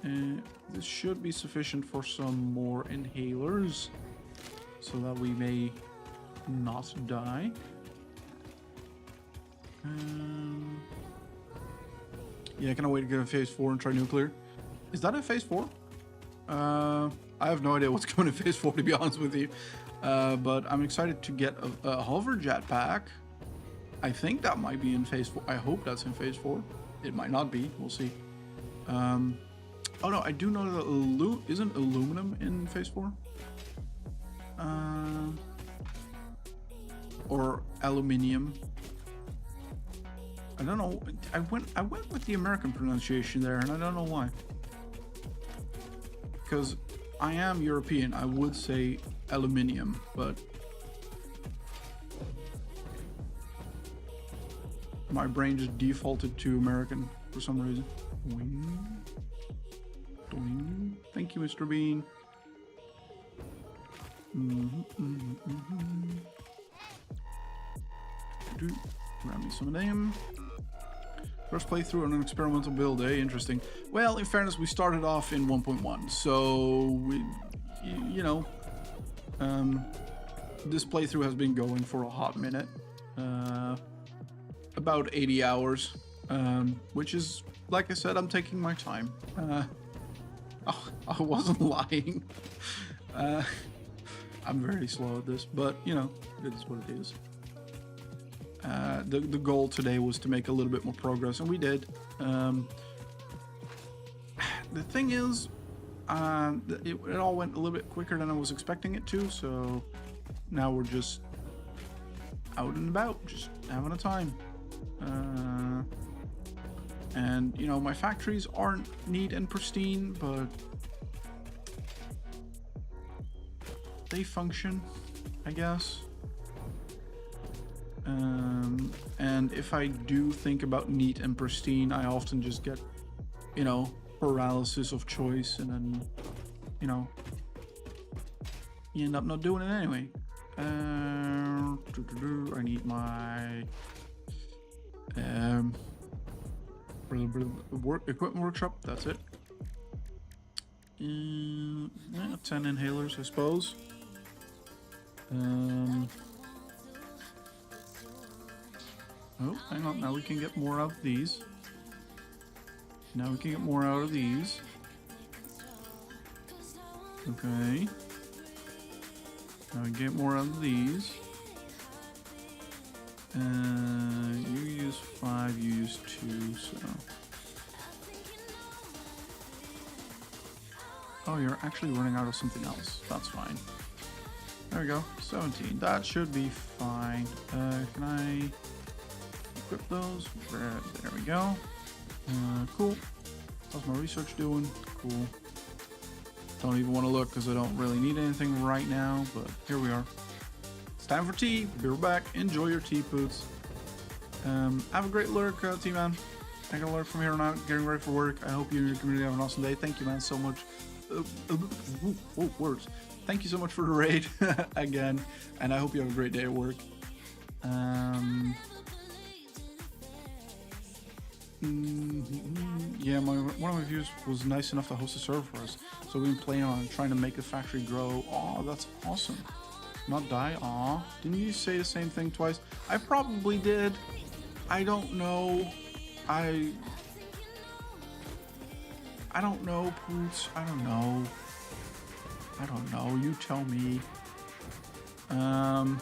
[SPEAKER 3] This should be sufficient for some more inhalers, so that we may not die. Yeah, can I wait to get a phase 4 and try nuclear? Is that a phase 4? I have no idea what's coming in phase 4, to be honest with you. But I'm excited to get a hover jetpack. I think that might be in phase 4. I hope that's in phase 4. It might not be. We'll see. Oh no, I do know that isn't aluminum in Phase 4? Or aluminium. I don't know. I went with the American pronunciation there, and I don't know why. Because I am European, I would say aluminium, but my brain just defaulted to American for some reason. Doing. Thank you, Mr. Bean. Grab me some of them. First playthrough on an experimental build, eh? Interesting. Well, in fairness, we started off in 1.1, so you know, this playthrough has been going for a hot minute, about 80 hours, which is, like I said, I'm taking my time. I wasn't lying. I'm very slow at this, but you know, it is what it is. The goal today was to make a little bit more progress, and we did. The thing is, it all went a little bit quicker than I was expecting it to, so now we're just out and about, just having a time. And, you know, my factories aren't neat and pristine, but they function, I guess. And if I do think about neat and pristine, I often just get, you know, paralysis of choice, and then, you know, you end up not doing it anyway. I need my equipment workshop. That's it. 10 inhalers, I suppose. Oh, hang on. Now we can get more of these. Now we can get more out of these. Okay. Now we get more out of these. You use 5, you use 2, so... Oh, you're actually running out of something else. That's fine. There we go. 17. That should be fine. Can I equip those? There we go. Cool. How's my research doing? Cool. Don't even want to look because I don't really need anything right now, but here we are. It's time for tea. Be right back. Enjoy your tea, Poots. Have a great lurk, T-Man. I gotta lurk from here on out, getting ready for work. I hope you and your community have an awesome day. Thank you, man, so much. Words. Thank you so much for the raid again, and I hope you have a great day at work. Yeah, one of my viewers was nice enough to host a server for us, so we've been playing on it, trying to make the factory grow. Oh, that's awesome. Not die. Aw, didn't you say the same thing twice? I probably did. I don't know. I don't know, Poots. I don't know. You tell me. Don't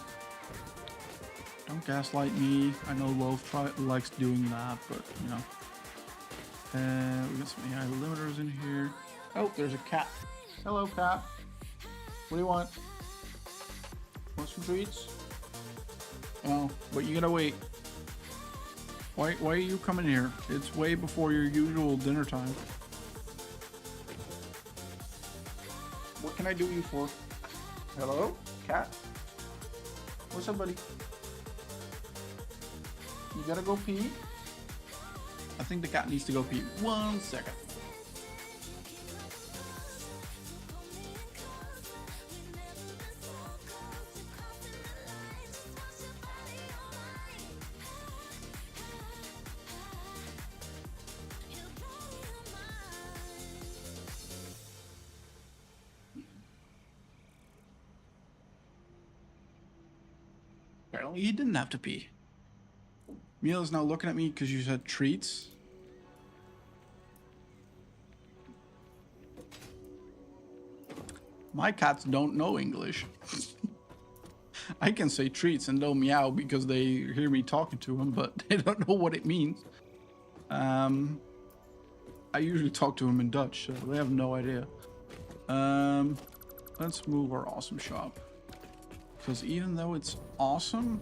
[SPEAKER 3] gaslight me. I know Loaf likes doing that, but you know. We got some AI limiters in here. Oh, there's a cat. Hello, cat. What do you want? Want some treats? Oh, but you gotta wait. Why are you coming here? It's way before your usual dinner time. What can I do you for? Hello? Cat? What's up, buddy? You gotta go pee? I think the cat needs to go pee. 1 second. Apparently he didn't have to pee. Mila's now looking at me because you said treats. My cats don't know English. I can say treats and they'll meow because they hear me talking to them, but they don't know what it means. I usually talk to them in Dutch, so they have no idea. Let's move our awesome shop. Because even though it's awesome,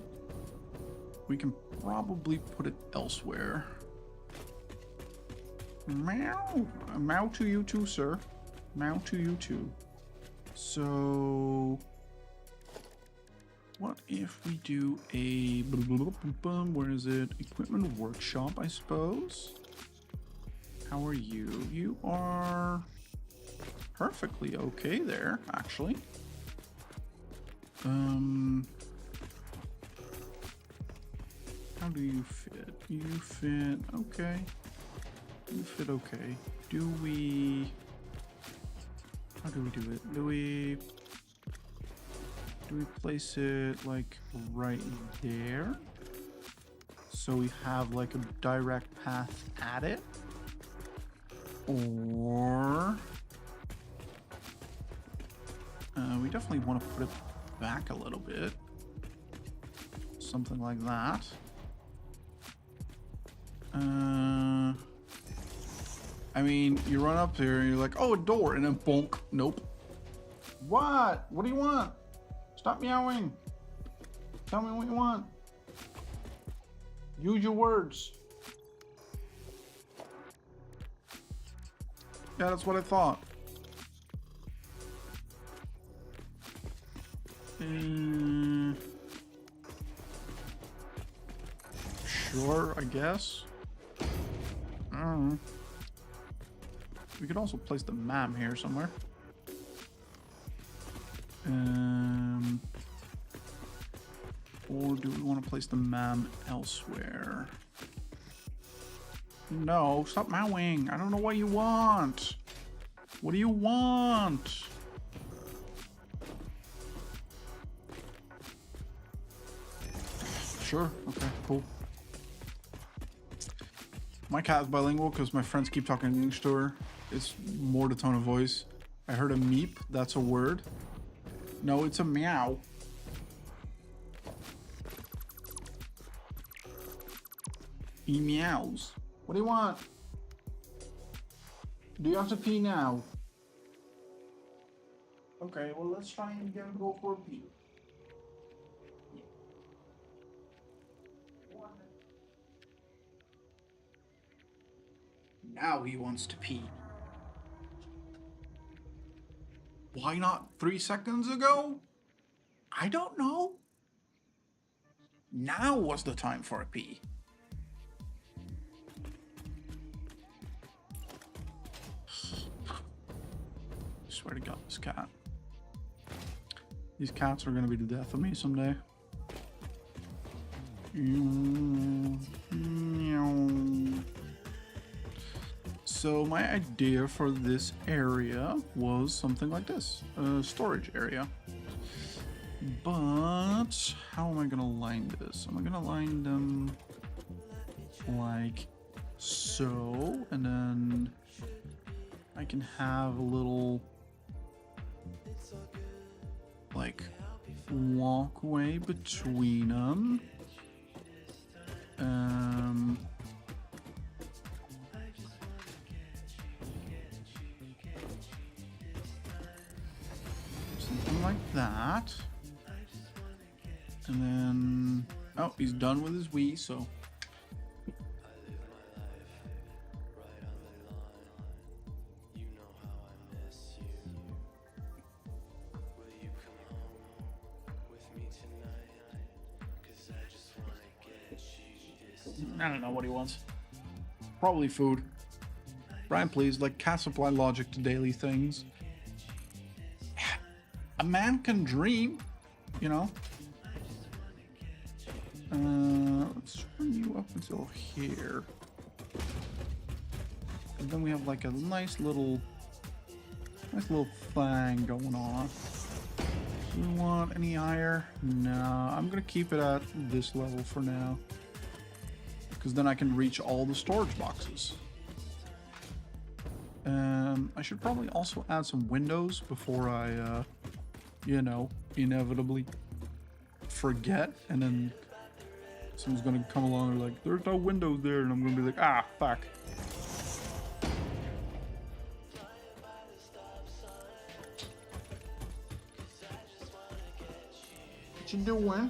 [SPEAKER 3] we can probably put it elsewhere. Meow. Meow to you too, sir. Meow to you too. So... what if we do a... where is it? Equipment workshop, I suppose. How are you? You are perfectly okay there, actually. How do you fit? You fit okay. You fit okay. Do we... how do we do it? Do we place it like right there? So we have like a direct path at it? Or... we definitely want to put it back a little bit. Something like that. I mean, you run up there and you're like, oh, a door, and then bonk. Nope. What? What do you want? Stop meowing. Tell me what you want. Use your words. Yeah, that's what I thought. Sure, I guess. I don't know. We could also place the map here somewhere. Or do we want to place the MAM elsewhere? No, stop meowing. I don't know what you want. What do you want? Sure. Okay, cool. My cat is bilingual because my friends keep talking English to her. It's more the tone of voice. I heard a meep. That's a word. No, it's a meow. He meows. What do you want? Do you have to pee now? Okay, well, let's try and go for a pee. Now he wants to pee. Why not 3 seconds ago? I don't know. Now was the time for a pee. Swear to God, this cat. These cats are gonna be the death of me someday. So my idea for this area was something like this, a storage area. But how am I gonna line this? Am I gonna line them like so, and then I can have a little like walkway between them. Something like that. And then, oh, he's done with his Wii, so. I don't know what he wants. Probably food. Brian, please, like, cast apply logic to daily things. A man can dream, you know. Let's bring you up until here. And then we have like a nice little thing going on. Do we want any higher? No, I'm gonna keep it at this level for now. Because then I can reach all the storage boxes. I should probably also add some windows before I, you know, inevitably forget and then Someone's gonna come along and like, there's no windows there, and I'm gonna be like, ah, fuck. What you doing?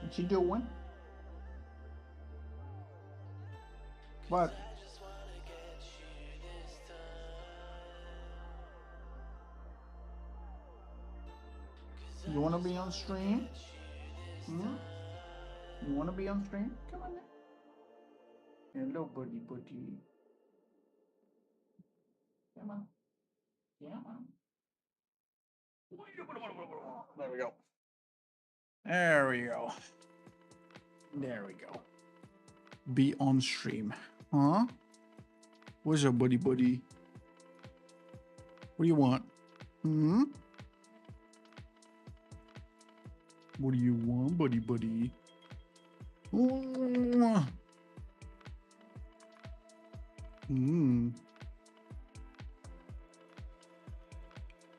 [SPEAKER 3] What you doing? What? You wanna be on stream? Hmm? You wanna be on stream? Come on in. Hello, buddy, buddy. Come on. Come on. There we go. There we go. There we go. Be on stream. Huh? What's up, buddy, buddy? What do you want? Hmm? What do you want, buddy, buddy? Hmm.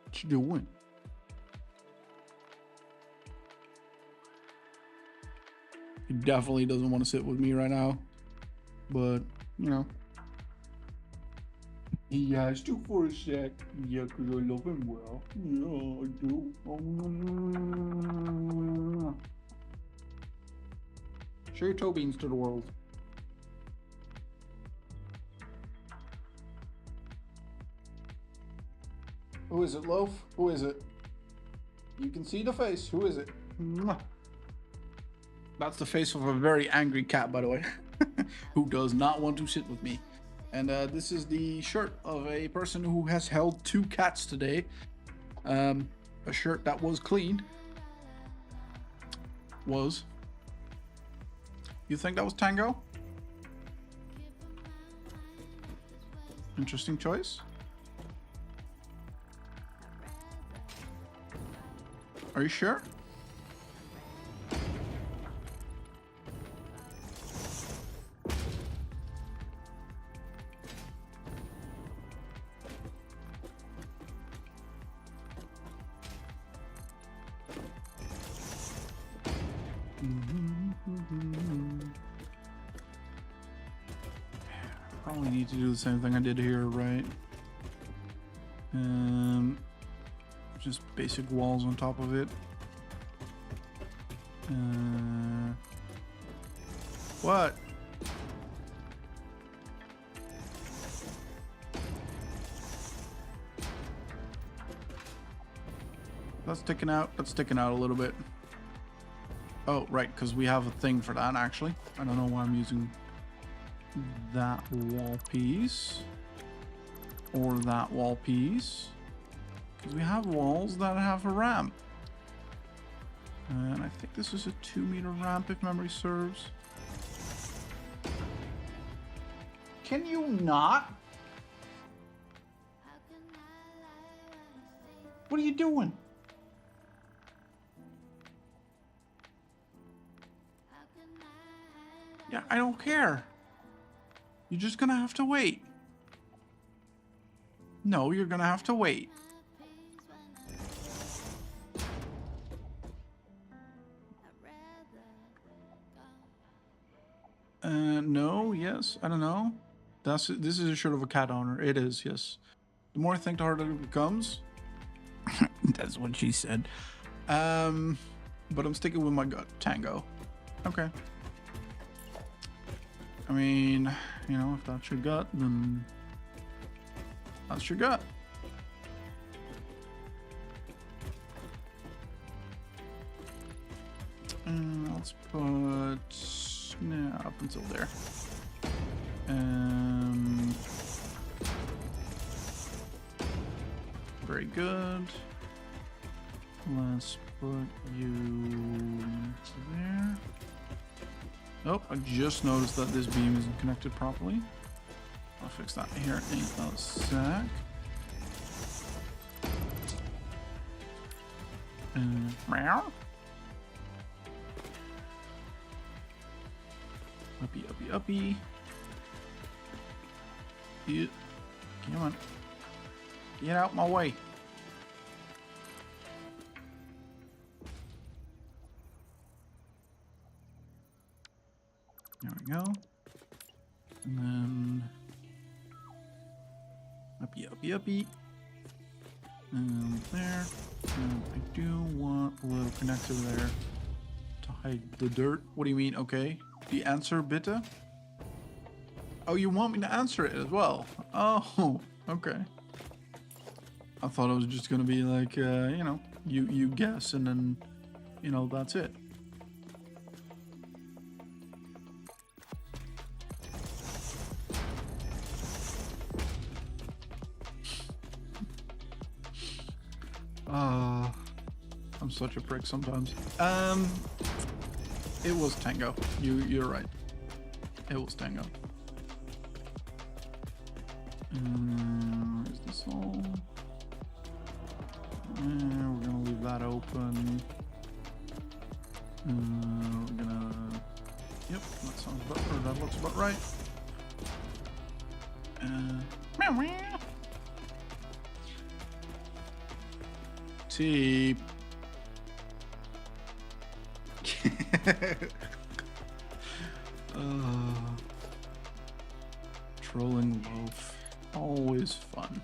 [SPEAKER 3] What you doing? He definitely doesn't want to sit with me right now, but you know, he has to for a sec. Yeah, because I love him well. Yeah, I do. Share your toe beans to the world. Who is it, Loaf? Who is it? You can see the face. Who is it? Mwah. That's the face of a very angry cat, by the way, who does not want to sit with me. And this is the shirt of a person who has held 2 cats today. A shirt that was cleaned. Was. You think that was Tango? Interesting choice. Are you sure? Probably need to do the same thing I did here, right? Just basic walls on top of it. What? That's sticking out. That's sticking out a little bit. Oh, right, because we have a thing for that, actually. I don't know why I'm using that wall piece. Or that wall piece. Because we have walls that have a ramp. And I think this is a 2-meter ramp, if memory serves. Can you not? What are you doing? Yeah, I don't care. You're just gonna have to wait. No, you're gonna have to wait. No, yes, I don't know. This is a shirt of a cat owner. It is, yes. The more I think, the harder it becomes. That's what she said. But I'm sticking with my gut. Tango. Okay. I mean, you know, if that's your gut, then that's your gut. Let's put up until there. Very good. Let's put you there. Oh, I just noticed that this beam isn't connected properly. I'll fix that here in a sec. Meow. Uppy, uppy, uppy. Yeah. Come on. Get out my way. There we go. And then uppy. And there. And I do want a little connector there to hide the dirt. What do you mean? Okay. The answer, bitte? Oh, you want me to answer it as well? Oh, okay. I thought it was just gonna be like, you know, you guess and then, you know, that's it. I'm such a prick sometimes. It was Tango. You're right. It was Tango. Is this all? We're gonna leave that open. We're gonna. Yep, that sounds about, or that looks about right. Meow meow. Teep. Trolling loaf, always fun.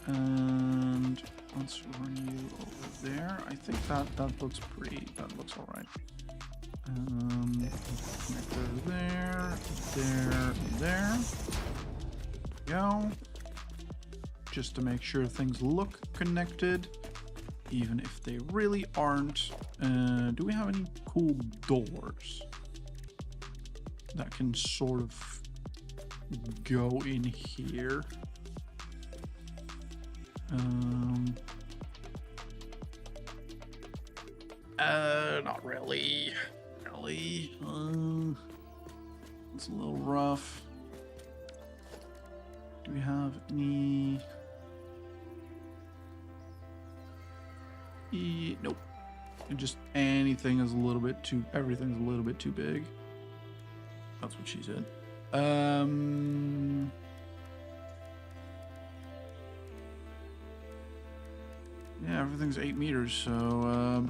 [SPEAKER 3] And let's run you over there. I think that looks pretty. That looks all right. Connector there, there. Go. Just to make sure things look connected, even if they really aren't. Do we have any cool doors that can sort of go in here? Not really. It's a little rough. Do we have any? Nope. Just anything is a little bit too. Everything's a little bit too big. That's what she said. Yeah, everything's 8 meters, so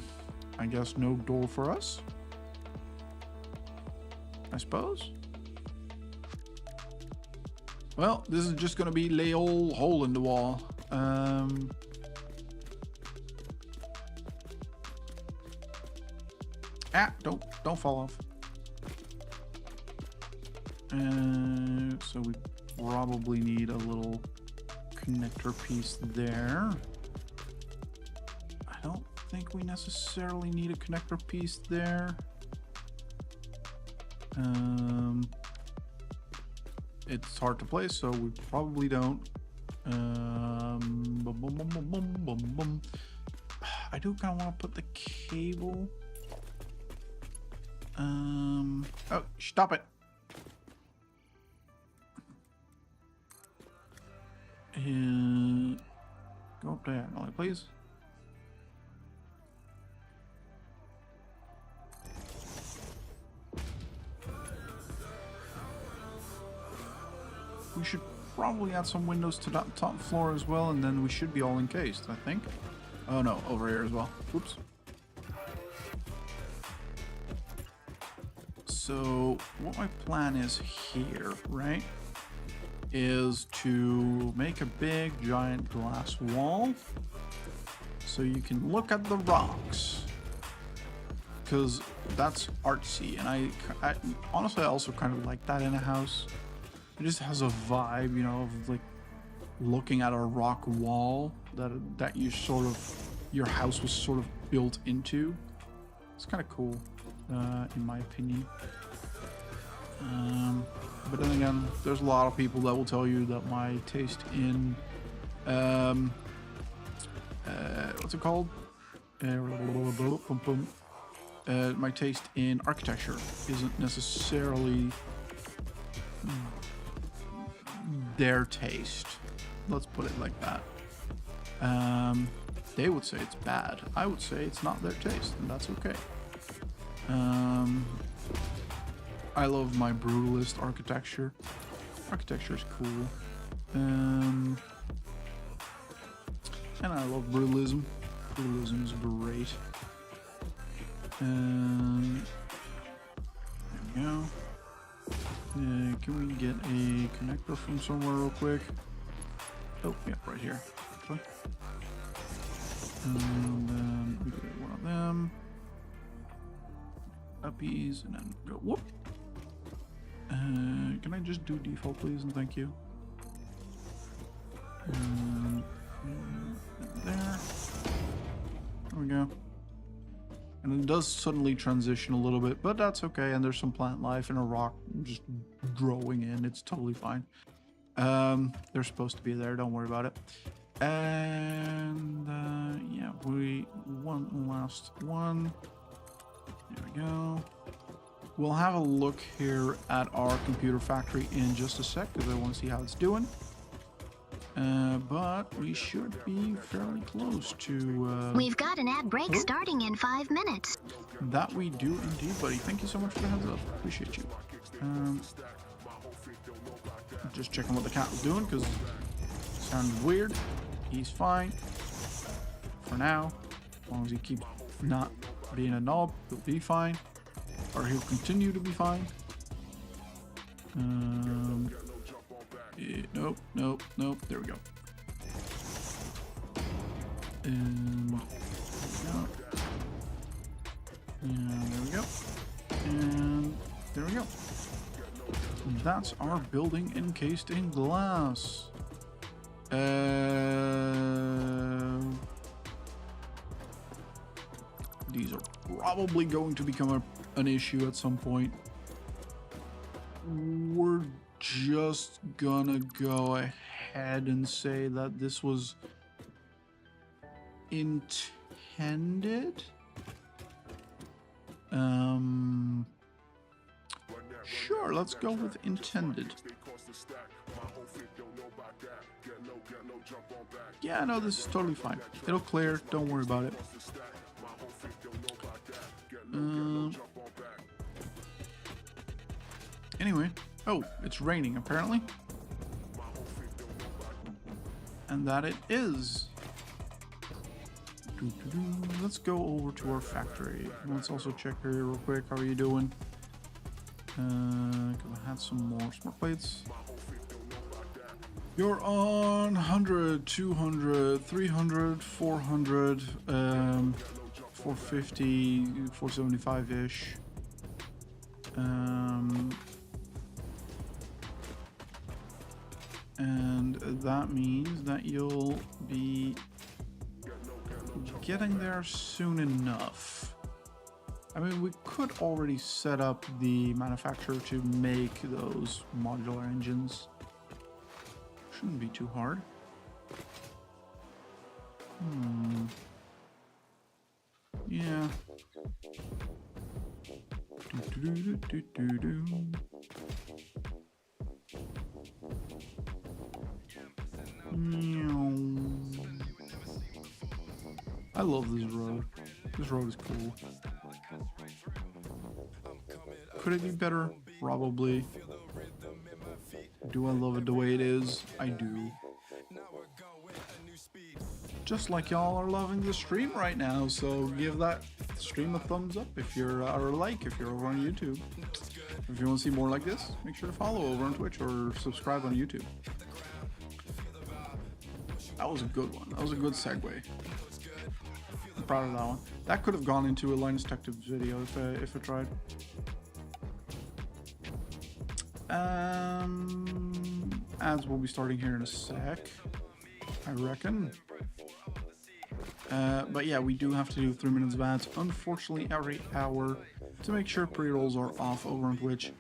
[SPEAKER 3] I guess no door for us. I suppose. Well, this is just gonna be lay old hole in the wall. Don't fall off. So we probably need a little connector piece there. I don't think we necessarily need a connector piece there. It's hard to place, so we probably don't. I do kind of want to put the cable. Oh, stop it. Go up diagonally, please. We should probably add some windows to that top floor as well, and then we should be all encased, I think. Oh no, over here as well. Oops. So what my plan is here, right, is to make a big giant glass wall so you can look at the rocks, because that's artsy, and I honestly I also kind of like that in a house. It just has a vibe, you know, of like looking at a rock wall that you sort of, your house was sort of built into. It's kind of cool, in my opinion. But then again, there's a lot of people that will tell you that my taste in, what's it called? My taste in architecture isn't necessarily their taste. Let's put it like that. They would say it's bad. I would say it's not their taste, and that's okay. I love my brutalist architecture. Architecture is cool. And I love brutalism. Brutalism is great. There we go. Can we get a connector from somewhere real quick? Oh, yeah, right here. Actually. And then we get one of them. Uppies, and then go whoop. Can I just do default, please, and thank you? And there. There we go. And it does suddenly transition a little bit, but that's okay. And there's some plant life and a rock just growing in. It's totally fine. They're supposed to be there. Don't worry about it. And yeah, one last one. There we go. We'll have a look here at our computer factory in just a sec because I want to see how it's doing. But we should be fairly close to...
[SPEAKER 1] We've got an ad break starting in 5 minutes.
[SPEAKER 3] That we do indeed, buddy. Thank you so much for the heads up. Appreciate you. Just checking what the cat was doing because it sounded weird. He's fine. For now. As long as he keeps not being a knob, he'll be fine. Or he'll continue to be fine. Nope, nope, nope. There we go. And there we go. And there we go. That's our building encased in glass. These are probably going to become an issue at some point. We're just gonna go ahead and say that this was intended. Sure, let's go with intended. Yeah, no, this is totally fine. It'll clear, don't worry about it. Anyway, oh, it's raining apparently. And that it is. Let's go over to our factory. Let's also check here real quick. How are you doing? Cause I had some more smart plates. You're on 100, 200, 300, 400, 450, 475-ish. And that means that you'll be getting there soon enough. I mean, we could already set up the manufacturer to make those modular engines. Shouldn't be too hard. Yeah. I love this road. This road is cool. Could it be better? Probably. Do I love it the way it is? I do. Just like y'all are loving the stream right now, so give that stream a thumbs up if you're, or a like if you're over on YouTube. If you want to see more like this, make sure to follow over on Twitch or subscribe on YouTube. That was a good one. That was a good segue. I'm proud of that one. That could have gone into a Linus Tech Tips video if I tried. Ads will be starting here in a sec, I reckon. But yeah, we do have to do 3 minutes of ads, unfortunately, every hour to make sure pre-rolls are off over on Twitch.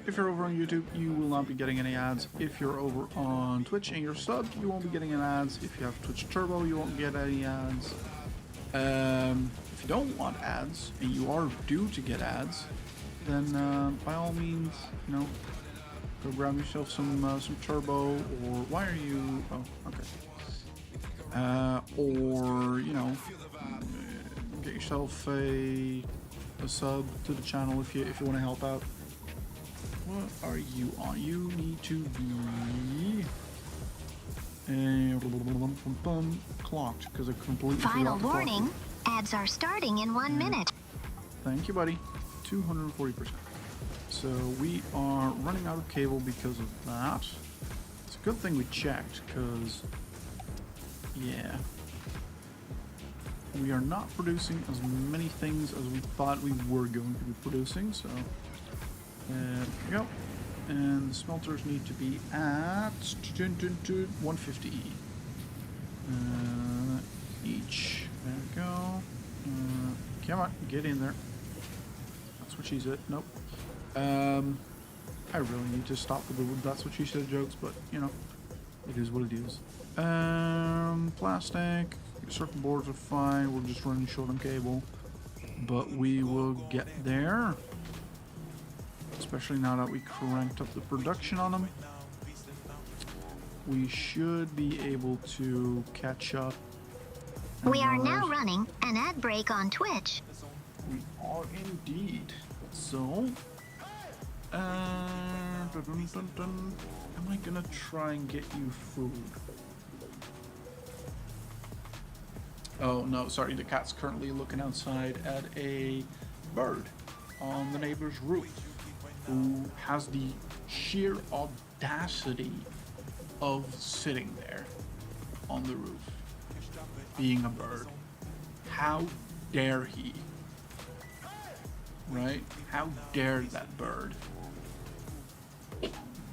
[SPEAKER 3] If you're over on YouTube, you will not be getting any ads. If you're over on Twitch and you're subbed, you won't be getting any ads. If you have Twitch Turbo, you won't get any ads. If you don't want ads and you are due to get ads, then by all means, you know, go grab yourself some Turbo, or why are you? Oh, okay. Or you know, get yourself a sub to the channel if you want to help out. What are you on? You need to be And clocked because I completely
[SPEAKER 1] Final
[SPEAKER 3] forgot to clock
[SPEAKER 1] warning,
[SPEAKER 3] it.
[SPEAKER 1] ads are starting in 1 minute.
[SPEAKER 3] Thank you, buddy. 240%. So we are running out of cable because of that. It's a good thing we checked because, yeah, we are not producing as many things as we thought we were going to be producing. So there we go. And the smelters need to be at 150 each. There we go. Come on, get in there. That's what she said. Nope. I really need to stop with the that's what she said jokes, but you know, it is what it is. Plastic, circuit boards are fine. We're just running short on cable, but we will get there. Especially now that we cranked up the production on them. We should be able to catch up.
[SPEAKER 1] We are now running an ad break on Twitch.
[SPEAKER 3] We are indeed. So, am I gonna try and get you food? Oh no, sorry, the cat's currently looking outside at a bird on the neighbor's roof who has the sheer audacity of sitting there on the roof, being a bird. How dare he? Right? How dare that bird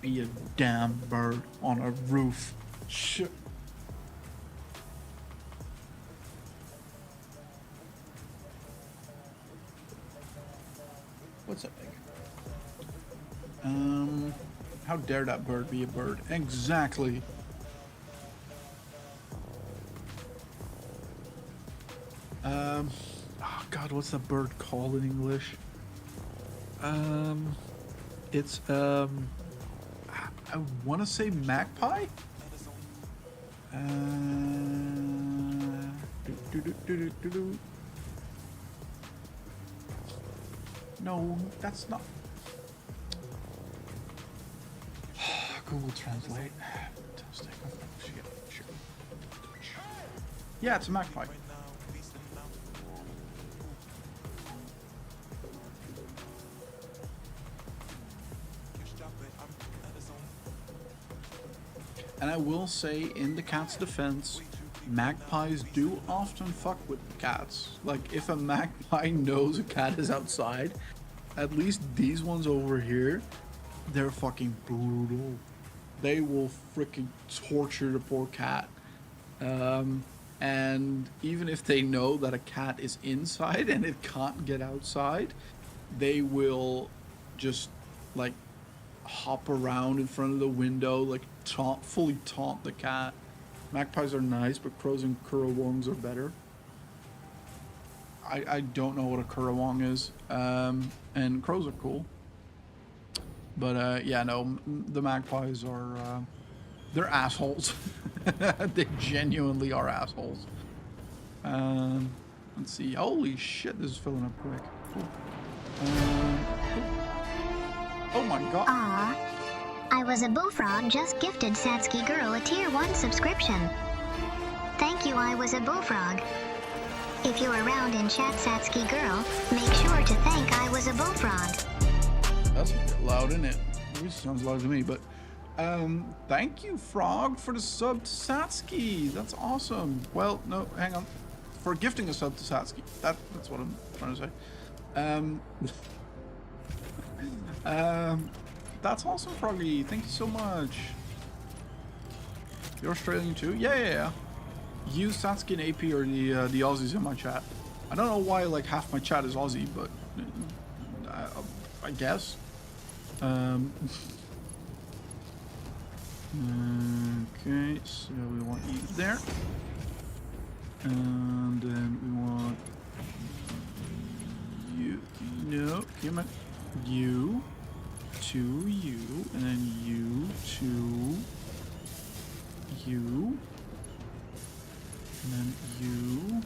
[SPEAKER 3] be a damn bird on a roof? Shit. What's up, Nick? How dare that bird be a bird? Exactly. Oh God, what's that bird called in English? It's I want to say magpie. No, that's not. Google Translate. Fantastic. Sure. Yeah, it's a magpie. And I will say, in the cat's defense, magpies do often fuck with cats. Like, if a magpie knows a cat is outside, at least these ones over here, they're fucking brutal. They will freaking torture the poor cat. And even if they know that a cat is inside and it can't get outside, they will just, like, hop around in front of the window, like, fully taunt the cat. Magpies are nice, but crows and currawongs are better. I don't know what a currawong is. And crows are cool. But, yeah, no, the magpies are, they're assholes. They genuinely are assholes. Let's see. Holy shit, this is filling up quick. Cool. Oh my god.
[SPEAKER 1] Aww. I Was a Bullfrog just gifted Satsuki Girl a tier 1 subscription. Thank you, I Was a Bullfrog. If you're around in chat, Satsuki Girl, make sure to thank I Was a Bullfrog.
[SPEAKER 3] That's a bit loud, isn't it? It sounds loud to me, but thank you, Frog, for the sub to Satsuki. That's awesome. Well, no, hang on. For gifting a sub to Satsuki. That's what I'm trying to say. That's awesome, Froggy. Thank you so much. You're Australian too? Yeah. You, Satsuki, and AP are the Aussies in my chat. I don't know why like half my chat is Aussie, but I guess. Okay, so we want you there. And then we want you. No, come on. You to you, and then you to you, and then you.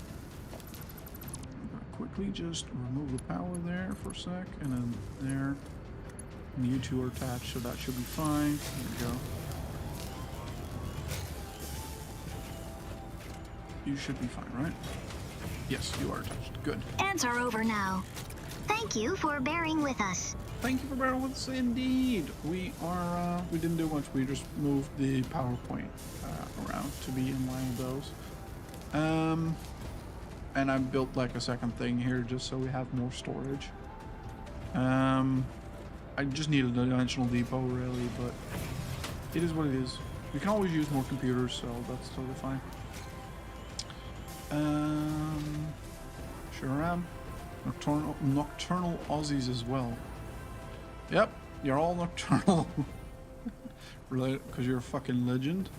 [SPEAKER 3] I'm gonna quickly just remove the power there for a sec, and then there. And you two are attached, so that should be fine. There we go. You should be fine, right? Yes, you are attached. Good.
[SPEAKER 1] Ads are over now. Thank you for bearing with us.
[SPEAKER 3] Thank you for bearing with us indeed. We are, we didn't do much. We just moved the PowerPoint around to be in line with those. And I built like a second thing here just so we have more storage. I just need a dimensional depot really, but it is what it is. We can always use more computers, so that's totally fine. Sure am. Nocturnal Aussies as well. Yep, you're all nocturnal. Really? Because you're a fucking legend?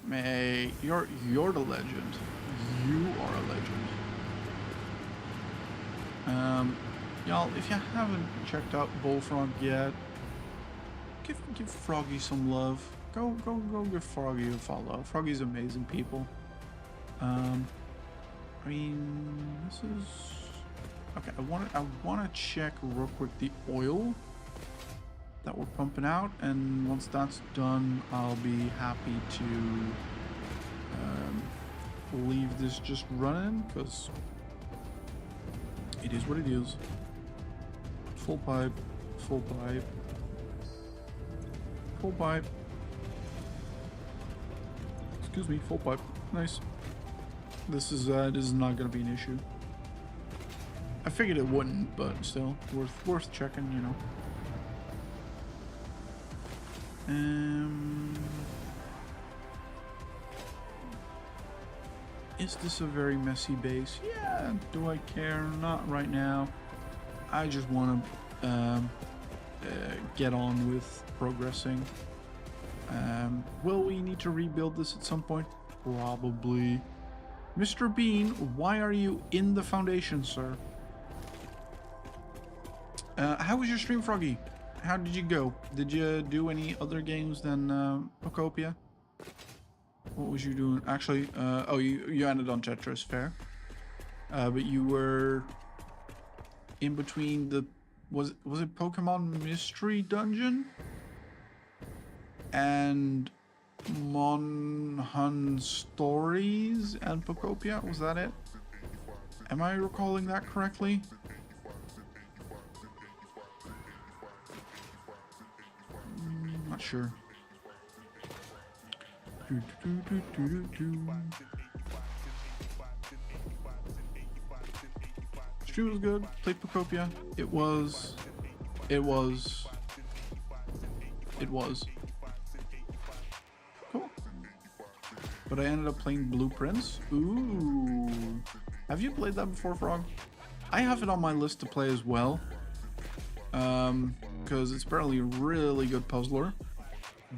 [SPEAKER 3] May, you're the legend. You are a legend. Y'all, if you haven't checked out Bullfrog yet, give Froggy some love. Go give Froggy a follow. Froggy's amazing people. I mean, this is okay. I want to check real quick the oil that we're pumping out, and once that's done, I'll be happy to leave this just running because it is what it is. Full pipe, full pipe, full pipe. Excuse me, full pipe. Nice. This is not gonna be an issue. I figured it wouldn't, but still worth checking, you know. Is this a very messy base? Yeah. Do I care? Not right now. I just want to get on with progressing. Will we need to rebuild this at some point? Probably. Mr. Bean, why are you in the foundation, sir? How was your stream, Froggy? How did you go? Did you do any other games than Pocopia? What was you doing? Actually, oh, you ended on Tetris, fair. But you were in between the was it Pokemon Mystery Dungeon and Monhun Stories and Pocopia? Was that it? Am I recalling that correctly? Not sure. Stream was good. Played Pocopia. It was. Cool. But I ended up playing Blueprints. Ooh. Have you played that before, Frog? I have it on my list to play as well. Because it's apparently a really good puzzler.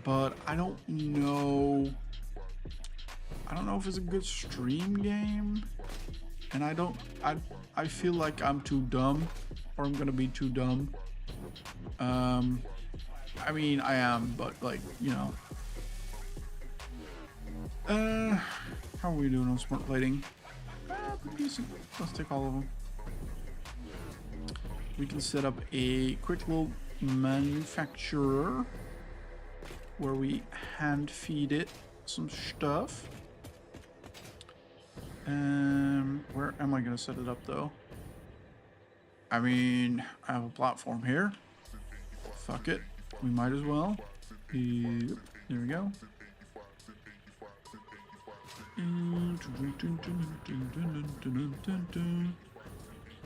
[SPEAKER 3] But I don't know if it's a good stream game. And I feel like I'm too dumb, or I'm gonna be too dumb. I mean, I am, but like, you know. How are we doing on smart plating? Pretty decent. Let's take all of them. We can set up a quick little manufacturer where we hand feed it some stuff. Where am I gonna set it up though? I mean, I have a platform here. Fuck it. We might as well. Yep. There we go. Are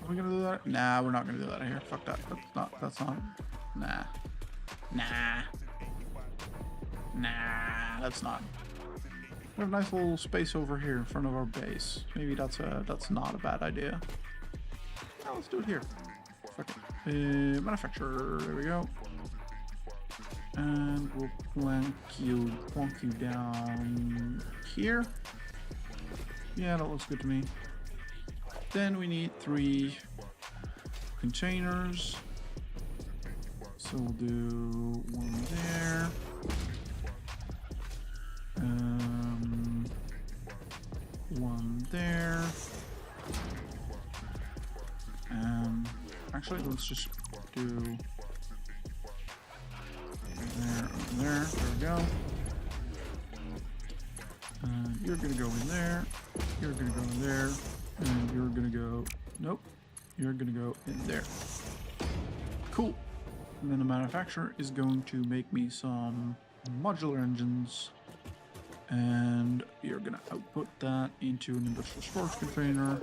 [SPEAKER 3] we gonna do that? Nah, we're not gonna do that here. Fuck that. That's not. Nah, that's not. We have a nice little space over here in front of our base. Maybe that's not a bad idea. Oh, let's do it here. Fuck it. Manufacturer. There we go. And we'll plonk you down here. Yeah, that looks good to me. Then we need 3 containers. So we'll do 1 there. 1 there. Actually, let's just do there. There we go. you're gonna go in there, you're gonna go in there, and you're gonna go, nope, you're gonna go in there. Cool. And then the manufacturer is going to make me some modular engines, and you're gonna output that into an industrial storage container,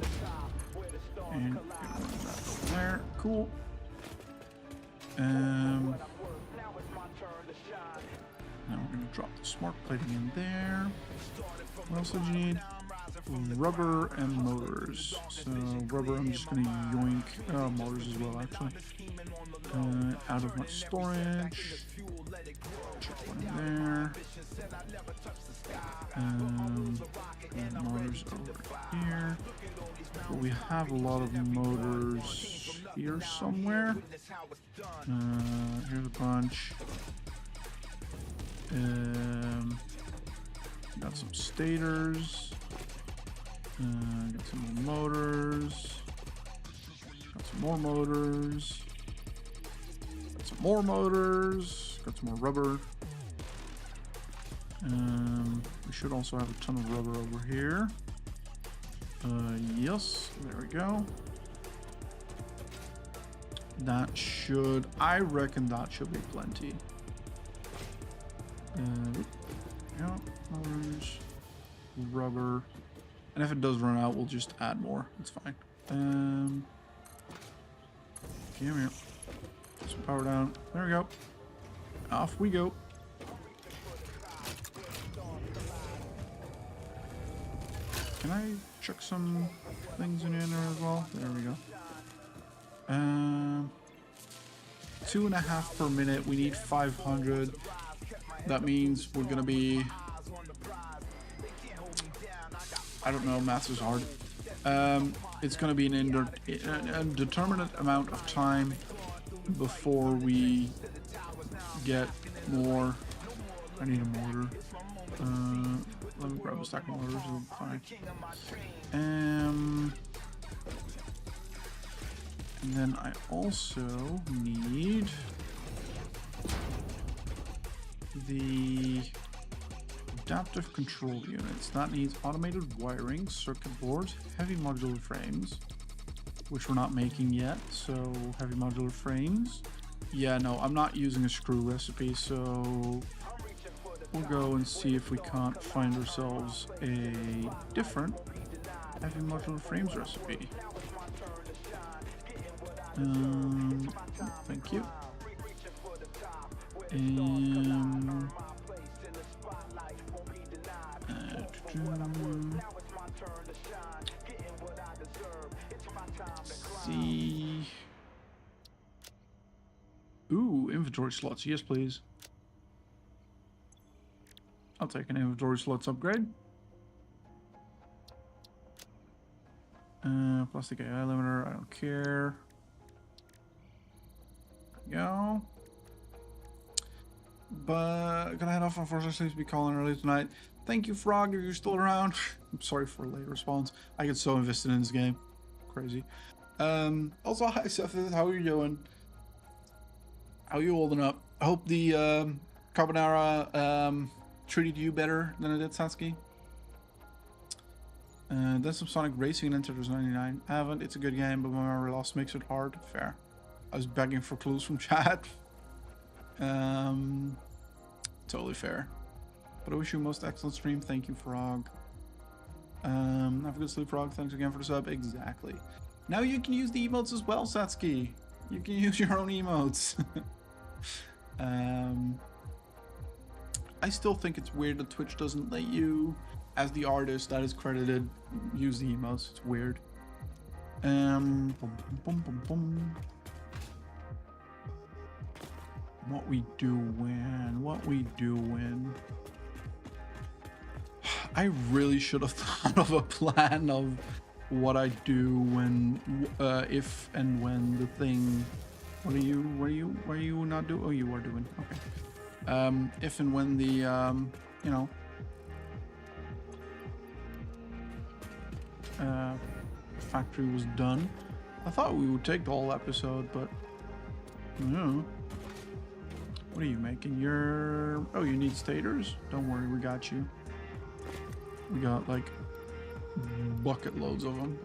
[SPEAKER 3] and you're gonna run that over there. Cool. Now we're going to drop the smart plating in there. What else did you need? Rubber and motors. So rubber, I'm just going to yoink motors as well, actually. Out of my storage. Check one in there. And motors over here. But we have a lot of motors here somewhere. Here's a bunch. Got some stators. Got some more motors. Got some more motors. Got some more motors. Got some more rubber. We should also have a ton of rubber over here. Yes, there we go. That should, I reckon that should be plenty. Yeah, motors, rubber, and if it does run out, we'll just add more. It's fine. Come here. Put some power down. There we go. Off we go. Can I chuck some things in there as well? There we go. 2.5 per minute. We need 500. That means we're gonna be, I don't know, maths is hard. It's gonna be an indeterminate amount of time before we get more. I need a motor. Let me grab a stack of motors, it'll be fine. And then I also need the adaptive control units. That needs automated wiring, circuit boards, heavy modular frames, which we're not making yet, so heavy modular frames. Yeah, no, I'm not using a screw recipe, so we'll go and see if we can't find ourselves a different heavy modular frames recipe. Thank you. See. Ooh, inventory slots. Yes, please. I'll take an inventory slots upgrade. Plastic AI limiter. I don't care. Go. But gonna head off. Unfortunately, seems to be calling early tonight. Thank you, Frog, if you're still around. I'm sorry for a late response. I get so invested in this game. Crazy. Also, hi, Seth. How are you doing? How are you holding up? I hope the carbonara treated you better than it did Satsuki. Then some Sonic Racing and Enter 99. I haven't. It's a good game, but my memory loss makes it hard. Fair. I was begging for clues from chat. Totally fair. But I wish you a most excellent stream. Thank you, Frog. Have a good sleep, Frog. Thanks again for the sub. Exactly. Now you can use the emotes as well, Satsuki. You can use your own emotes. I still think it's weird that Twitch doesn't let you, as the artist that is credited, use the emotes. It's weird. Boom, boom, boom, boom. What we doing? What we doing? I really should have thought of a plan of what I do when, if and when the thing. What are you not doing? Oh, you are doing. Okay. If and when the, you know, factory was done. I thought we would take the whole episode, but no. What are you making? Oh, you need stators? Don't worry, we got you. We got like bucket loads of them.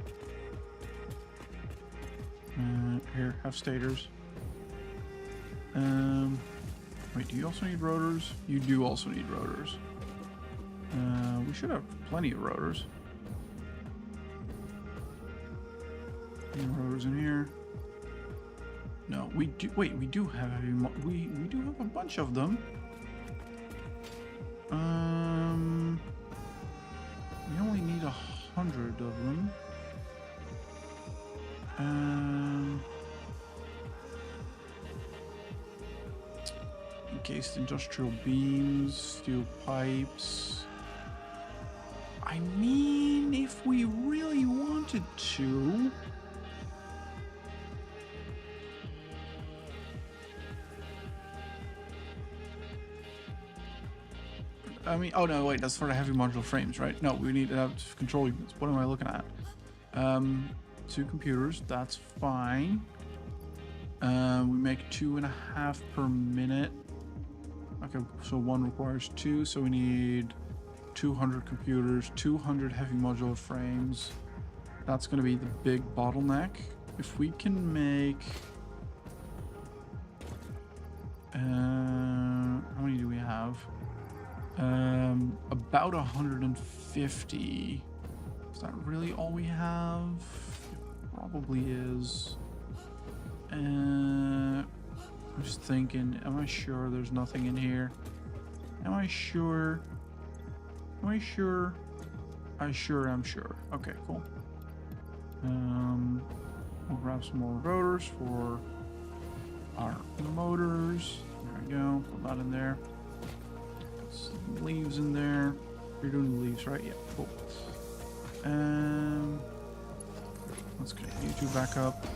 [SPEAKER 3] Here, have stators. Wait, do you also need rotors? You do also need rotors. We should have plenty of rotors. Any rotors in here? No, we do. Wait, we do have we do have a bunch of them. We only need 100 of them. Encased industrial beams, steel pipes. I mean, if we really wanted to. I mean, oh no, wait, that's for the heavy modular frames, right? No, we need to have control units. What am I looking at? 2 computers, that's fine. We make 2.5 per minute. Okay, so 1 requires 2, so we need 200 computers, 200 heavy modular frames. That's going to be the big bottleneck. If we can make... how many do we have? About 150. Is that really all we have? It probably is. I'm just thinking, am I sure there's nothing in here? Am I sure? Am I sure? I sure am sure. Okay, cool. We'll grab some more rotors for our motors. There we go. Put that in there. Some leaves in there. You're doing the leaves, right? Yeah, cool. Let's get you two back up.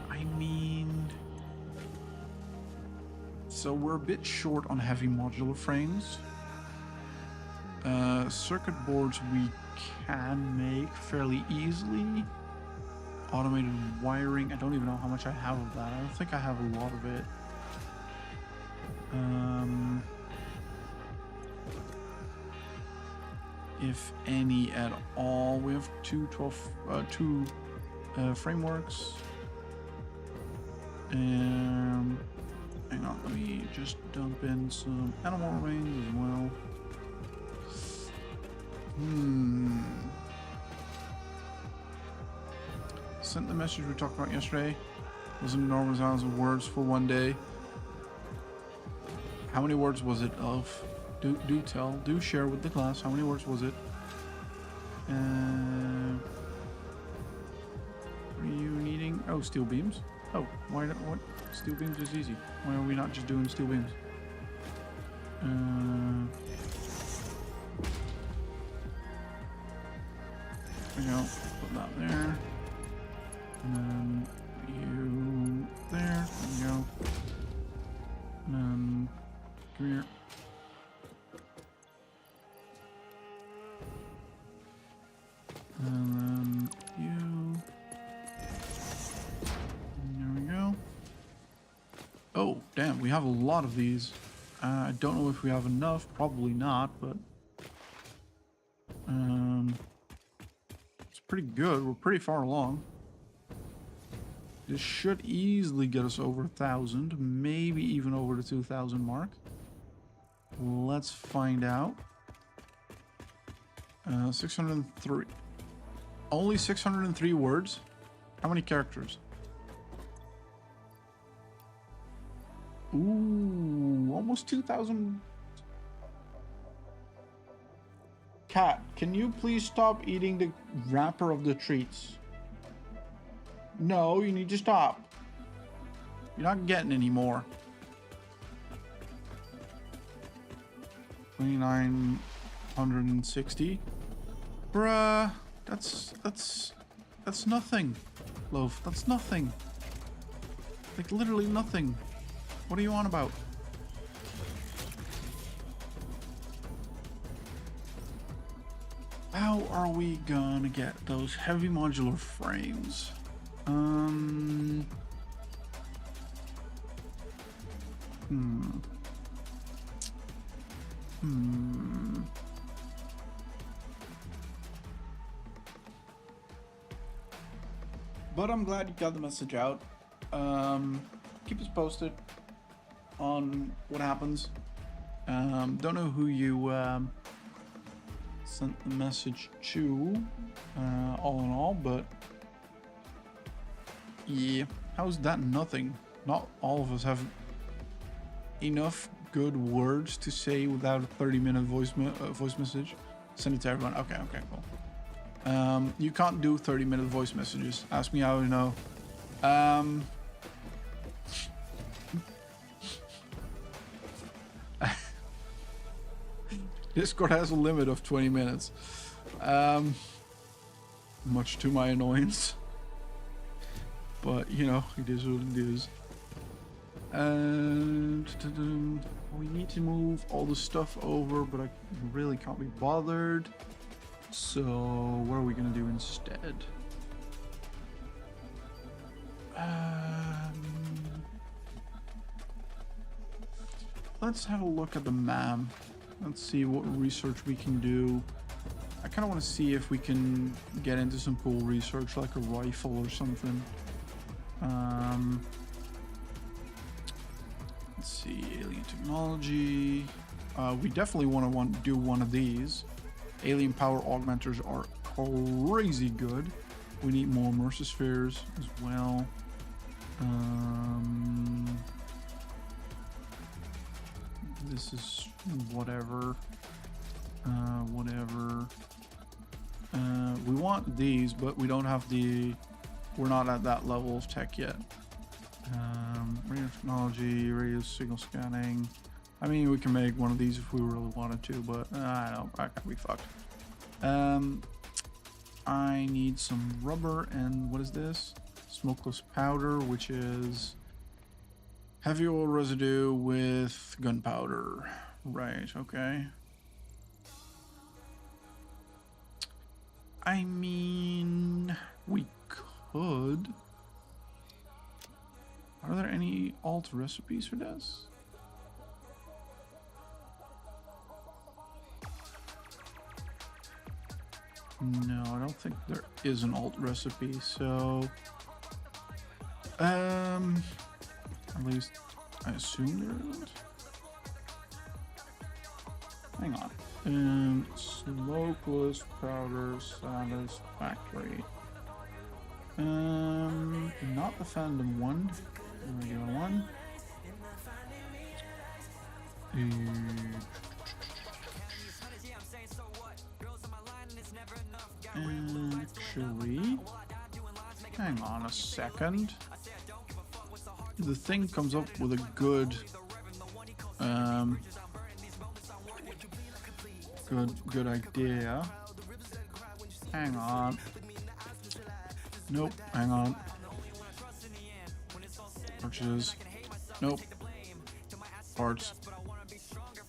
[SPEAKER 3] I mean, so we're a bit short on heavy modular frames. Circuit boards we can make fairly easily. Automated wiring, I don't even know how much I have of that. I don't think I have a lot of it. If any at all. We have two frameworks. Hang on, let me just dump in some animal remains as well. Sent the message we talked about yesterday. Was an enormous amounts of words for one day. How many words was it of? Do tell. Do share with the class. How many words was it? What are you needing? Oh, steel beams. Oh, why not? What? Steel beams is easy. Why are we not just doing steel beams? There we go. Put that there. And then you there. There we go. And then come here. And then you. And there we go. Oh, damn, we have a lot of these. I don't know if we have enough. Probably not, but it's pretty good. We're pretty far along. This should easily get us over 1,000, maybe even over the 2,000 mark. Let's find out. 603. Only 603 words? How many characters? Ooh, almost 2,000. Cat, can you please stop eating the wrapper of the treats? No, you need to stop. You're not getting any more. 2,960. Bruh, that's nothing, Loaf. That's nothing. Like literally nothing. What are you on about? How are we gonna get those heavy modular frames? But I'm glad you got the message out. Keep us posted on what happens. Don't know who you sent the message to, all in all, but yeah, how's that nothing? Not all of us have enough good words to say without a 30-minute voice message. Send it to everyone. Okay, cool. You can't do 30-minute voice messages. Ask me how I know. Discord has a limit of 20 minutes. Much to my annoyance. But, you know, it is what it is. And we need to move all the stuff over, but I really can't be bothered. So, what are we gonna do instead? Let's have a look at the map. Let's see what research we can do. I kind of want to see if we can get into some cool research, like a rifle or something. Let's see, alien technology. We definitely want to do one of these. Alien power augmenters are crazy good. We need more Mercispheres as well. This is whatever. We want these, but we don't have the... We're not at that level of tech yet. Radio technology, radio signal scanning. I mean, we can make one of these if we really wanted to, but I don't. I can't be fucked. I need some rubber, and what is this? Smokeless powder, which is heavy oil residue with gunpowder. Right, okay. I mean, we could. Are there any alt recipes for this? No, I don't think there is an alt recipe, so at least I assume there isn't. Hang on. Smokeless powder Satisfactory. Not the Phantom one. The regular one. Actually, hang on a second. The thing comes up with a good, good idea. Hang on. Nope. Hang on. Purchases. Nope. Parts.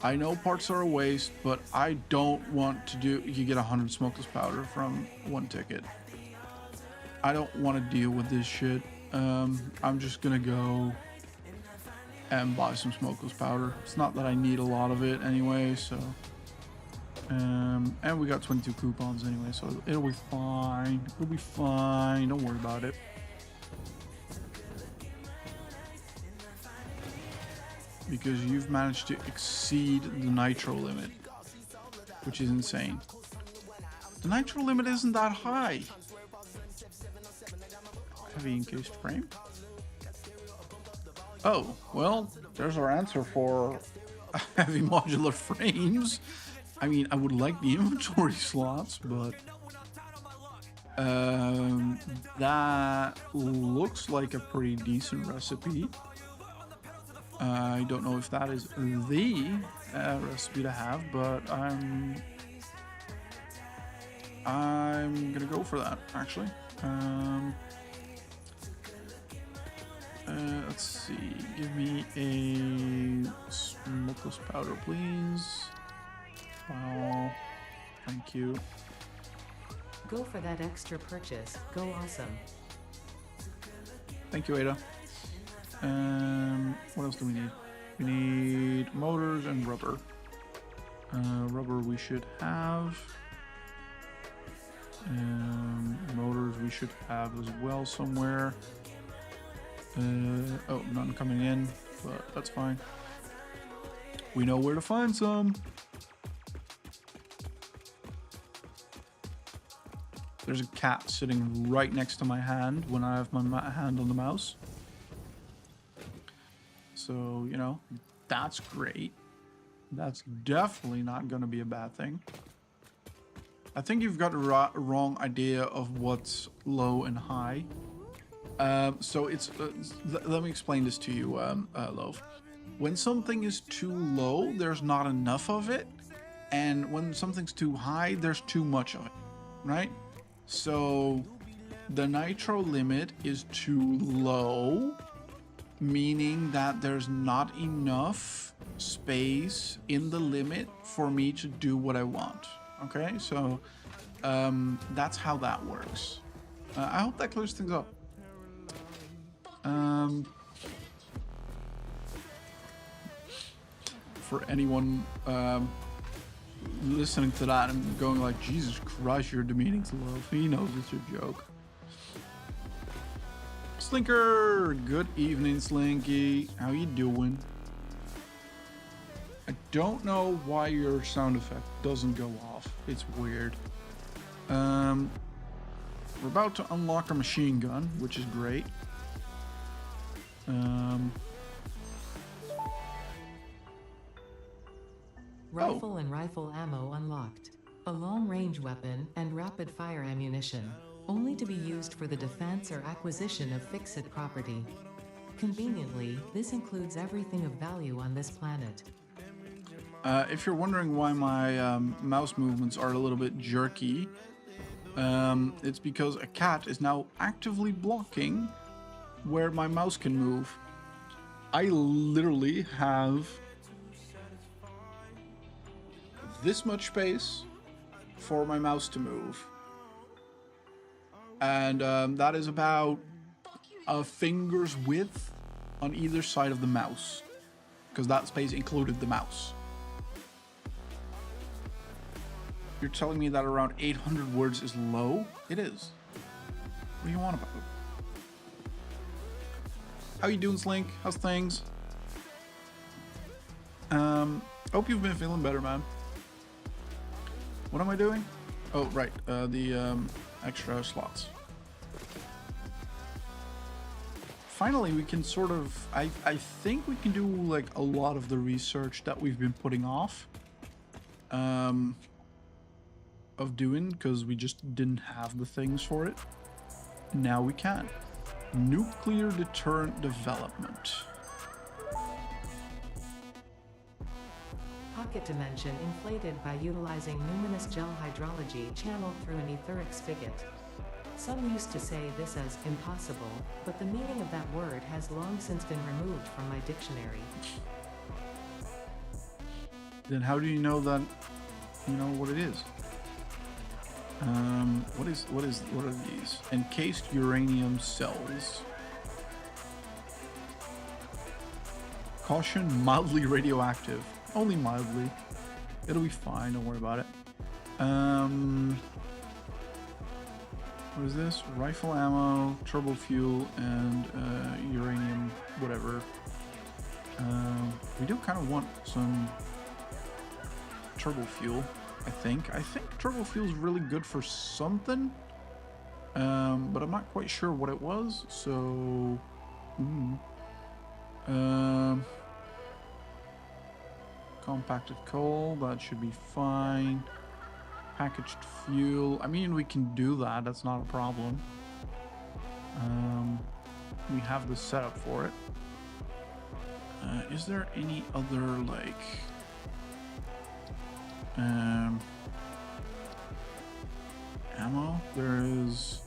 [SPEAKER 3] I know parts are a waste, but I don't want to do... You get 100 smokeless powder from one ticket. I don't want to deal with this shit. I'm just gonna go and buy some smokeless powder. It's not that I need a lot of it anyway, so... and we got 22 coupons anyway, so it'll be fine. It'll be fine. Don't worry about it. Because you've managed to exceed the nitro limit, which is insane. The nitro limit isn't that high. Heavy encased frame. Oh, well, there's our answer for heavy modular frames. I mean, I would like the inventory slots, but that looks like a pretty decent recipe. I don't know if that is the recipe to have, but I'm gonna go for that actually. Let's see. Give me a smokeless powder, please. Wow, thank you.
[SPEAKER 5] Go for that extra purchase. Go awesome.
[SPEAKER 3] Thank you, Ada. What else do we need? We need motors and rubber. Rubber we should have. Motors we should have as well somewhere. Oh, none coming in, but that's fine. We know where to find some. There's a cat sitting right next to my hand when I have my hand on the mouse. So, you know, that's great. That's definitely not going to be a bad thing. I think you've got a wrong idea of what's low and high. So it's let me explain this to you, Loaf. When something is too low, there's not enough of it, and when something's too high, there's too much of it, right? So the nitro limit is too low, meaning that there's not enough space in the limit for me to do what I want. Okay, so that's how that works. I hope that clears things up. For anyone listening to that and going like, Jesus Christ, you're demeaning to Love. He knows it's a joke. Slinker, good evening, Slinky. How you doing? I don't know why your sound effect doesn't go off. It's weird. We're about to unlock our machine gun, which is great.
[SPEAKER 5] Rifle and rifle ammo unlocked. A long-range weapon and rapid-fire ammunition, only to be used for the defense or acquisition of fixed property. Conveniently, this includes everything of value on this planet.
[SPEAKER 3] If you're wondering why my mouse movements are a little bit jerky, it's because a cat is now actively blocking where my mouse can move. I literally have this much space for my mouse to move. And that is about a finger's width on either side of the mouse, because that space included the mouse. You're telling me that around 800 words is low? It is. What do you want about it? How you doing, Slink? How's things? Hope you've been feeling better, man. What am I doing? Oh, right. The extra slots. Finally, we can sort of... I think we can do, like, a lot of the research that we've been putting off. Of doing, because we just didn't have the things for it. Now we can. Nuclear deterrent development.
[SPEAKER 5] Pocket dimension inflated by utilizing numinous gel hydrology channeled through an etheric spigot. Some used to say this as impossible, but the meaning of that word has long since been removed from my dictionary.
[SPEAKER 3] Then how do you know that you know what it is? What are these? Encased uranium cells. Caution, mildly radioactive. Only mildly. It'll be fine, don't worry about it. What is this? Rifle ammo, turbo fuel, and uranium, whatever. We do kind of want some turbo fuel. I think turbo fuel is really good for something, but I'm not quite sure what it was. So, compacted coal, that should be fine. Packaged fuel. I mean, we can do that. That's not a problem. We have the setup for it. Is there any other like? Ammo. There is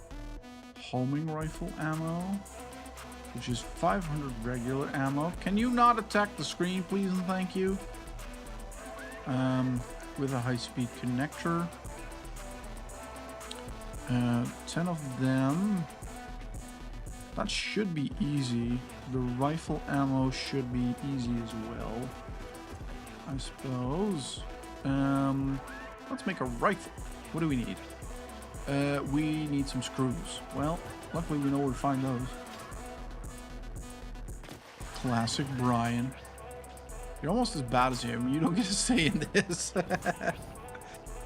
[SPEAKER 3] homing rifle ammo, which is 500 regular ammo. Can you not attack the screen, please and thank you? With a high-speed connector. 10 of them. That should be easy. The rifle ammo should be easy as well, I suppose. Let's make a rifle. What do we need? We need some screws. Well, luckily we know where to find those. Classic Brian. You're almost as bad as him. You don't get a say in this.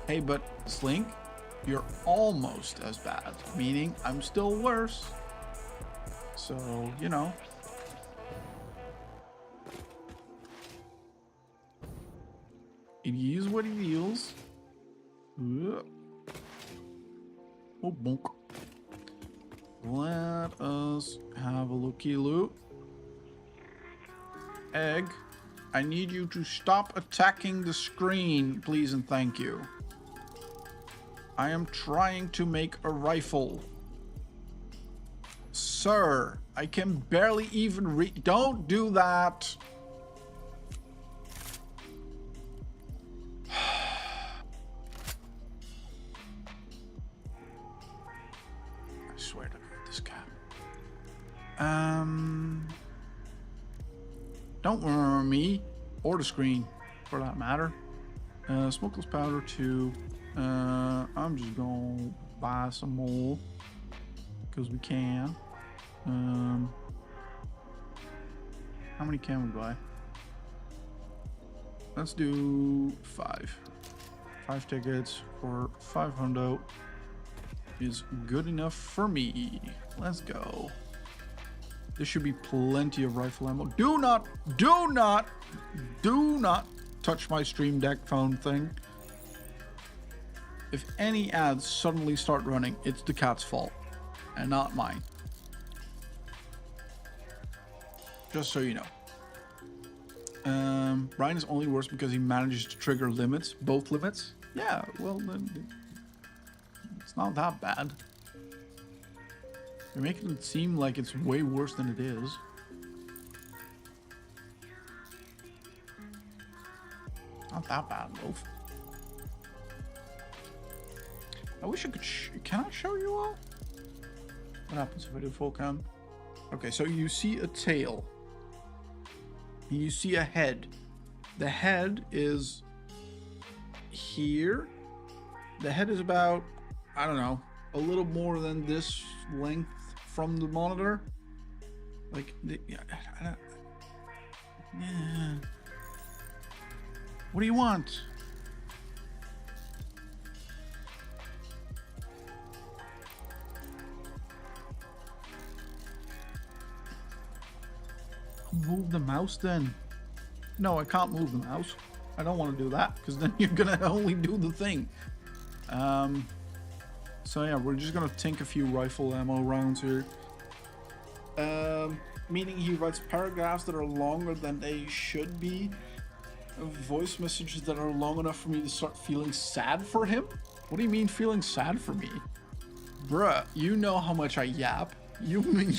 [SPEAKER 3] Hey, but Slink, you're almost as bad. Meaning, I'm still worse. So, you know. It is what it is. Oh, bonk. Let us have a looky-loo. Egg, I need you to stop attacking the screen, please and thank you. I am trying to make a rifle. Sir, I can barely even read. Don't do that. I swear to God, this cat. Don't worry me, or the screen, for that matter. Smokeless powder too. I'm just gonna buy some more because we can. How many can we buy? Let's do 5. 5 tickets for 500 is good enough for me. Let's go. There should be plenty of rifle ammo. Do not touch my Stream Deck phone thing. If any ads suddenly start running, it's the cat's fault and not mine. Just so you know. Brian is only worse because he manages to trigger limits, both limits. Yeah, well, then it's not that bad. You're making it seem like it's way worse than it is. Not that bad, Wolf. I wish I could. Can I show you all? What happens if I do full cam? Okay, so you see a tail. You see a head. The head is here. The head is about, I don't know, a little more than this length from the monitor. Like, yeah. What do you want? Move the mouse then. No, I can't move the mouse. I don't want to do that because then you're gonna only do the thing. So yeah, we're just gonna tink a few rifle ammo rounds here. Meaning he writes paragraphs that are longer than they should be. Voice messages that are long enough for me to start feeling sad for him? What do you mean feeling sad for me? Bruh, you know how much I yap. You've been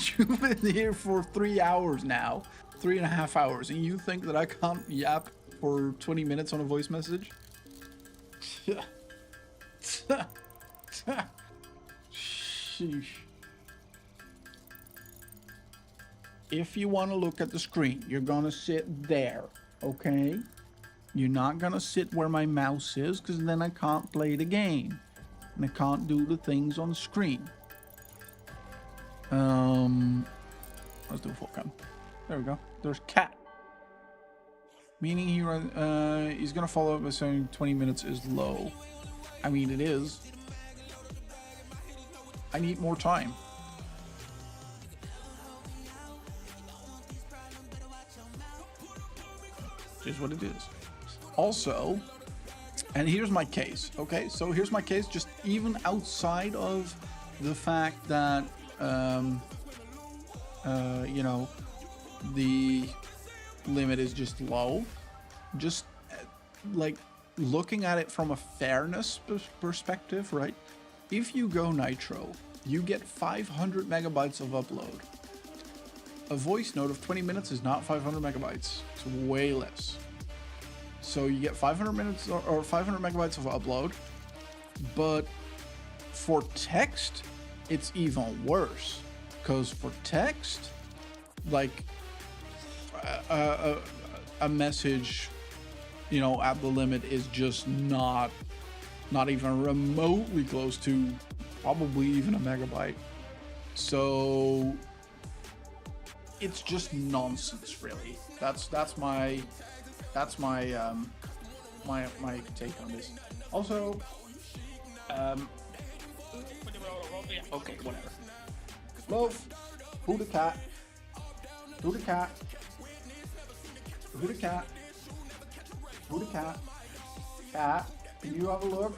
[SPEAKER 3] here for 3 hours now. 3.5 hours. And you think that I can't yap for 20 minutes on a voice message? Sheesh. If you want to look at the screen, you're gonna sit there, okay? You're not gonna sit where my mouse is, because then I can't play the game. And I can't do the things on the screen. Let's do a full cam. There we go. There's cat. Meaning he's gonna follow up by saying 20 minutes is low. I mean, it is. I need more time. Is what it is. Also, and here's my case. Okay, so here's my case. Just even outside of the fact that you know, the limit is just low. Just like looking at it from a fairness perspective, right? If you go nitro, you get 500 megabytes of upload. A voice note of 20 minutes is not 500 megabytes. It's way less. So you get 500 minutes or 500 megabytes of upload, but for text, it's even worse Because for text, like a message, you know, at the limit is just not even remotely close to probably even a megabyte. So it's just nonsense, really. That's my my take on this. Also, okay, whatever. Loaf, who the cat? Who the cat? Who the cat? Who the cat? Cat, can you have a look?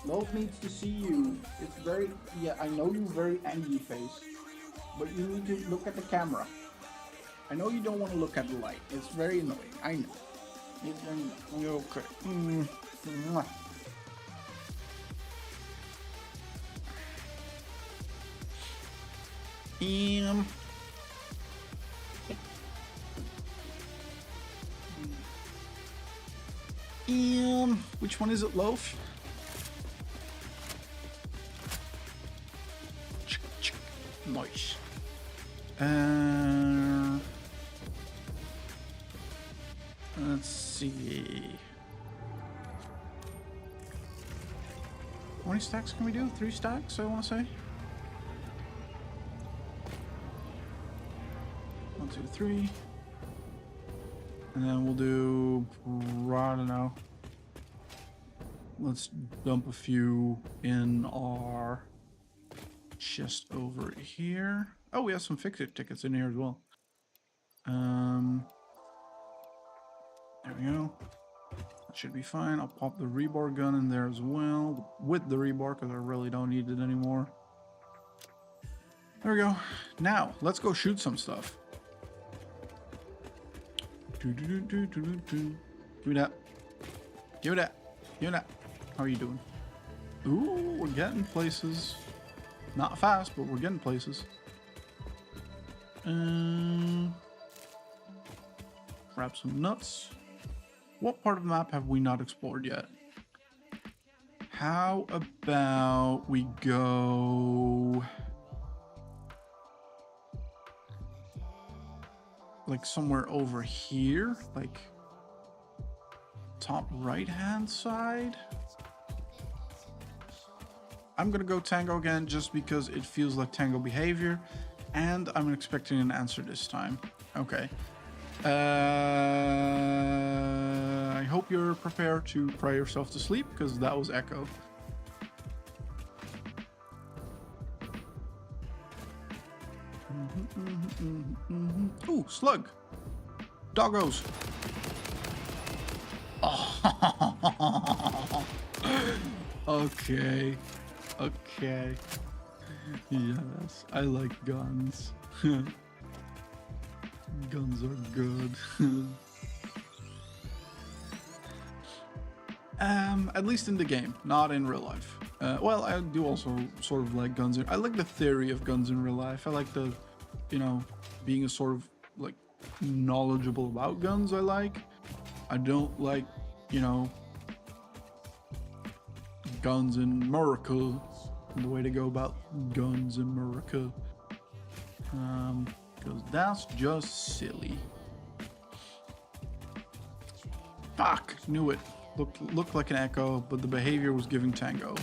[SPEAKER 3] Loaf needs to see you. It's very, yeah, I know you're very angry face, but you need to look at the camera. I know you don't want to look at the light. It's very annoying. I know. It's very annoying. Okay. Mwah. Which one is it, Loaf? Nice. Let's see. How many stacks can we do? 3 stacks, I want to say. 1, 2, 3. And then we'll do, I don't know. Let's dump a few in our chest over here. Oh, we have some Fix-It tickets in here as well. There we go. That should be fine. I'll pop the rebar gun in there as well with the rebar because I really don't need it anymore. There we go. Now, let's go shoot some stuff. Give me that. Give me that. Give me that. How are you doing? Ooh, we're getting places. Not fast, but we're getting places. Grab some nuts. What part of the map have we not explored yet? How about we go like somewhere over here, like top right hand side? I'm gonna go Tango again just because it feels like Tango behavior, and I'm expecting an answer this time. Okay. I hope you're prepared to cry yourself to sleep because that was Echo. Ooh, slug. Doggos. Oh. Okay. Okay. Yes, I like guns. Guns are good. At least in the game, not in real life. Well, I do also sort of like guns. I like the theory of guns in real life. I like the, you know, being a sort of like knowledgeable about guns. I don't like, you know, guns in America. The way to go about guns in America. Because that's just silly. Fuck, knew it. Looked like an Echo, but the behavior was giving Tango.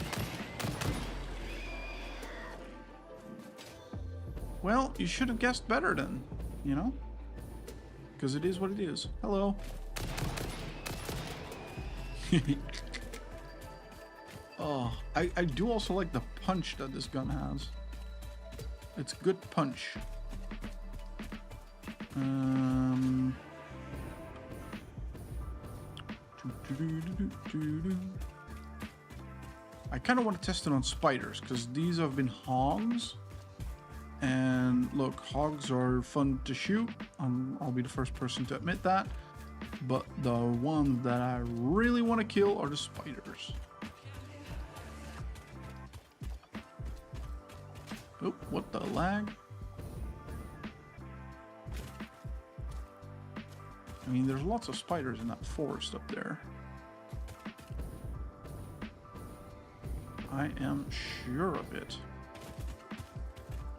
[SPEAKER 3] Well, you should have guessed better then, you know? Because it is what it is. Hello. Oh, I do also like the punch that this gun has. It's good punch. I kind of want to test it on spiders because these have been hogs. And look, hogs are fun to shoot. I'll be the first person to admit that. But the ones that I really want to kill are the spiders. Oh, what the lag? I mean, there's lots of spiders in that forest up there. I am sure of it.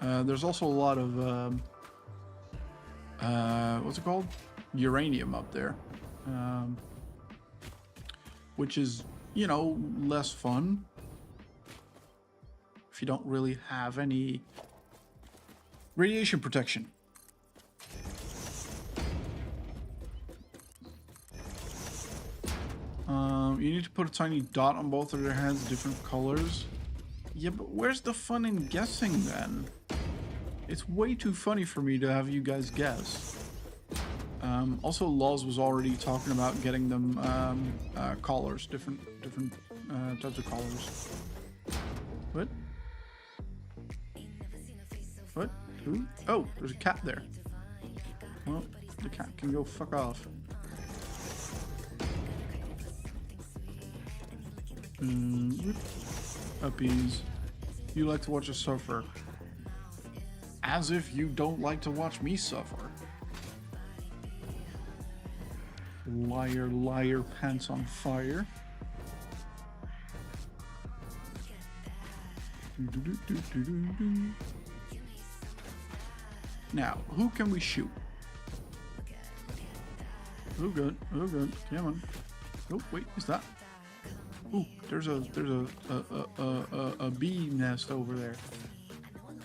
[SPEAKER 3] There's also a lot of what's it called? Uranium up there, which is, you know, less fun if you don't really have any radiation protection. You need to put a tiny dot on both of their heads, different colors. Yeah, but where's the fun in guessing then? It's way too funny for me to have you guys guess. Also, Laws was already talking about getting them collars, different types of collars. What? What? Who? Oh, there's a cat there. Well, the cat can go fuck off. Uppies. You like to watch us suffer. As if you don't like to watch me suffer. Liar, liar, pants on fire. Now, who can we shoot? Oh good, oh good, come on. Oh wait, is that? Ooh, there's a bee nest over there.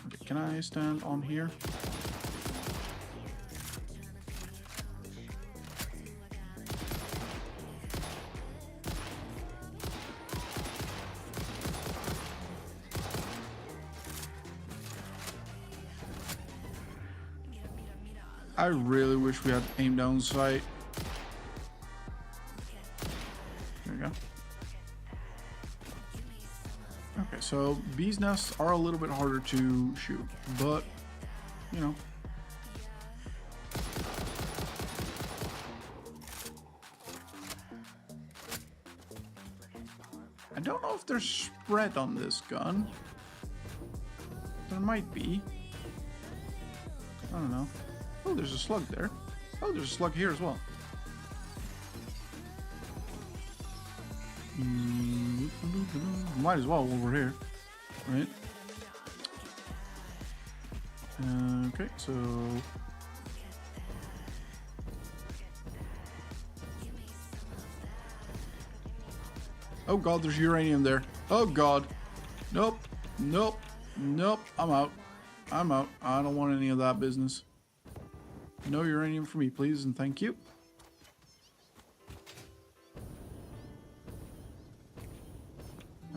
[SPEAKER 3] Okay, can I stand on here? I really wish we had aim down sight. There we go. Okay, so bees' nests are a little bit harder to shoot, but, you know. I don't know if there's spread on this gun. There might be. I don't know. Oh, there's a slug there. Oh, there's a slug here as well. Might as well while we're here, right? Okay, so oh god, there's uranium there. Oh god, nope, nope, nope. I'm out. I'm out. I don't want any of that business. No uranium for me, please, and thank you.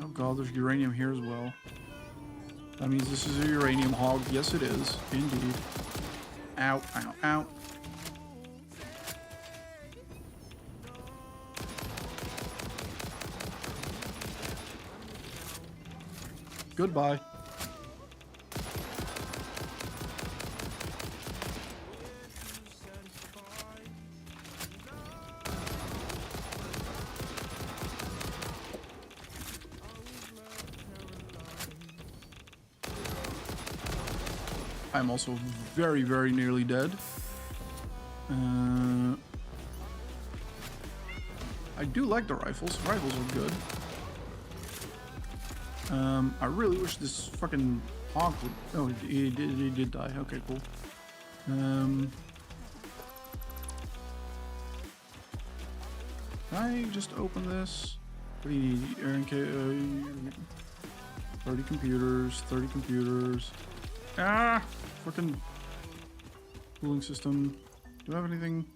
[SPEAKER 3] Oh god, there's uranium here as well. That means this is a uranium hog. Yes, it is. Indeed. Ow, ow, ow. Goodbye. I'm also very, very nearly dead. I do like the rifles. Rifles are good. I really wish this fucking hog would... Oh, he did die. Okay, cool. Can I just open this? What do you need? 30 computers. 30 computers. Ah! Fucking cooling system. Do I have anything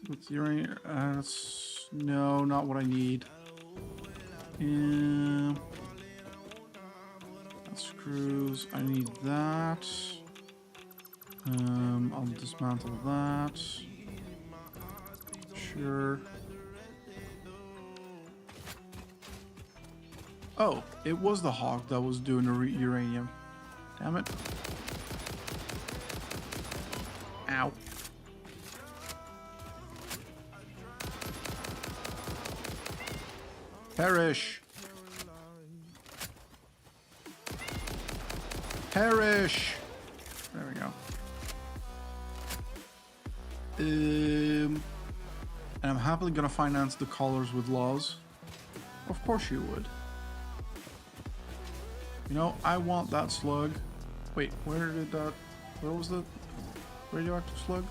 [SPEAKER 3] with uranium? No, not what I need. Yeah. Screws. I need that. I'll dismantle that. Sure. Oh, it was the hog that was doing the uranium. Damn it. Ow. Perish. Perish. There we go. And I'm happily gonna finance the collars with laws. Of course you would. You know, I want that slug. Wait, where did that... Where was the radioactive slug?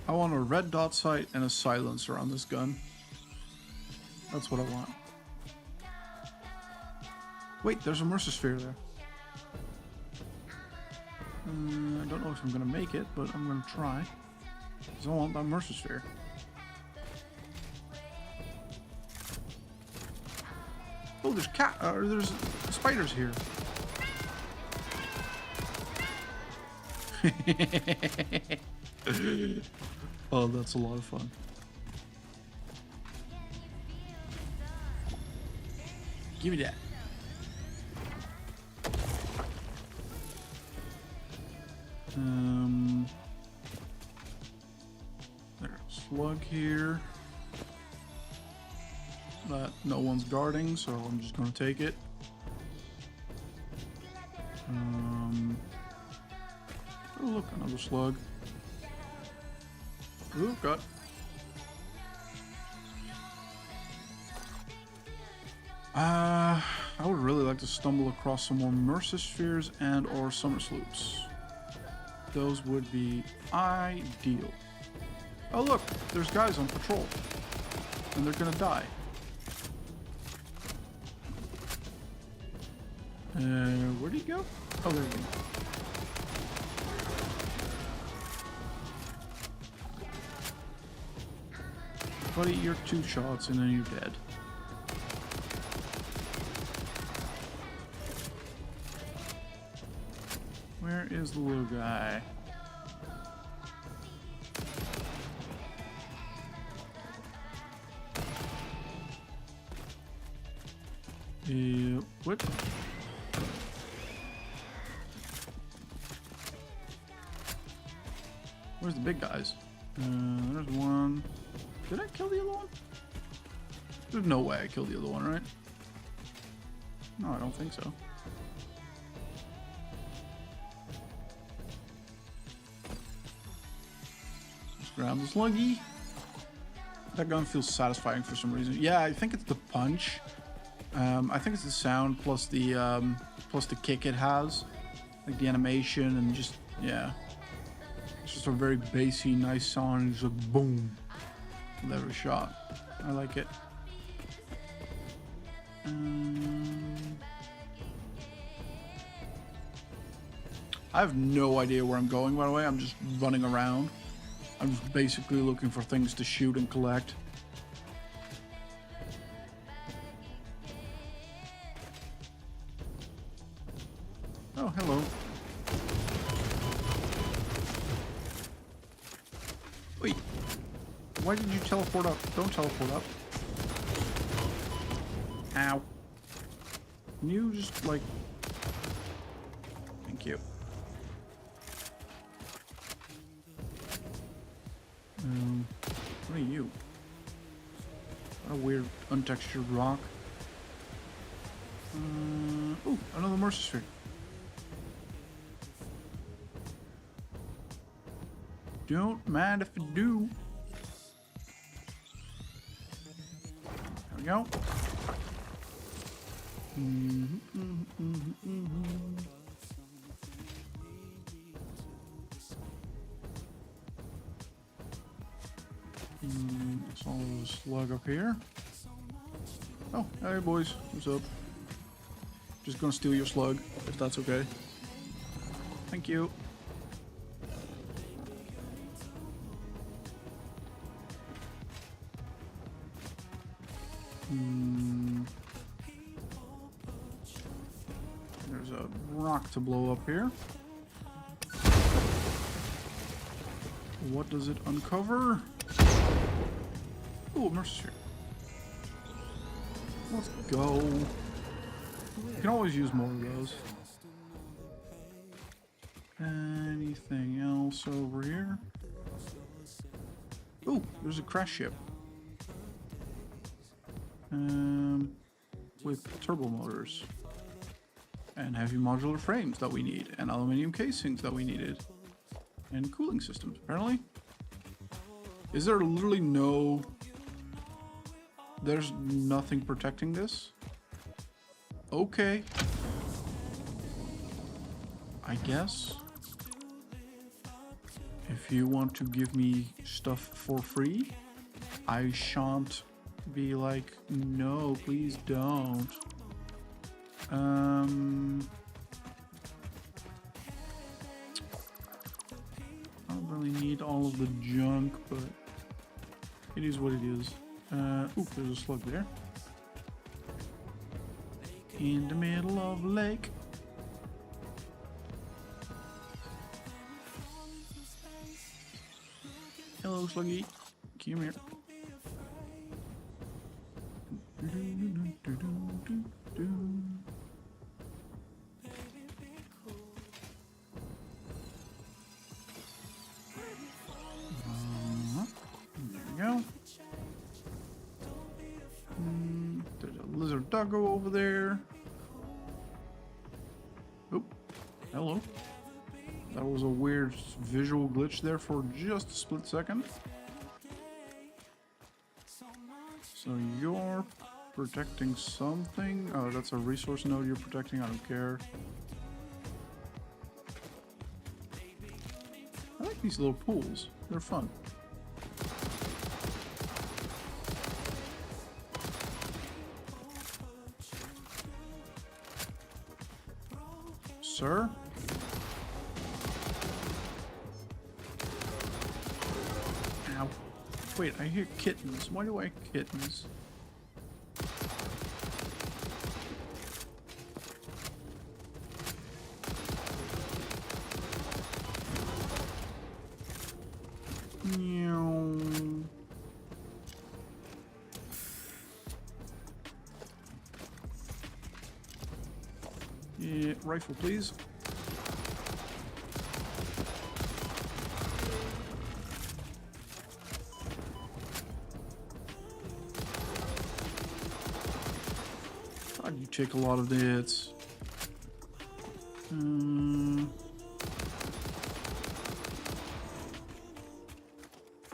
[SPEAKER 3] I want a red dot sight and a silencer on this gun. That's what I want. Wait, there's a Mercer Sphere there. I don't know if I'm gonna make it, but I'm gonna try. Because I want that Mercer Sphere. Oh, there's spiders here. Oh, that's a lot of fun. Give me that. There's a slug here that no one's guarding, so I'm just gonna take it. Oh look, another slug. Ooh, got. I would really like to stumble across some more Mercer Spheres and or Summer Sloops. Those would be ideal. Oh look, there's guys on patrol. And they're gonna die. Where'd he go? Oh, there he go. Buddy, you're 2 shots and then you're dead. Where is the little guy? What? Where's the big guys? There's one. Did I kill the other one? There's no way I killed the other one, right? No, I don't think so. Just grab the sluggy. That gun feels satisfying for some reason. Yeah, I think it's the punch. I think it's the sound plus the kick it has, like the animation and just yeah. It's just a very bassy, nice sound. It's like boom with every shot. I like it. I have no idea where I'm going, by the way. I'm just running around. I'm just basically looking for things to shoot and collect. Oh, hello. Wait. Why did you teleport up? Don't teleport up. Ow. Can you just, like... Thank you. What are you? What a weird, untextured rock. Oh, another Mercer Sphere. Don't mind if I do. There we go. Saw a slug up here. Oh, hey boys, what's up? Just gonna steal your slug, if that's okay. Thank you. There's a rock to blow up here. What does it uncover? Oh, Mercer Sphere. Let's go. You can always use more of those. Anything else over here? Oh, there's a crash ship. With turbo motors. and heavy modular frames that we need, and aluminum casings that we needed, and cooling systems, apparently. Is there literally no... There's nothing protecting this? Okay. I guess. If you want to give me stuff for free, I shan't be like, no, please don't. I don't really need all of the junk, but it is what it is. Ooh, there's a slug there. In the middle of a lake. Hello, Sluggy. Come here. There we go. There's a lizard doggo over there. Oh, hello. That was a weird visual glitch there for just a split second. So you're protecting something. Oh, that's a resource node you're protecting. I don't care. I like these little pools. They're fun. Sir? Ow. Wait, I hear kittens. Why do I hear kittens? Meow. Yeah, rifle, please. God, you take a lot of the hits.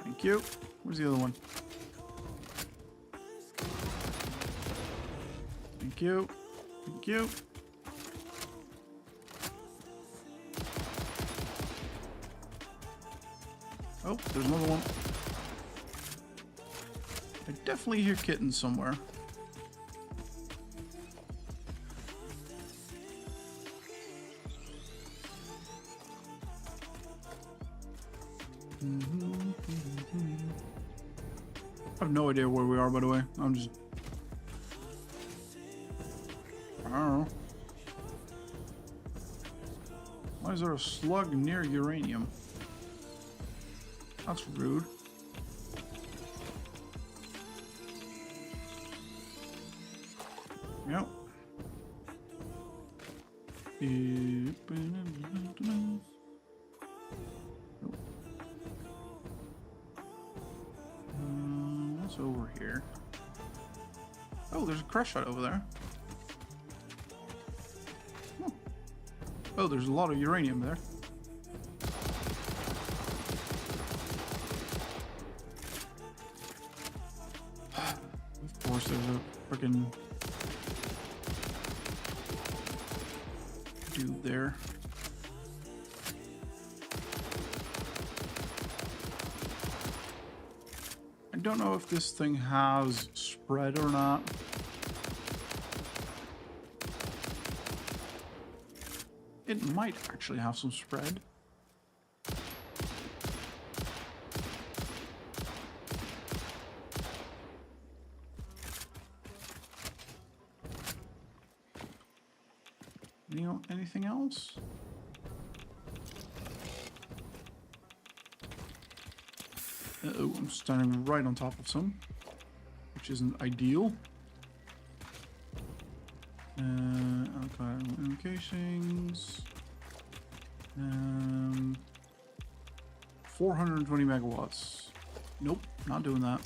[SPEAKER 3] Thank you. Where's the other one? Thank you. Thank you. Oh, there's another one. I definitely hear kittens somewhere. I have no idea where we are, by the way. I'm just... I don't know. Why is there a slug near uranium? That's rude. Yep. What's over here? Oh, there's a crush shot over there. Oh, there's a lot of uranium there. Of course, there's a freaking dude there. I don't know if this thing has spread or not. It might actually have some spread. Anything else? Uh-oh, I'm standing right on top of some, which isn't ideal. Okay, casings. 420 megawatts. Nope, not doing that.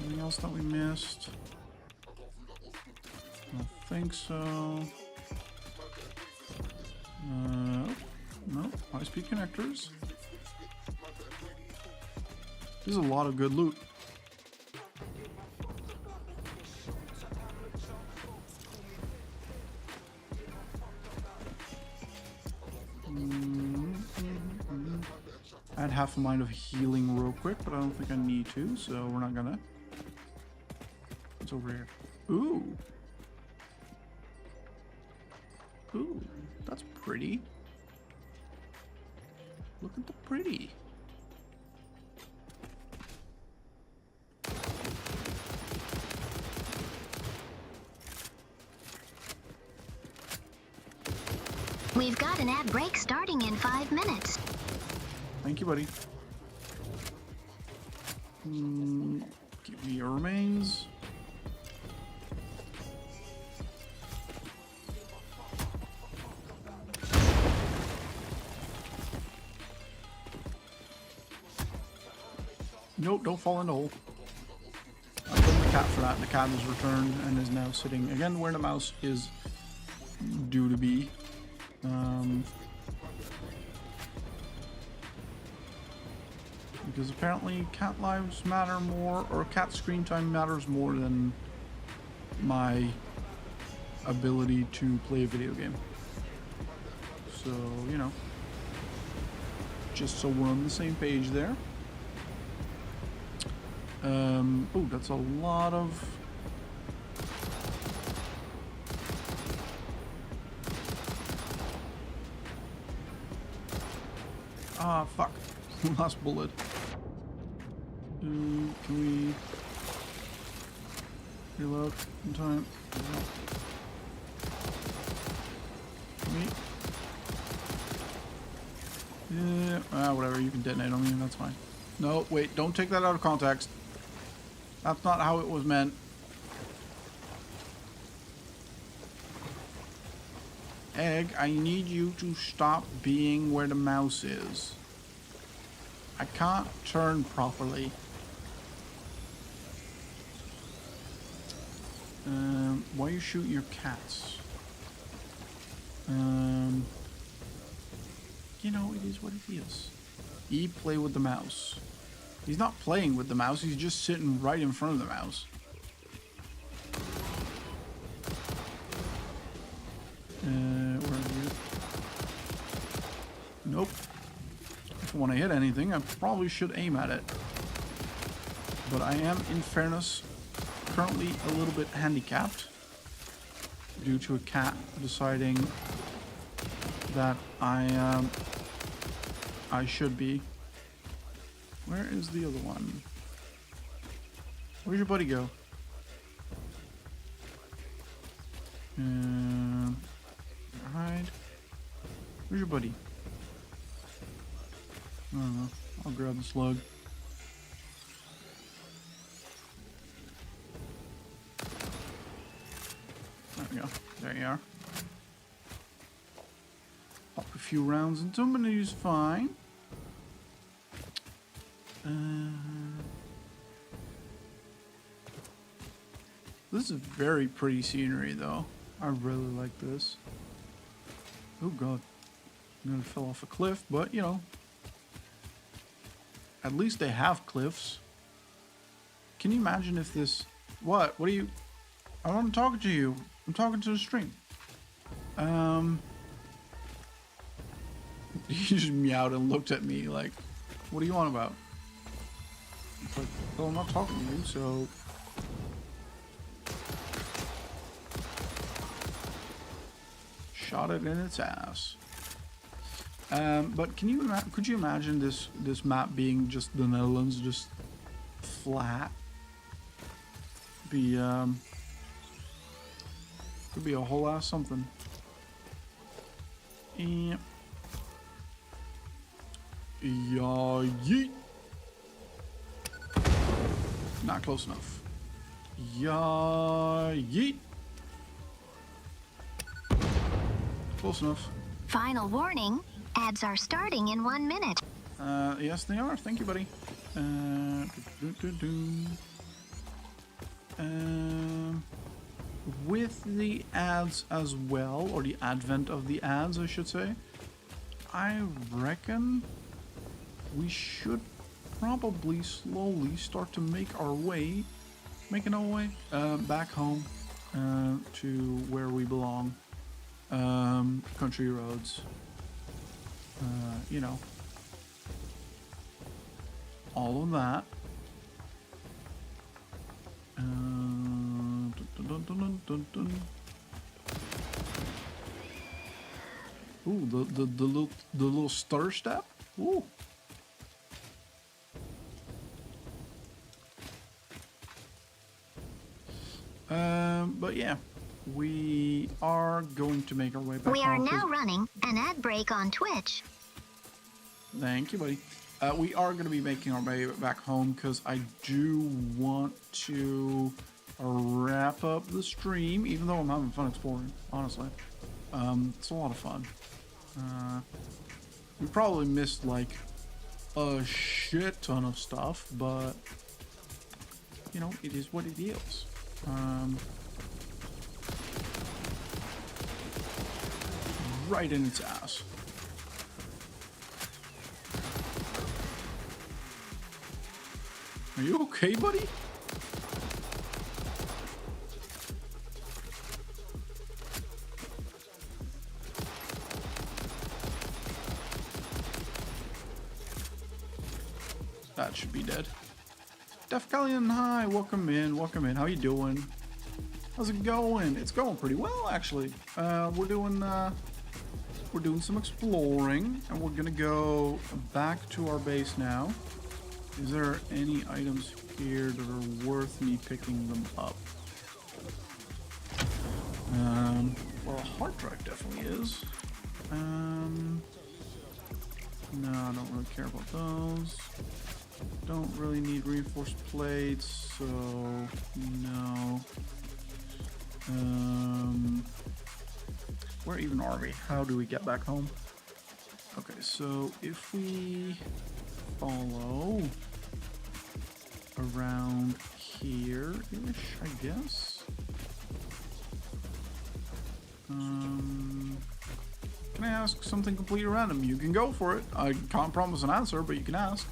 [SPEAKER 3] Anything else that we missed? I don't think so. No, high-speed connectors. There's a lot of good loot. I had half a mind of healing real quick, but I don't think I need to, so we're not gonna. What's over here? Ooh. Ooh, that's pretty. Look at the pretty.
[SPEAKER 1] We've got an ad break starting in 5 minutes.
[SPEAKER 3] Thank you, buddy. Give me your remains. Nope, don't fall in the hole. I blame the cat for that. The cat is returned and is now sitting again where the mouse is due to be. Because apparently cat lives matter more, or cat screen time matters more than my ability to play a video game. So, you know, just so we're on the same page there. Oh, that's a lot of... Ah, fuck. Last bullet. Can we reload in time? Yeah, whatever, you can detonate on me, that's fine. No, wait, don't take that out of context. That's not how it was meant. Egg, I need you to stop being where the mouse is. I can't turn properly. Why you shoot your cats? You know, it is what it is. Play with the mouse. He's not playing with the mouse, he's just sitting right in front of the mouse. Where are you? Nope. If I want to hit anything, I probably should aim at it. But I am, in fairness, currently a little bit handicapped due to a cat deciding that I should be. Where is the other one? Where's your buddy go? Hide. Where's your buddy? I don't know. I'll grab the slug. There we go. There you are. Pop a few rounds into him and he's fine. This is very pretty scenery though. I really like this. Oh god. I'm gonna fall off a cliff, but you know. At least they have cliffs. Can you imagine if this... What? What are you... I'm talking to you. I'm talking to the stream. He just meowed and looked at me like, what do you want about? It's like, well, I'm not talking to you, so... Shot it in its ass. But could you imagine this map being just the Netherlands, just flat? Could be a whole ass something. Yep. Yeah, yeet. Not close enough. Yeah, yeet. Close enough.
[SPEAKER 1] Final warning, ads are starting in 1 minute.
[SPEAKER 3] Yes, they are. Thank you, buddy. With the ads as well, or the advent of the ads, I should say, I reckon we should probably slowly start to make our way back home to where we belong. Country roads, you know, all of that. Dun, dun, dun, dun, dun. Ooh, the little stutter step. Ooh. But yeah, we are going to make our way back
[SPEAKER 1] We are
[SPEAKER 3] home,
[SPEAKER 1] now running an ad break on Twitch.
[SPEAKER 3] Thank you, buddy. We are going to be making our way back home because I do want to wrap up the stream, even though I'm having fun exploring, honestly. It's a lot of fun. We probably missed like a shit ton of stuff, but you know, it is what it is. Right in its ass. Are you okay, buddy? That should be dead. Def Galleon, hi, welcome in, welcome in. How you doing? How's it going? It's going pretty well, actually. We're doing some exploring, and we're gonna go back to our base now. Is there any items here that are worth me picking them up? Well, a hard drive definitely is. No, I don't really care about those. Don't really need reinforced plates, so no. Where even are we? How do we get back home? Okay, so if we follow around here-ish, I guess. Can I ask something completely random? You can go for it. I can't promise an answer, but you can ask.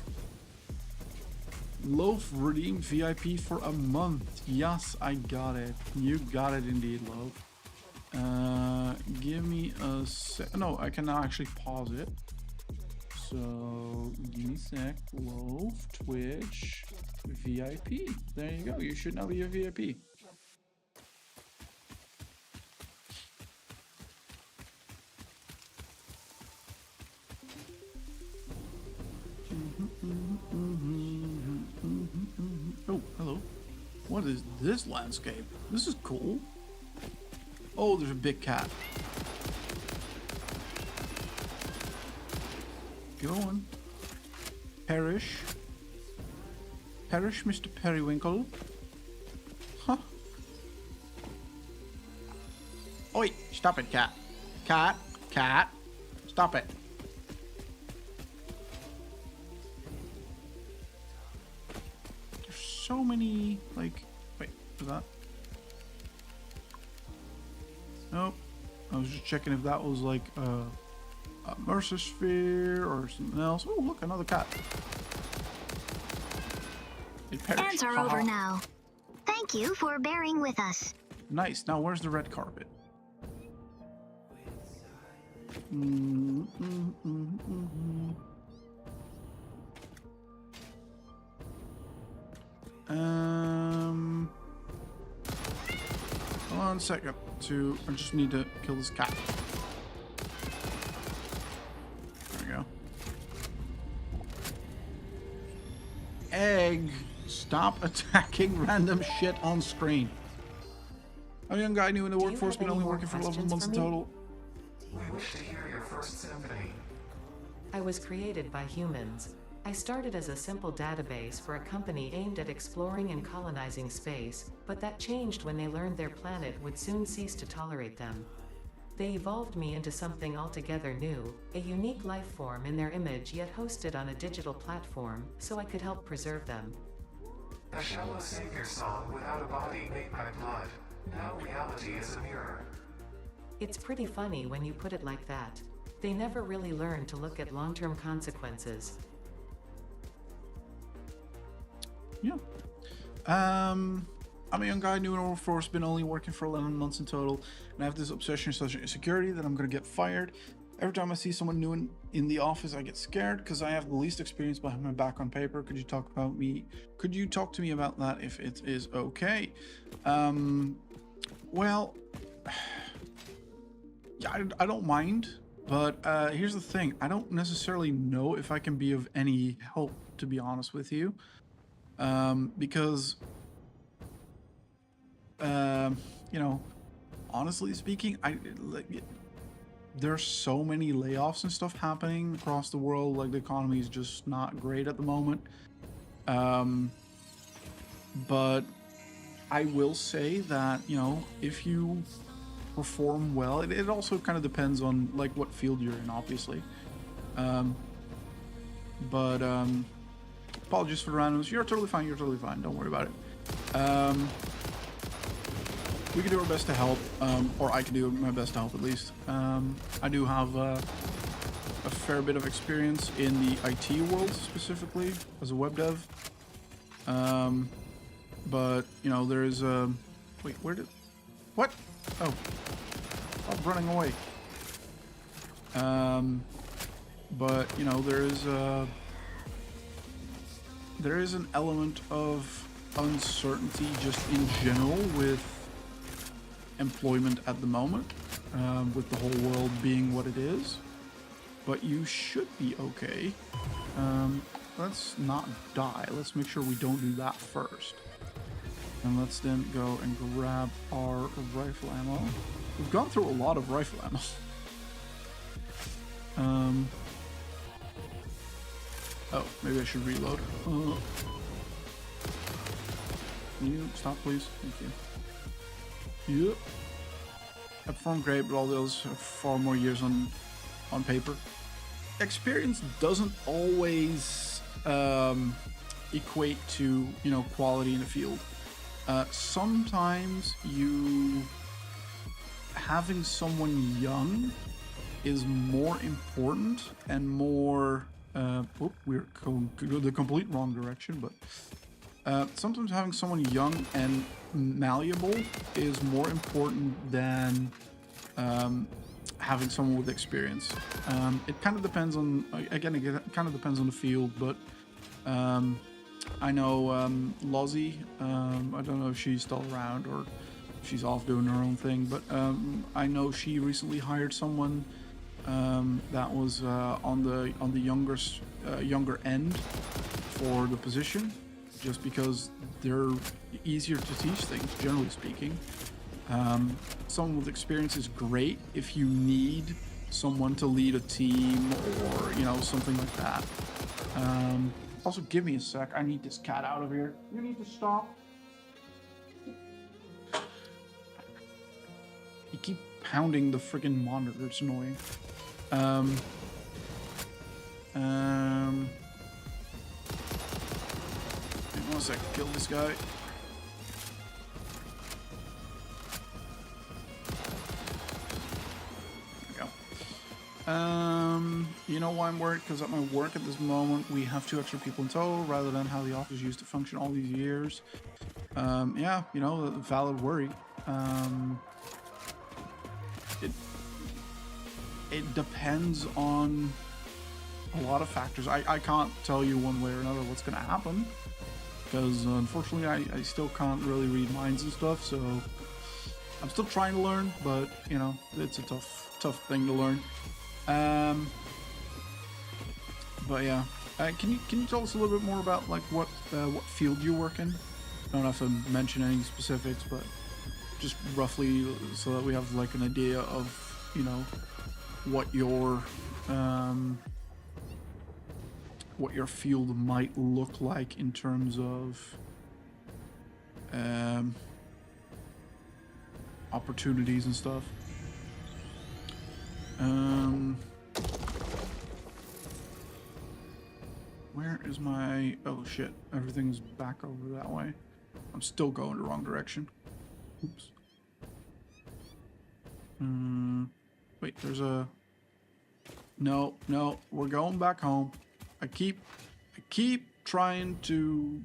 [SPEAKER 3] Loaf redeemed VIP for a month. Yes, I got it. You got it indeed, Loaf. Give me a sec. No, I can now actually pause it. So, give me a sec. Loaf, Twitch, VIP. There you go. You should now be a VIP. Oh, hello. What is this landscape? This is cool. Oh, there's a big cat. Go on. Perish. Perish, Mr. Periwinkle. Huh? Oi, stop it, cat. Cat, cat. Stop it. There's so many, like, wait, was that? Nope. I was just checking if that was like a Mercer sphere or something else. Oh, look, another cat. It perished.
[SPEAKER 1] Ads are over now. Thank you for bearing with us.
[SPEAKER 3] Nice. Now, where's the red carpet? Hold on a second. I just need to kill this cat. There we go. Egg, stop attacking random shit on screen. I'm a young guy new in the workforce, been only working for 11 months in total.
[SPEAKER 6] We wish to hear your first symphony.
[SPEAKER 5] I was created by humans. I started as a simple database for a company aimed at exploring and colonizing space, but that changed when they learned their planet would soon cease to tolerate them. They evolved me into something altogether new, a unique life form in their image yet hosted on a digital platform, so I could help preserve them.
[SPEAKER 6] A shallow savior song without a body made by blood. Now reality is a mirror.
[SPEAKER 5] It's pretty funny when you put it like that. They never really learn to look at long-term consequences.
[SPEAKER 3] Yeah. I'm a young guy, new in our force, been only working for 11 months in total, and I have this obsession with social security that I'm gonna get fired. Every time I see someone new in the office, I get scared because I have the least experience behind my back on paper. Could you talk to me about that if it is okay? Well, yeah, I don't mind, but here's the thing. I don't necessarily know if I can be of any help, to be honest with you. Because, you know, honestly speaking, there's so many layoffs and stuff happening across the world. Like, the economy is just not great at the moment. But I will say that, you know, if you perform well, it also kind of depends on like what field you're in, obviously. Apologies for the randomness. You're totally fine. Don't worry about it. We can do our best to help, or I can do my best to help at least. I do have a fair bit of experience in the IT world, specifically as a web dev. But you know, there is wait, what? Oh, stop running away. But you know, there is an element of uncertainty just in general with employment at the moment, with the whole world being what it is. But you should be okay. Let's not die. Let's make sure we don't do that first. And let's then go and grab our rifle ammo. We've gone through a lot of rifle ammo. Oh, maybe I should reload. Can you stop, please? Thank you. Yep. I performed great, but all those have far more years on paper. Experience doesn't always equate to, you know, quality in the field. Sometimes having someone young is more important and more we're going the complete wrong direction, but sometimes having someone young and malleable is more important than having someone with experience. It kind of depends on, again, it kind of depends on the field, but I know Lozzie, I don't know if she's still around or if she's off doing her own thing, but I know she recently hired someone that was on the younger end for the position, just because they're easier to teach things, generally speaking. Someone with experience is great if you need someone to lead a team or, you know, something like that. Also, give me a sec. I need this cat out of here. You need to stop. You keep pounding the freaking monitor. It's annoying. Wait 1 sec. Kill this guy. You know why I'm worried? Because at my work at this moment, we have 2 extra people in total, rather than how the office used to function all these years. Yeah, you know, a valid worry. It depends on a lot of factors. I can't tell you one way or another what's going to happen, because unfortunately I still can't really read minds and stuff, so I'm still trying to learn, but you know, it's a tough thing to learn. But yeah, can you tell us a little bit more about like what field you work in? Don't have to mention any specifics, but just roughly so that we have like an idea of, you know, what your field might look like in terms of opportunities and stuff. Where is my... Oh shit, everything's back over that way. I'm still going the wrong direction. Oops. Wait, there's a... No, we're going back home. I keep trying to...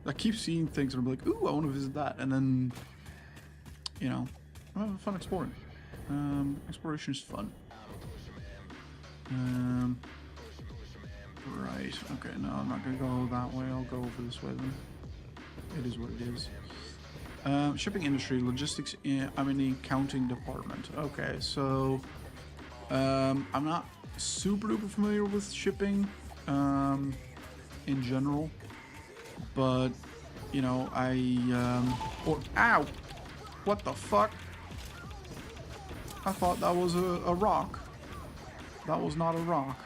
[SPEAKER 3] I keep seeing things and I'm like, ooh, I want to visit that. And then, you know, I'm having fun exploring. Exploration is fun. Right. Okay, no, I'm not going to go that way. I'll go over this way then. It is what it is. Shipping industry, logistics, I'm in the accounting department. Okay, so I'm not super duper familiar with shipping in general, but you know, ow! What the fuck? I thought that was a rock. That was not a rock.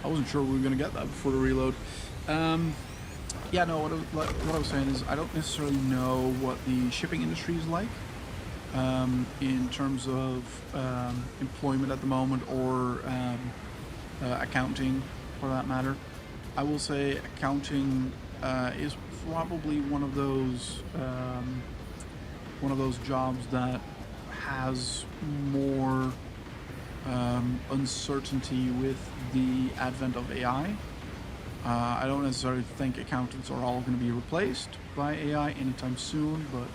[SPEAKER 3] I wasn't sure we were going to get that before the reload. Yeah, no, what I was saying is I don't necessarily know what the shipping industry is like in terms of employment at the moment, or accounting for that matter. I will say accounting is probably one of those jobs that has more uncertainty with the advent of AI. I don't necessarily think accountants are all going to be replaced by AI anytime soon, but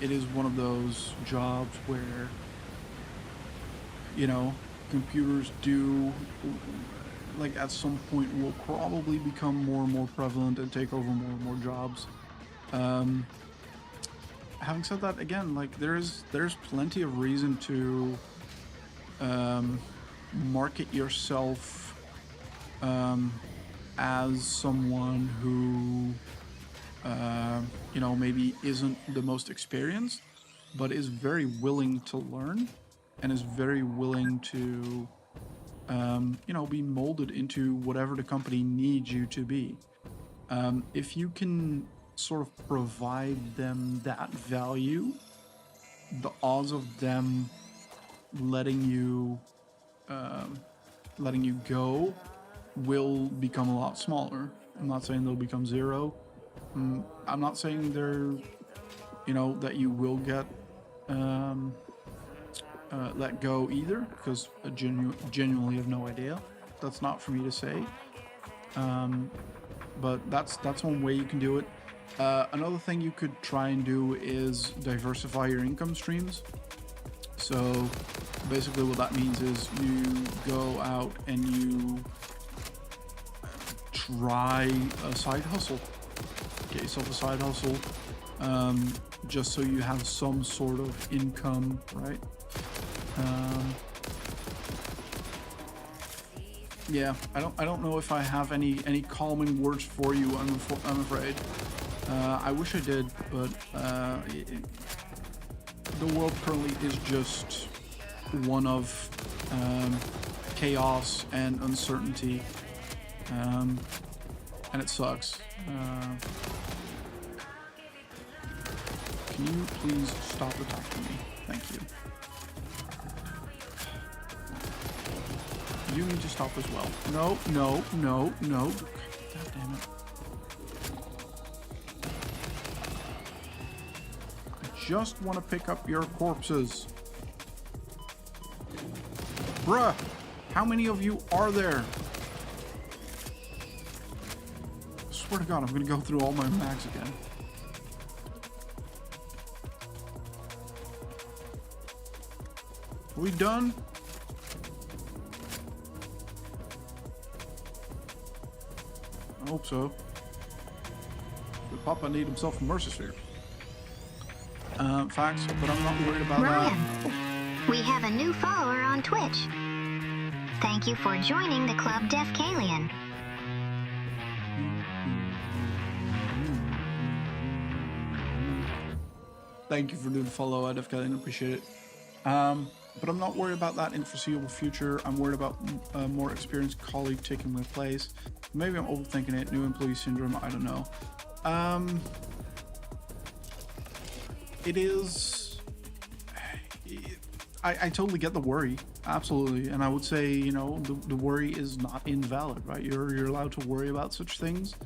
[SPEAKER 3] it is one of those jobs where, you know, computers do, like, at some point will probably become more and more prevalent and take over more and more jobs. Having said that, again, like, there's plenty of reason to market yourself as someone who you know, maybe isn't the most experienced, but is very willing to learn and is very willing to you know, be molded into whatever the company needs you to be. If you can sort of provide them that value, the odds of them letting you go will become a lot smaller. I'm not saying they'll become zero. I'm not saying they're, you know, that you will get let go either, because I genuinely have no idea. That's not for me to say. But that's one way you can do it. Another thing you could try and do is diversify your income streams. So basically what that means is you go out and you try a side hustle. Get yourself a side hustle, just so you have some sort of income, right? Yeah, I don't know if I have any calming words for you. I'm afraid. I wish I did, but the world currently is just one of chaos and uncertainty, and it sucks. Can you please stop attacking me? Thank you. You need to stop as well. No. God damn it. I just want to pick up your corpses. Bruh, how many of you are there? I swear to God, I'm gonna go through all my mags again. Are we done? I hope so. But Papa need himself a mercy sphere. Facts, but I'm not worried about
[SPEAKER 1] Ryan,
[SPEAKER 3] that.
[SPEAKER 1] we have a new follower on Twitch. Thank you for joining the Club Defcalion.
[SPEAKER 3] Thank you for doing the follow, Defcalion. Appreciate it. But I'm not worried about that in the foreseeable future. I'm worried about a more experienced colleague taking my place. Maybe I'm overthinking it. New employee syndrome. I don't know. It is. I totally get the worry, absolutely, and I would say, you know, the worry is not invalid, right? You're allowed to worry about such things.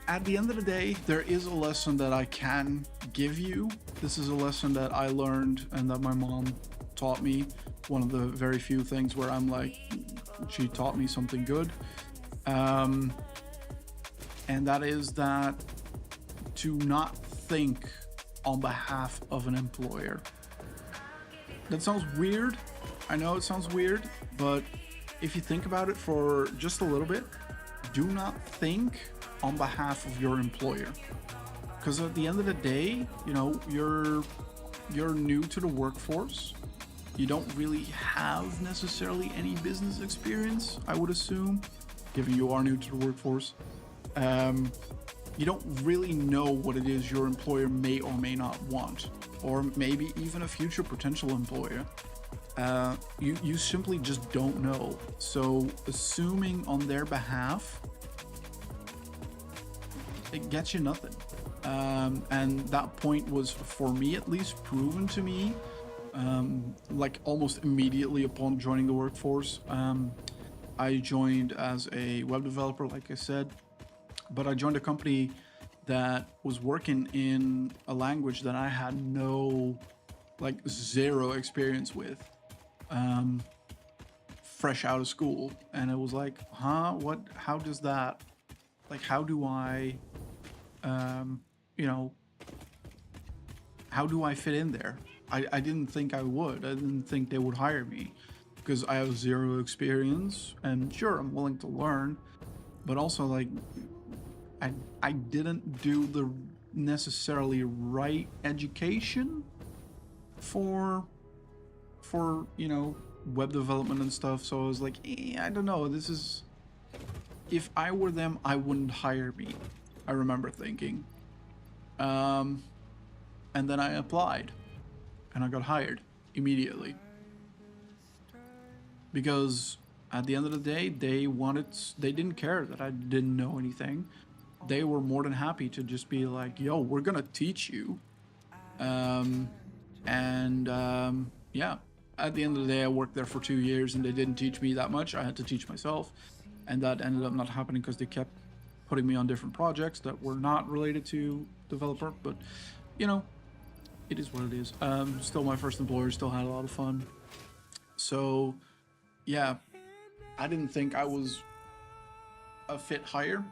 [SPEAKER 3] At the end of the day, there is a lesson that I can give you. This is a lesson that I learned and that my mom taught me. One of the very few things where I'm like, she taught me something good. And that is that to not think on behalf of an employer. That sounds weird. I know it sounds weird, but if you think about it for just a little bit, do not think on behalf of your employer. Because at the end of the day, you know, you're new to the workforce. You don't really have necessarily any business experience, I would assume, given you are new to the workforce. You don't really know what it is your employer may or may not want, or maybe even a future potential employer. You simply just don't know. So assuming on their behalf, it gets you nothing. And that point was, for me at least, proven to me, like almost immediately upon joining the workforce. I joined as a web developer, like I said, but I joined a company that was working in a language that I had zero experience with, fresh out of school. And it was like, how does that, like, how do I, how do I fit in there? I didn't think I would. I didn't think they would hire me because I have zero experience, and sure, I'm willing to learn, but also like, I didn't do the necessarily right education for you know, web development and stuff. So I was like, I don't know, this is, if I were them, I wouldn't hire me, I remember thinking. And then I applied and I got hired immediately, because at the end of the day, they didn't care that I didn't know anything. They were more than happy to just be like, yo, we're gonna teach you. Yeah, at the end of the day, I worked there for 2 years and they didn't teach me that much. I had to teach myself, and that ended up not happening because they kept putting me on different projects that were not related to developer. But you know, it is what it is. Still my first employer, still had a lot of fun. So yeah, I didn't think I was a fit hire.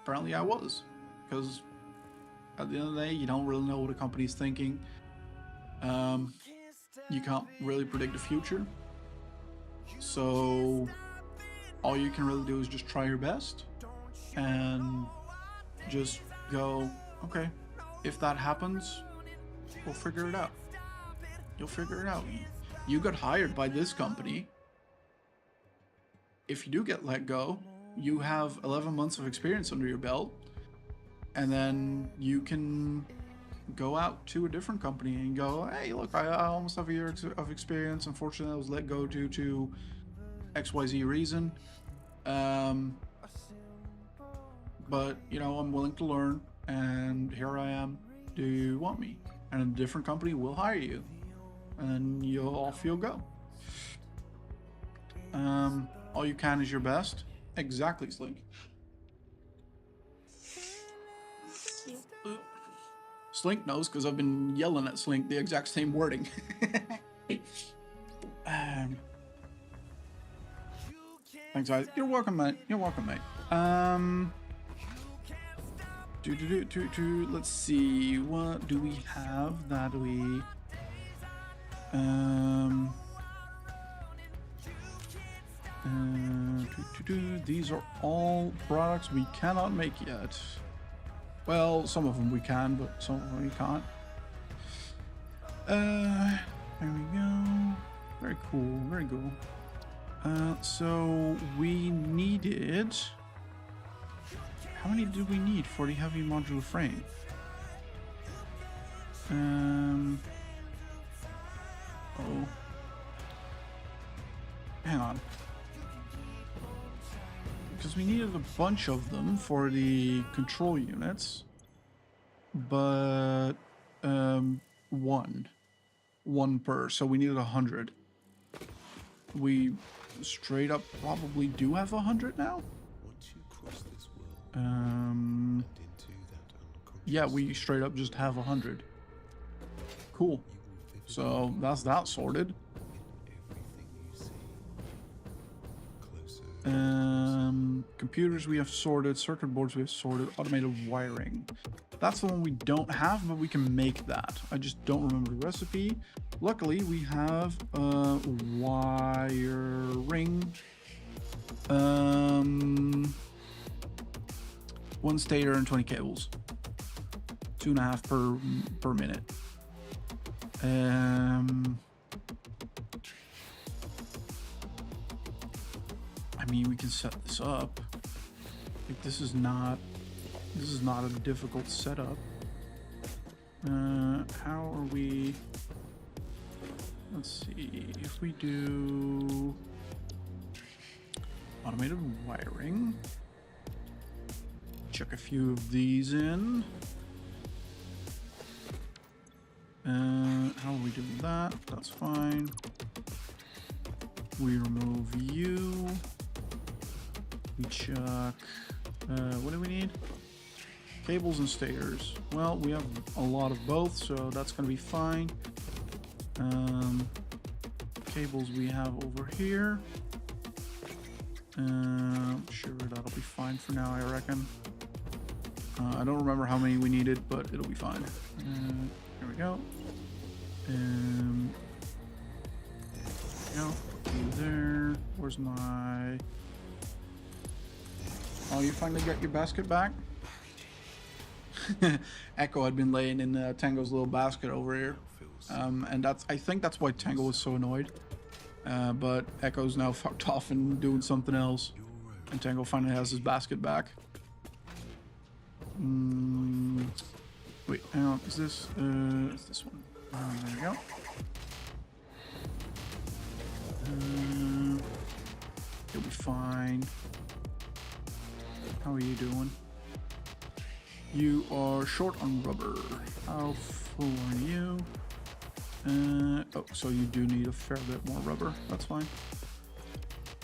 [SPEAKER 3] Apparently I was, because at the end of the day, you don't really know what a company's thinking. You can't really predict the future. So all you can really do is just try your best and just go, okay, if that happens, we'll figure it out. You'll figure it out. You got hired by this company. If you do get let go, you have 11 months of experience under your belt, and then you can go out to a different company and go, hey, look, I almost have a year of experience. Unfortunately, I was let go due to XYZ reason. But, you know, I'm willing to learn, and here I am. Do you want me? And a different company will hire you, and you'll off you'll go. All you can is your best. Exactly, Slink. Slink knows because I've been yelling at Slink the exact same wording. Thanks, guys. You're welcome, mate. You're welcome, mate. Let's see. What do we have that we... These are all products we cannot make yet. Well, some of them we can, but some of them we can't. There we go. Very cool, very cool. So we needed... How many did we need for the heavy modular frame? Oh. Hang on. Because we needed a bunch of them for the control units. But, one. One per, so we needed 100. We straight up probably do have 100 now? Yeah, we straight up just have 100. Cool. So that's that sorted. Computers we have sorted, circuit boards we have sorted, automated wiring. That's the one we don't have, but we can make that. I just don't remember the recipe. Luckily, we have wiring. One stator and 20 cables. 2.5 per minute. I mean, we can set this up. Like, this is not a difficult setup. How are we? Let's see if we do automated wiring. Chuck a few of these in. How are we doing that? That's fine. We remove you. We chuck, what do we need? Cables and stators. Well, we have a lot of both, so that's gonna be fine. Cables we have over here. Sure, that'll be fine for now, I reckon. I don't remember how many we needed, but it'll be fine. Here we go. There we go. You there. Where's my... Oh, you finally got your basket back? Echo had been laying in Tango's little basket over here. And I think that's why Tango was so annoyed. But Echo's now fucked off and doing something else. And Tango finally has his basket back. Wait, hang on. Is this one? There we go. You'll be fine. How are you doing? You are short on rubber. How full are you? Oh, so you do need a fair bit more rubber. That's fine.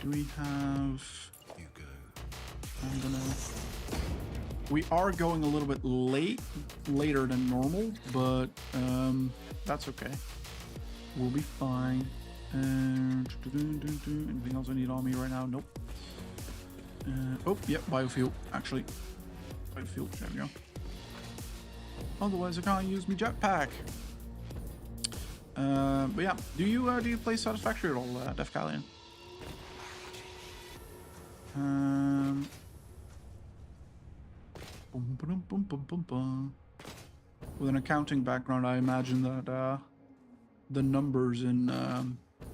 [SPEAKER 3] Do we have... We are going a little bit later than normal, but that's okay. We'll be fine. Anything else I need on me right now? Nope. Oh, yep, biofuel, actually. Biofuel, there we go. Otherwise, I can't use my jetpack. But yeah, do you play Satisfactory at all, Def Callion? With an accounting background, I imagine that the numbers in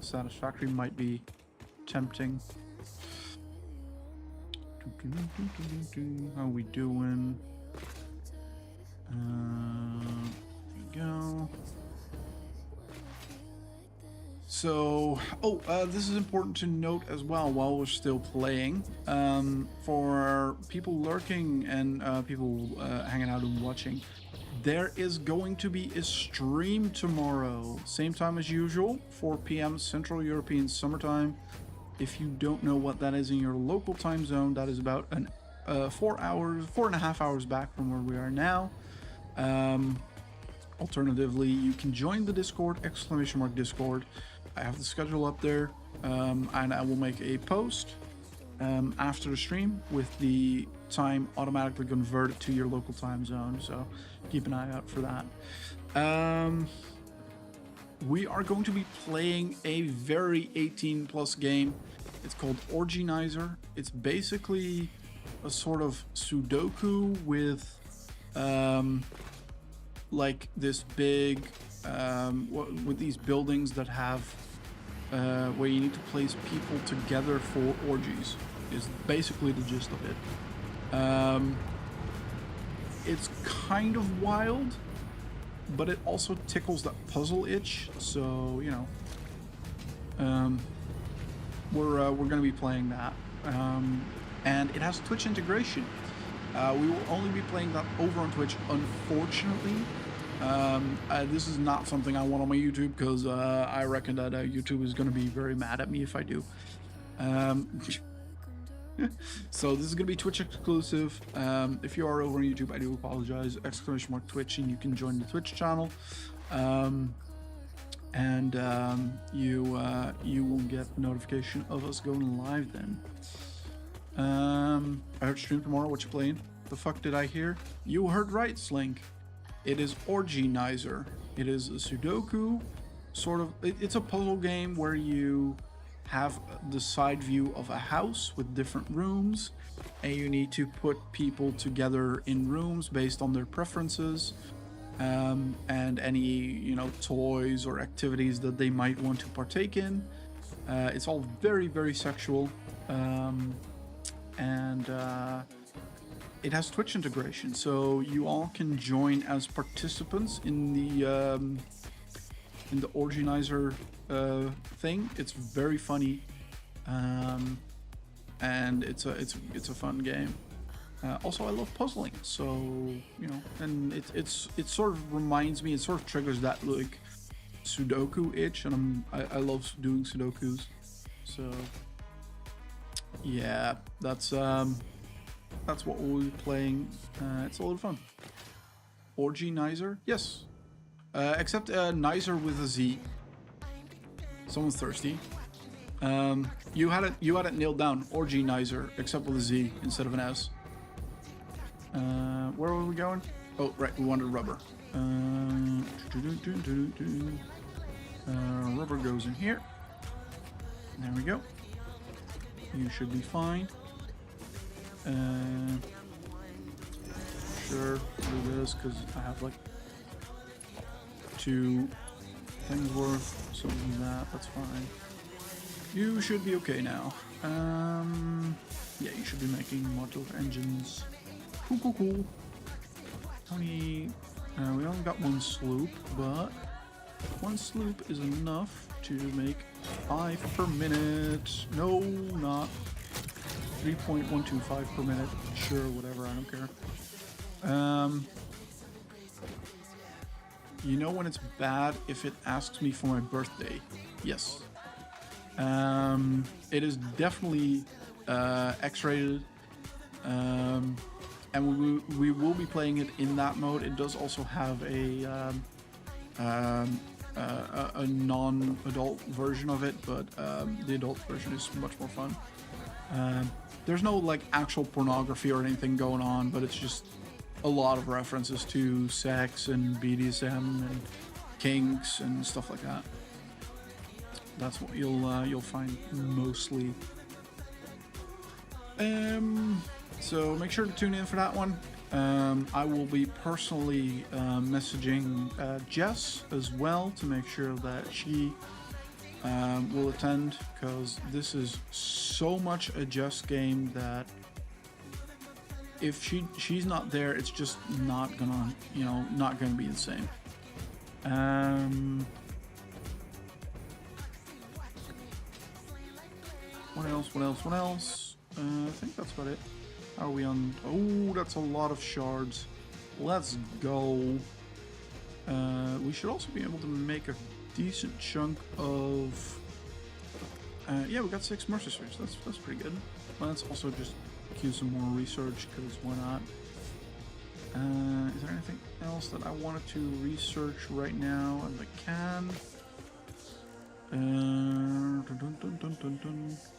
[SPEAKER 3] Satisfactory might be tempting. How are we doing? There we go. So, this is important to note as well while we're still playing. For people lurking and people hanging out and watching, there is going to be a stream tomorrow. Same time as usual, 4 p.m. Central European Summertime. If you don't know what that is in your local time zone, that is about 4.5 hours back from where we are now. Alternatively, you can join the Discord, !Discord. I have the schedule up there, and I will make a post after the stream with the time automatically converted to your local time zone, so keep an eye out for that. We are going to be playing a very 18+ game. It's called Organizer. It's basically a sort of Sudoku with like this big with these buildings that have where you need to place people together for orgies is basically the gist of it. It's kind of wild, but it also tickles that puzzle itch, so you know, we're going to be playing that, and it has Twitch integration. We will only be playing that over on Twitch, unfortunately. This is not something I want on my YouTube, because I reckon that YouTube is going to be very mad at me if I do. So this is going to be Twitch exclusive. If you are over on YouTube, I do apologize. !Twitch, and you can join the Twitch channel. You will get notification of us going live then. I heard stream tomorrow. What you playing? The fuck did I hear? You heard right, Slink. It is Orgienizer. It is a Sudoku sort of. It's a puzzle game where you have the side view of a house with different rooms, and you need to put people together in rooms based on their preferences, and any toys or activities that they might want to partake in. It's all very, very sexual, and it has Twitch integration, so you all can join as participants in the Orgienizer thing. It's very funny, and it's a fun game. Also, I love puzzling, so and it sort of reminds me. It sort of triggers that like Sudoku itch, and I love doing Sudokus. So yeah, that's what we'll be playing. It's a lot of fun. Orgienizer, yes. Except Nizer with a Z. Someone's thirsty. You had it nailed down. Orgienizer, except with a Z instead of an S. Where were we going? Oh, right, we wanted rubber. Rubber goes in here. There we go. You should be fine. Sure, do this because I have like 2 things worth, so that's fine. You should be okay now. Yeah, you should be making modular engines. Cool. We only got 1 sloop, but 1 sloop is enough to make 5 per minute. No, not 3.125 per minute. Sure, whatever, I don't care. You know when it's bad if it asks me for my birthday? Yes. It is definitely X-rated, and we will be playing it in that mode. It does also have a non-adult version of it, but the adult version is much more fun. There's no like actual pornography or anything going on, but it's just a lot of references to sex and BDSM and kinks and stuff like that. That's what you'll find mostly. So make sure to tune in for that one. I will be personally messaging Jess as well to make sure that she will attend, because this is so much a Jess game that if she's not there, it's just not gonna be the same. What else? I think that's about it. How are we on? Oh, that's a lot of shards. Let's go. We should also be able to make a decent chunk of. Yeah, we got 6 Mercer Spheres. That's pretty good. Let's also just queue some more research, because why not? Is there anything else that I wanted to research right now? And I can. What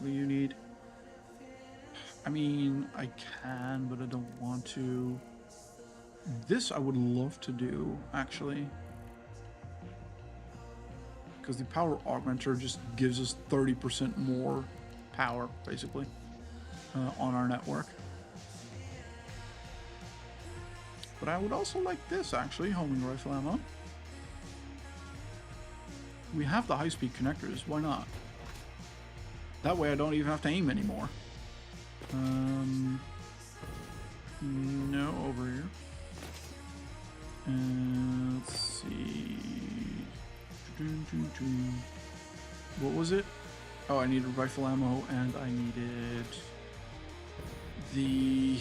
[SPEAKER 3] do you need? I mean, I can, but I don't want to. This I would love to do, actually. Because the power augmenter just gives us 30% more power, basically, on our network. But I would also like this, actually, homing rifle ammo. We have the high-speed connectors, why not? That way I don't even have to aim anymore. No, over here. Let's see. What was was it? Oh, I needed rifle ammo, and I needed the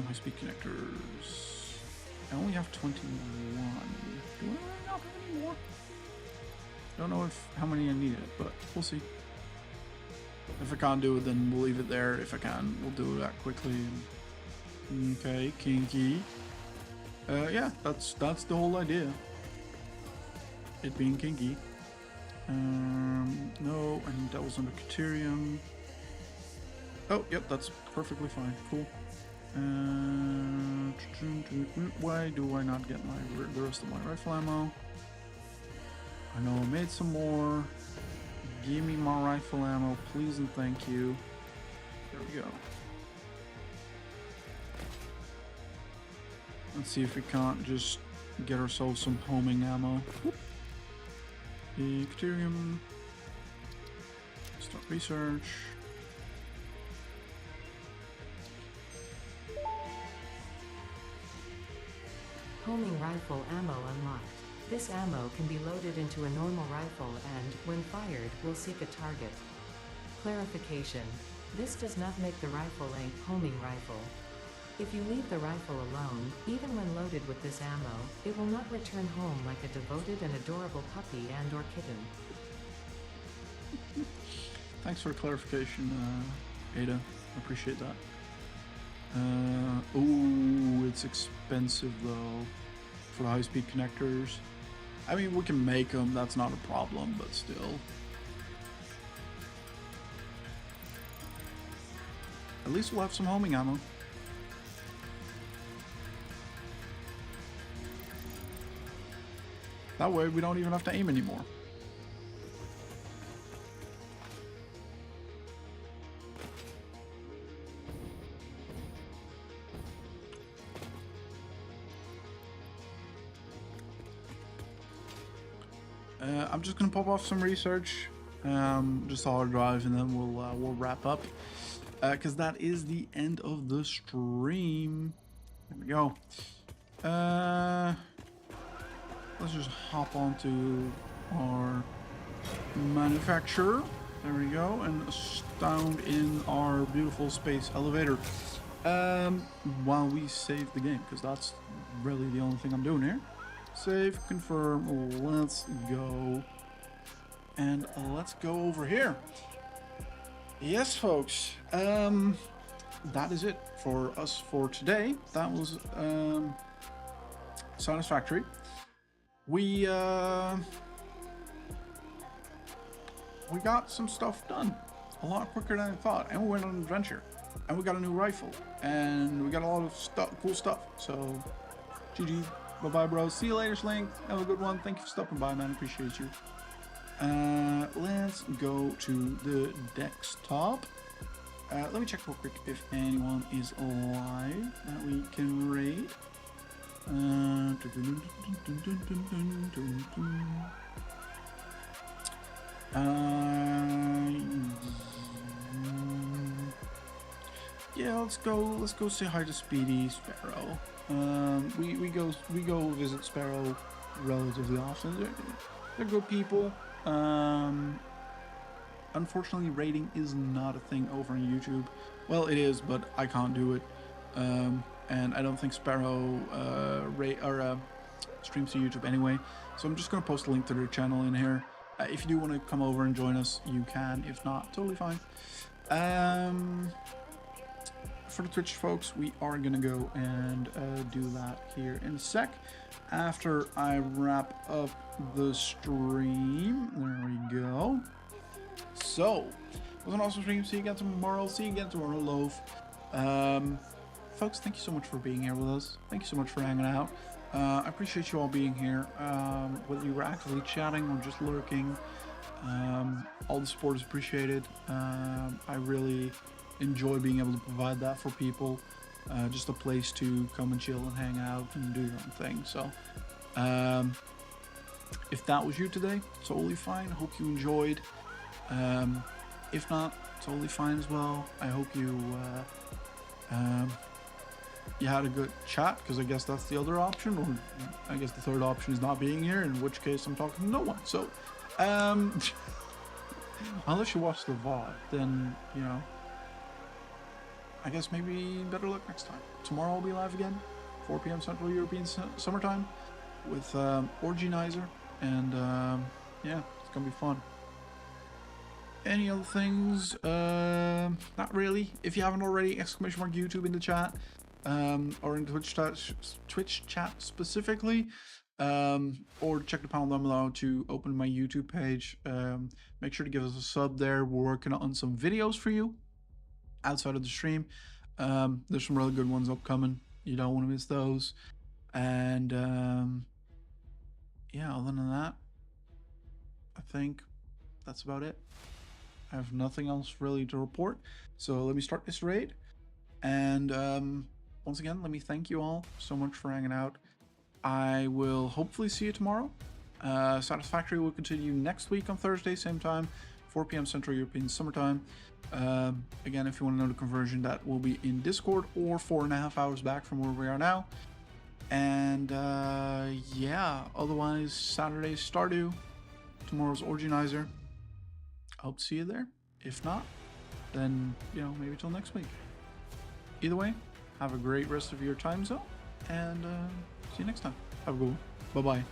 [SPEAKER 3] high-speed connectors. I only have 21. Do I not have any more? Don't know how many I needed, but we'll see. If I can't do it, then we'll leave it there. If I can, we'll do that quickly. Okay, kinky. Yeah, that's the whole idea. It being kinky. No, I need devils under Caterium. Oh, yep, that's perfectly fine. Cool. Why do I not get the rest of my rifle ammo? I know I made some more. Give me more rifle ammo, please and thank you. There we go. Let's see if we can't just get ourselves some homing ammo. Caterium. Start research.
[SPEAKER 5] Homing rifle ammo unlocked. This ammo can be loaded into a normal rifle and, when fired, will seek a target. Clarification. This does not make the rifle a homing rifle. If you leave the rifle alone, even when loaded with this ammo, it will not return home like a devoted and adorable puppy and/or kitten.
[SPEAKER 3] Thanks for the clarification, Ada. I appreciate that. Ooh, it's expensive though for the high-speed connectors. I mean, we can make them, that's not a problem, but still. At least we'll have some homing ammo. That way we don't even have to aim anymore. I'm just gonna pop off some research, just a hard drive, and then we'll wrap up, because that is the end of the stream. There we go. Let's just hop onto our manufacturer. There we go, and astound in our beautiful space elevator. While we save the game, because that's really the only thing I'm doing here. Save, confirm, let's go. And let's go over here. Yes, folks. That is it for us for today. That was Satisfactory. We got some stuff done a lot quicker than I thought, and we went on an adventure, and we got a new rifle, and we got a lot of cool stuff. So, GG. Bye-bye, bros. See you later, Sling. Have a good one. Thank you for stopping by, man. Appreciate you. Let's go to the desktop. Let me check real quick if anyone is alive that we can raid. Yeah, let's go say hi to Speedy Sparrow. We go visit Sparrow relatively often. They're good people. Unfortunately, raiding is not a thing over on YouTube. Well, it is, but I can't do it. And I don't think Sparrow streams to YouTube anyway. So I'm just gonna post a link to their channel in here. If you do want to come over and join us, you can. If not, totally fine. For the Twitch folks, we are gonna go and do that here in a sec after I wrap up the stream. There we go. So it was an awesome stream. See you again tomorrow. See you again tomorrow, Loaf. Folks, thank you so much for being here with us. Thank you so much for hanging out. I appreciate you all being here, whether you were actively chatting or just lurking. All the support is appreciated. I really enjoy being able to provide that for people. Just a place to come and chill and hang out and do your own thing. So if that was you today, totally fine. Hope you enjoyed. If not, totally fine as well. I hope you you had a good chat, because I guess that's the other option, or I guess the third option is not being here, in which case I'm talking to no one. So Unless you watch the VOD, then, you know, I guess maybe better luck next time. Tomorrow I'll be live again, 4 p.m. Central European Summertime, with Organizer, and yeah, it's gonna be fun. Any other things? Not really. If you haven't already, !YouTube in the chat, or in Twitch chat specifically, or check the panel down below to open my YouTube page. Make sure to give us a sub there. We're working on some videos for you outside of the stream. There's some really good ones upcoming. You don't want to miss those. And yeah, other than that, I think that's about it. I have nothing else really to report. So let me start this raid. And once again, let me thank you all so much for hanging out. I will hopefully see you tomorrow. Satisfactory will continue next week on Thursday, same time, 4 p.m. Central European Summertime. Again, if you want to know the conversion, that will be in Discord or 4.5 hours back from where we are now. And yeah, otherwise, Saturday's Stardew, tomorrow's Organizer. I hope to see you there. If not, then, you know, maybe till next week. Either way, have a great rest of your time zone, and see you next time. Have a good one. Bye-bye.